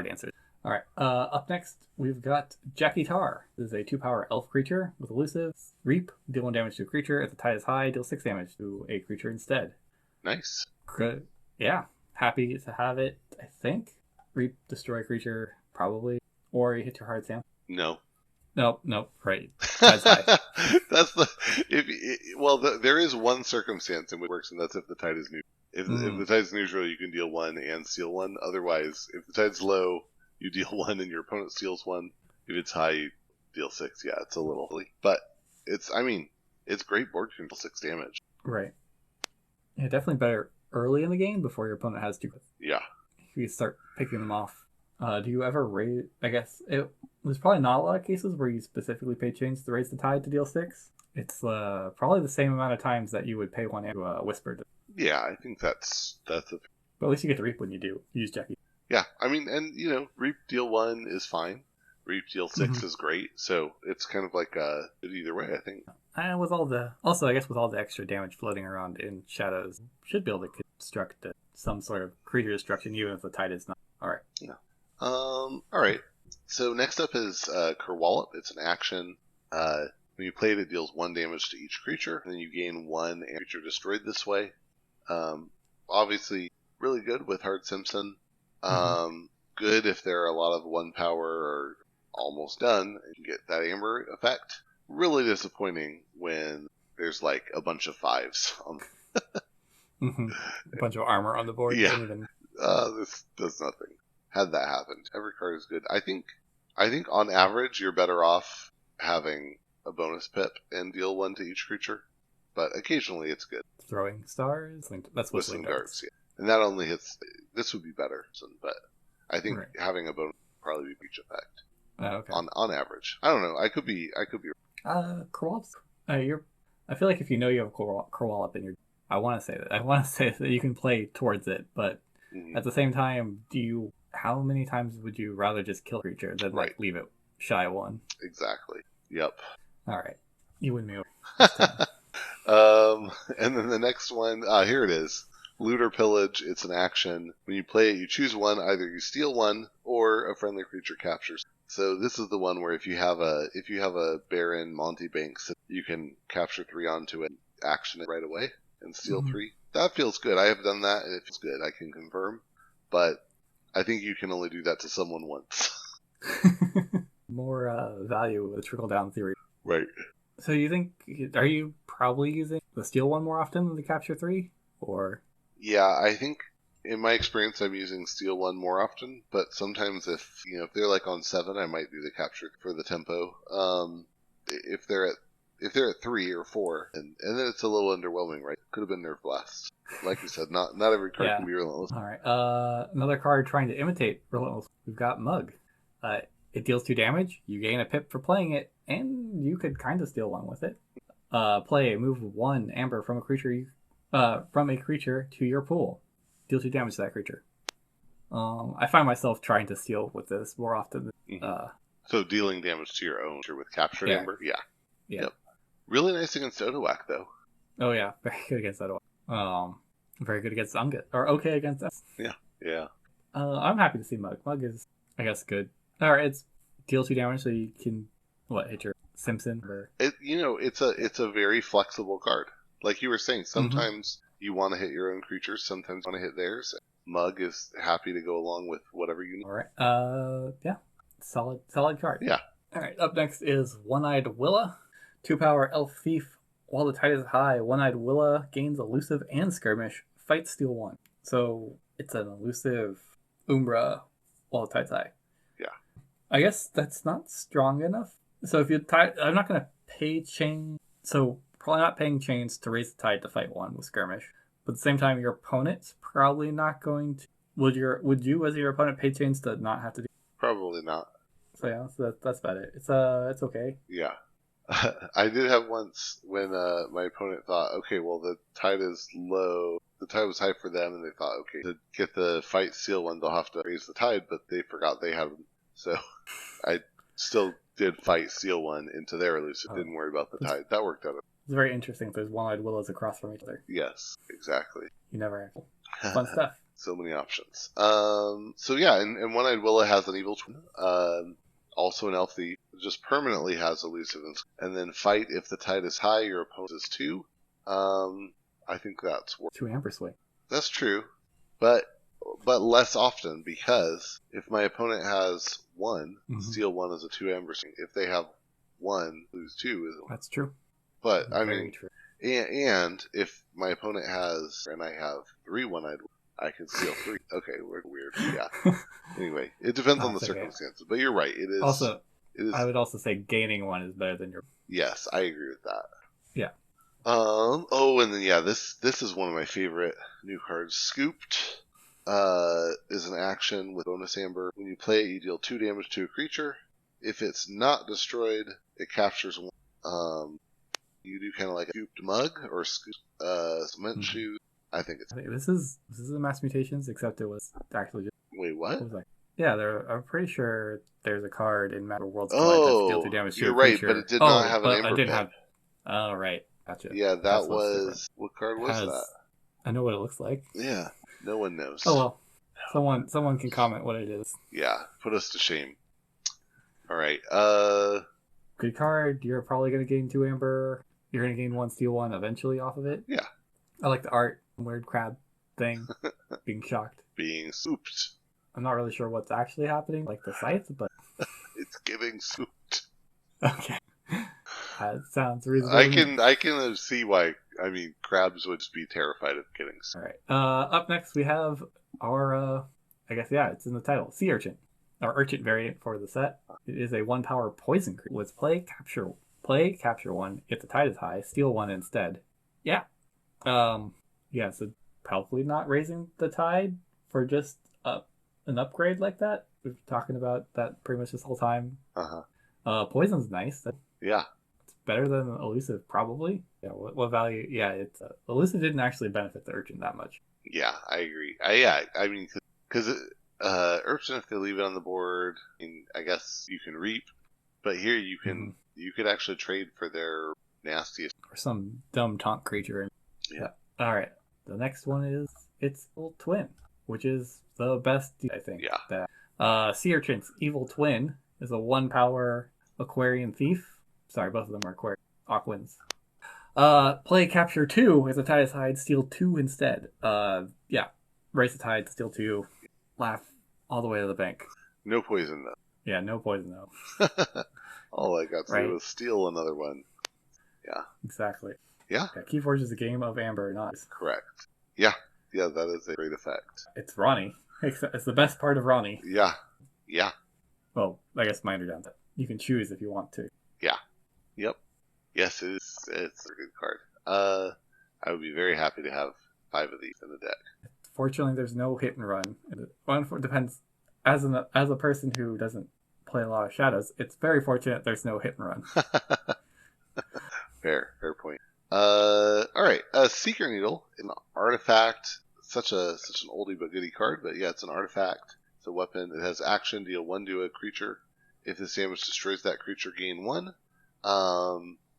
B: answers. All right. Up next, we've got Jackie Tar. This is a 2-power elf creature with elusive. Reap, deal 1 damage to a creature. If the tide is high, deal 6 damage to a creature instead.
A: nice.
B: Good. Yeah. Happy to have it, I think. Reap, destroy creature, probably. Or you hit your hard Sam.
A: No.
B: Nope. Right. Tide's high.
A: That's there is one circumstance in which it works, and that's if the tide is neutral. If the tide's neutral, you can deal 1 and steal 1. Otherwise, if the tide's low, you deal 1 and your opponent steals 1. If it's high, you deal 6. Yeah, it's a little silly, but it's great board control. 6 damage.
B: Right. Yeah, definitely better early in the game before your opponent has to.
A: Yeah.
B: If you start picking them off. Do you ever raise? I guess there's probably not a lot of cases where you specifically pay chains to raise the tide to deal 6. It's probably the same amount of times that you would pay one to whisper.
A: Yeah, I think that's a
B: But at least you get to reap when you do use Jackie.
A: yeah. I mean, and Reap deal 1 is fine. Reap deal 6
B: Mm-hmm.
A: is great. So it's kind of like good either way. I think.
B: And with all the also, I guess with all the extra damage floating around in shadows, should be able to construct some sort of creature destruction, even if the tide is not. All right.
A: Yeah. All right. So next up is Kerwallop. It's an action. When you play it, it deals 1 damage to each creature, and then you gain 1 creature destroyed this way. Obviously, really good with Hard Simpson. Good if there are a lot of 1 power or almost done, and you get that Amber effect. Really disappointing when there's like a bunch of 5s.
B: Mm-hmm. A bunch of armor on the board.
A: Yeah,
B: Don't even.
A: this does nothing. Had that happened, every card is good. I think on average you're better off having a bonus pip and deal 1 to each creature, but occasionally it's good.
B: Throwing stars. That's whistling
A: Whistling
B: darts.
A: darts, yeah, and that only hits. This would be better, but I think
B: Right.
A: having a bonus would probably be breach effect
B: Okay.
A: on average. I don't know. I could be.
B: Korwalop's. You're. I feel like if you know you have Korwalop in your, I want to say that. I want to say that you can play towards it, but
A: Mhm.
B: at the same time, do you? How many times would you rather just kill a creature than
A: Right.
B: leave it shy 1?
A: Exactly. Yep.
B: All right, you win me over.
A: And then the next one, here it is. Loot or pillage. It's an action. When you play it, you choose 1. Either you steal 1 or a friendly creature captures. So this is the one where if you have a Baron Monty Banks, you can capture 3 onto it, action it right away, and steal 3. That feels good. I have done that, and it feels good. I can confirm. But I think you can only do that to someone once.
B: More value with the trickle down theory.
A: Right.
B: So you think? Are you probably using the steal 1 more often than the capture 3, or?
A: Yeah, I think in my experience I'm using steal 1 more often, but sometimes if they're like on 7, I might do the capture for the tempo. If they're at 3 or 4, and then it's a little underwhelming, right? Could have been Nerf Blast. Like you said, not every card
B: Yeah.
A: can be relentless.
B: All right. Another card trying to imitate Relentless. We've got Mug. It deals 2 damage. You gain a pip for playing it, and you could kind of steal 1 with it. Move 1 amber from a creature to your pool. Deal 2 damage to that creature. I find myself trying to steal with this more often.
A: So dealing damage to your own with captured
B: Yeah.
A: amber, yeah.
B: Yeah.
A: Yep. Really nice against Odawak though.
B: Oh yeah, very good against that one. Very good against Ungut, or okay against us.
A: Yeah.
B: I'm happy to see Mug. Mug is, I guess, good. All right, it's deal 2 damage, so you can hit your Simpson or
A: It's a very flexible card. Like you were saying, sometimes you want to hit your own creatures, sometimes you want to hit theirs. Mug is happy to go along with whatever you need.
B: All right. Yeah, solid card.
A: Yeah.
B: All right. Up next is One-Eyed Willa, 2-power elf thief. While the tide is high, One-Eyed Willa gains elusive and skirmish. Fight steal 1. So it's an elusive Umbra while the tide's high.
A: Yeah.
B: I guess that's not strong enough. So if you tide, I'm not going to pay chain. So probably not paying chains to raise the tide to fight 1 with skirmish. But at the same time, your opponent's probably not going to. Would you as your opponent pay chains to not have to do?
A: Probably not.
B: So yeah, that's about it. It's okay.
A: Yeah. I did have once when my opponent thought, okay, well the tide is low. The tide was high for them, and they thought, okay, to get the fight seal 1, they'll have to raise the tide, but they forgot they had them. So I still did fight seal 1 into their elusive. Didn't worry about the tide. That worked out.
B: It's very interesting if there's one-eyed willows across from each other.
A: Yes, exactly.
B: You never have fun stuff.
A: So many options. So yeah, and One-Eyed Willow has an evil twin. Also an elf thief. Just permanently has elusive. And then fight if the tide is high, your opponent is 2. I think that's
B: 2 amber swing.
A: That's true. But less often, because if my opponent has 1, steal 1 is a 2 amber swing. If they have 1, lose 2 is a 1.
B: That's true.
A: But
B: Very
A: I mean,
B: true.
A: and if my opponent has, and I have 3 One-Eyed, I can steal 3. Okay, we're weird. Yeah. Anyway, it depends on the circumstances. But you're right. It is.
B: Also,
A: it is.
B: I would also say gaining 1 is better than your.
A: Yes, I agree with that.
B: Yeah.
A: Oh, and then yeah, this is one of my favorite new cards. Scooped. Is an action with bonus amber. When you play it, you deal 2 damage to a creature. If it's not destroyed, it captures 1. You do kind of like a scooped mug or scooped cement
B: Mhm.
A: shoe. I think it's.
B: I think this is a mass mutations, except it was actually just
A: Wait, what?
B: what was like. Yeah, I'm pretty sure there's a card in Matter Worlds Collide that deal 2
A: Oh,
B: damage to
A: you're
B: a
A: right, but it
B: creature.
A: did not
B: Oh,
A: have an
B: but I
A: amber
B: didn't
A: pit.
B: have. Oh, right, gotcha.
A: Yeah, that
B: That's what's different.
A: was. What card
B: It
A: was that?
B: has. I know what it looks like.
A: Yeah, no one
B: Oh
A: knows.
B: well, someone can comment what it is.
A: Yeah, put us to shame. All right.
B: Good card. You're probably gonna gain 2 amber. You're gonna gain 1 steal 1 eventually off of it.
A: Yeah,
B: I like the art, weird crab thing, being shocked.
A: being souped.
B: I'm not really sure what's actually happening, like the scythe, but
A: It's giving souped.
B: okay. That sounds reasonable
A: I
B: to me.
A: can see why. I mean, crabs would just be terrified of getting
B: All
A: souped.
B: right. Up next we have our, I guess yeah, it's in the title, Sea Urchin, our Urchin variant for the set. It is a 1 power poison creature with capture 1. If the tide is high, steal 1 instead. Yeah. Yeah. So probably not raising the tide for just an upgrade like that. We've been talking about that pretty much this whole time. Poison's nice.
A: Yeah,
B: It's better than elusive, probably. Yeah. What value? Yeah. It's elusive didn't actually benefit the Urchin that much.
A: yeah, I agree. I mean, because Urchin, if they leave it on the board, I guess you can reap, but here you could actually trade for their nastiest.
B: Or some dumb taunt creature.
A: Yeah.
B: All right. The next one is its Evil Twin, which is the best, I think.
A: Yeah.
B: That Sea Urchin's Evil Twin is a 1 power Aquarian Thief. Sorry, both of them are Aquarian Aquans. Play capture 2 as a tide is high, steal 2 instead. Yeah. Raise the tide, steal 2, laugh all the way to the bank.
A: No poison though.
B: Yeah, no poison though.
A: All I got to
B: Right.
A: do was steal another one. Yeah.
B: Exactly.
A: Yeah.
B: Keyforge is a game of amber, not.
A: Correct. Yeah. Yeah, that is a great effect.
B: It's Ronnie. It's the best part of Ronnie.
A: Yeah. Yeah.
B: Well, I guess minor downside. You can choose if you want to.
A: Yeah. Yep. Yes, it is. It's a good card. I would be very happy to have 5 of these in the deck.
B: Fortunately, there's no hit and run. One depends. As a person who doesn't play a lot of shadows, it's very fortunate there's no hit and run.
A: Fair point. All right. Seeker Needle, an artifact. Such an oldie but goodie card, but yeah, it's an artifact. It's a weapon. It has action. Deal 1 to a creature. If this damage destroys that creature, gain 1.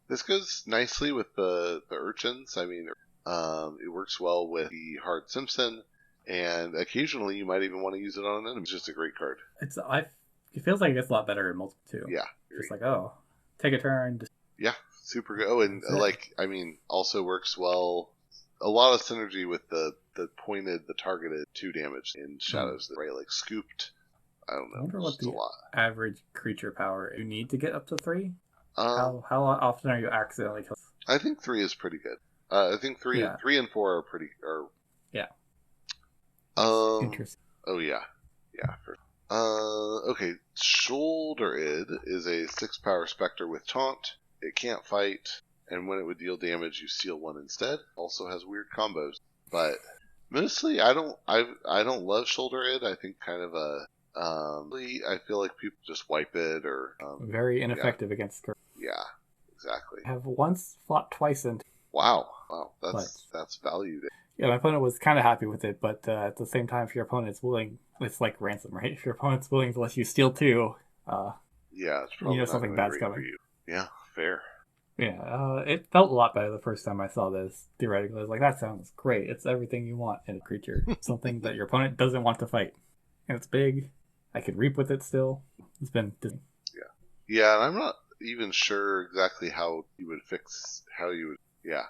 A: This goes nicely with the urchins. I mean, it works well with the Hard Simpson, and occasionally you might even want to use it on an enemy. It's just a great card.
B: It feels like it gets a lot better in multiple too.
A: Yeah.
B: Just like, oh, take a turn.
A: Yeah, super good. Oh, and also works well. A lot of synergy with the targeted 2 damage in shadows. Right, like scooped. I don't know.
B: I wonder what
A: Just a lot.
B: average creature power you need to get up to 3.
A: Um,
B: How often are you accidentally killing?
A: I think 3 is pretty good. I think 3
B: Yeah.
A: 3 and 4 are pretty.
B: Yeah.
A: Interesting.
B: Interesting.
A: Oh yeah. Okay. Shoulder Id is a 6 power specter with taunt. It can't fight, and when it would deal damage, you steal 1 instead. Also has weird combos, but mostly I don't love Shoulder Id. I think kind of I feel like people just wipe it or
B: Very ineffective against.
A: Yeah, exactly.
B: I have once fought twice into.
A: Wow, that's valued.
B: Yeah, my opponent was kind of happy with it, but at the same time, if your opponent's willing, it's like ransom, right? If your opponent's willing to let you steal 2,
A: yeah, it's probably
B: something bad's coming.
A: for you. Yeah, fair.
B: Yeah, it felt a lot better the first time I saw this. Theoretically, I was like, that sounds great. It's everything you want in a creature. Something that your opponent doesn't want to fight. And it's big. I can reap with it still. It's been...
A: Yeah, and I'm not even sure exactly how you would yeah.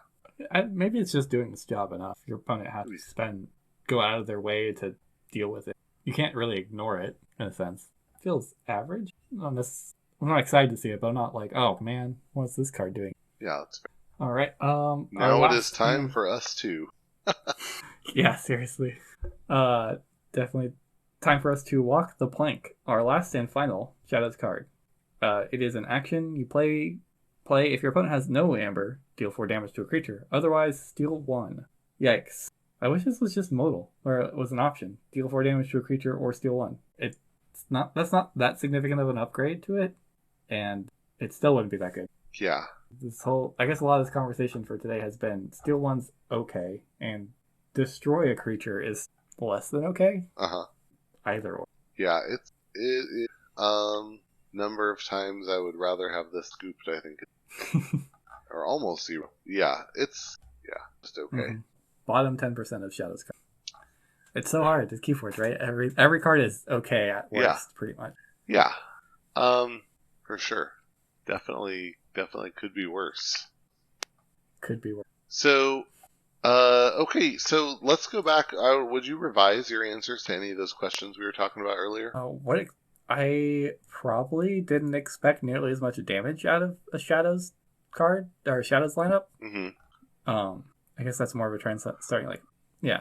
B: Maybe it's just doing this job enough. Your opponent has to go out of their way to deal with it. You can't really ignore it, in a sense. It feels average. I'm not excited to see it, but I'm not like, oh man, what's this card doing?
A: Yeah, that's fair.
B: All right.
A: Now it is time for us to.
B: Yeah, seriously. Definitely time for us to walk the plank. Our last and final Shadows card. It is an action. You play if your opponent has no amber, deal 4 damage to a creature. Otherwise, steal 1. Yikes. I wish this was just modal, where it was an option. Deal 4 damage to a creature or steal 1. That's not that significant of an upgrade to it, and it still wouldn't be that good.
A: Yeah,
B: I guess a lot of this conversation for today has been steal one's okay, and destroy a creature is less than okay.
A: Uh huh.
B: Either or.
A: Yeah, it number of times I would rather have this scooped, I think, or almost zero. Yeah, it's just okay.
B: Mm-hmm. Bottom 10% of Shadow's cards. It's so hard to Keyforge, right? Every card is okay at
A: Yeah.
B: worst, pretty much.
A: Yeah. For sure. Definitely could be worse.
B: Could be worse.
A: So, okay, so let's go back. Would you revise your answers to any of those questions we were talking about earlier?
B: I probably didn't expect nearly as much damage out of a Shadows card or Shadows lineup.
A: Mm-hmm.
B: I guess that's more of a trend starting yeah.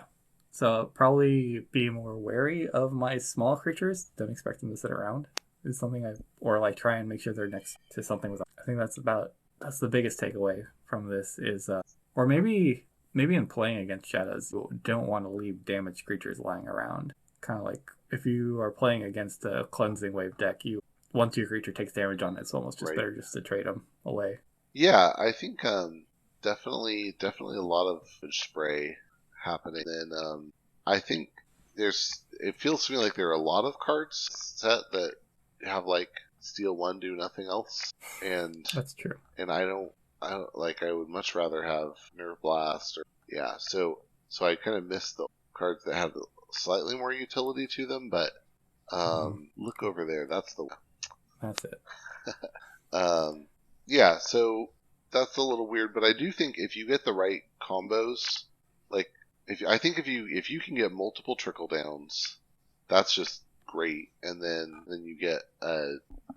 B: So probably be more wary of my small creatures. Don't expect them to sit around. Is something or like try and make sure they're next to something with. I think that's the biggest takeaway from this is, or maybe in playing against Shadows, you don't want to leave damaged creatures lying around. Kind of like if you are playing against a cleansing wave deck, once your creature takes damage on it, it's almost just better just to trade them away.
A: Yeah, I think definitely a lot of spray happening. And I think it feels to me like there are a lot of cards set that have like steal one, do nothing else, and
B: that's true.
A: And I don't like. I would much rather have Nerve Blast or So I kind of miss the cards that have slightly more utility to them. But look over there. That's
B: it.
A: Yeah. So that's a little weird, but I do think if you get the right combos, like if you can get multiple trickle downs, that's just great. And then you get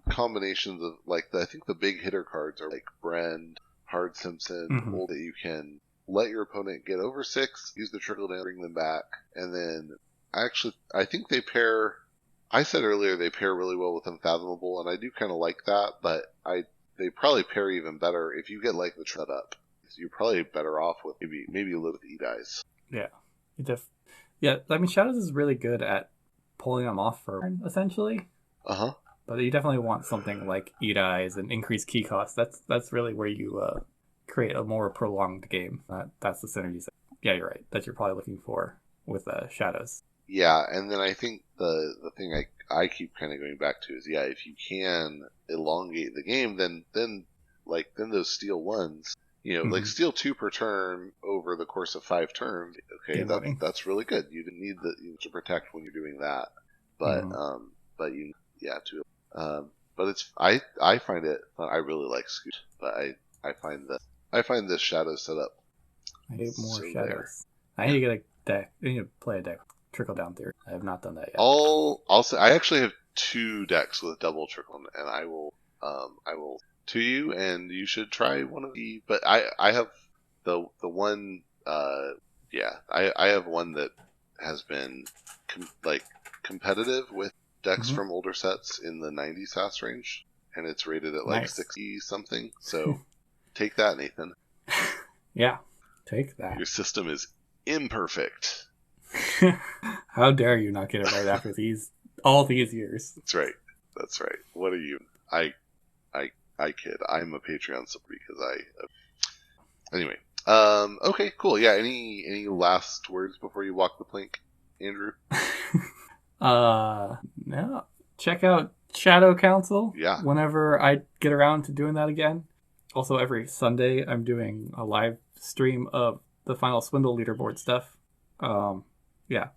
A: combinations of I think the big hitter cards are like Brand, Hard Simpson, all that you can let your opponent get over 6, use the trickle down, bring them back, and then I think they pair. I said earlier they pair really well with Unfathomable, and I do kind of like that, but they probably pair even better if you get like the tread up. So you're probably better off with maybe a little E-Dice.
B: Yeah. Yeah, I mean Shadows is really good at pulling them off for essentially.
A: Uh-huh.
B: But you definitely want something like E-Dice and increased key cost. That's really where you create a more prolonged game. That's the synergies. Yeah, you're right. That you're probably looking for with Shadows.
A: Yeah, and then I think the thing I keep kind of going back to is if you can elongate the game, then those steal ones, like steal 2 per turn over the course of 5 turns. Okay, that's really good. You didn't need to protect when you're doing that, but but it's I find it fun. I really like Scoot, but I find this shadow setup.
B: I need more shadows. I need to get a deck. I need to play a deck. Trickle down theory. I have not done that yet.
A: I'll say I actually have 2 decks with double trickle, and I will to you, and you should try one of the. But I have the one. I have one that has been competitive with decks from older sets in the 90 SAS range, and it's rated at like 60 something. So take that, Nathan.
B: Yeah, take that.
A: Your system is imperfect.
B: How dare you not get it right after all these years?
A: That's right. What are you? I kid. I'm a Patreon sub because anyway. Okay, cool. Yeah. Any last words before you walk the plank, Andrew?
B: No. Check out Shadow Council.
A: Yeah.
B: Whenever I get around to doing that again. Also, every Sunday I'm doing a live stream of the final Swindle leaderboard stuff. Yeah,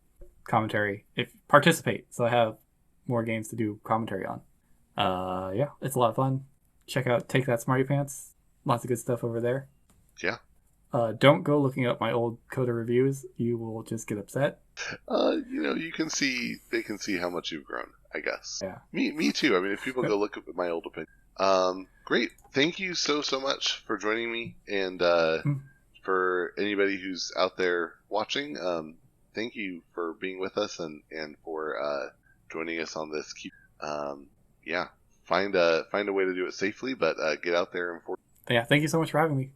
B: commentary. Participate, so I have more games to do commentary on. Yeah, it's a lot of fun. Check out Take That Smarty Pants. Lots of good stuff over there.
A: Yeah.
B: Don't go looking up my old Coda reviews. You will just get upset.
A: They can see how much you've grown, I guess.
B: Yeah.
A: Me too. I mean, if people go look at my old opinion. Great. Thank you so much for joining me, and for anybody who's out there watching, thank you for being with us and for joining us on this. Find a way to do it safely, but get out there and
B: yeah, thank you so much for having me.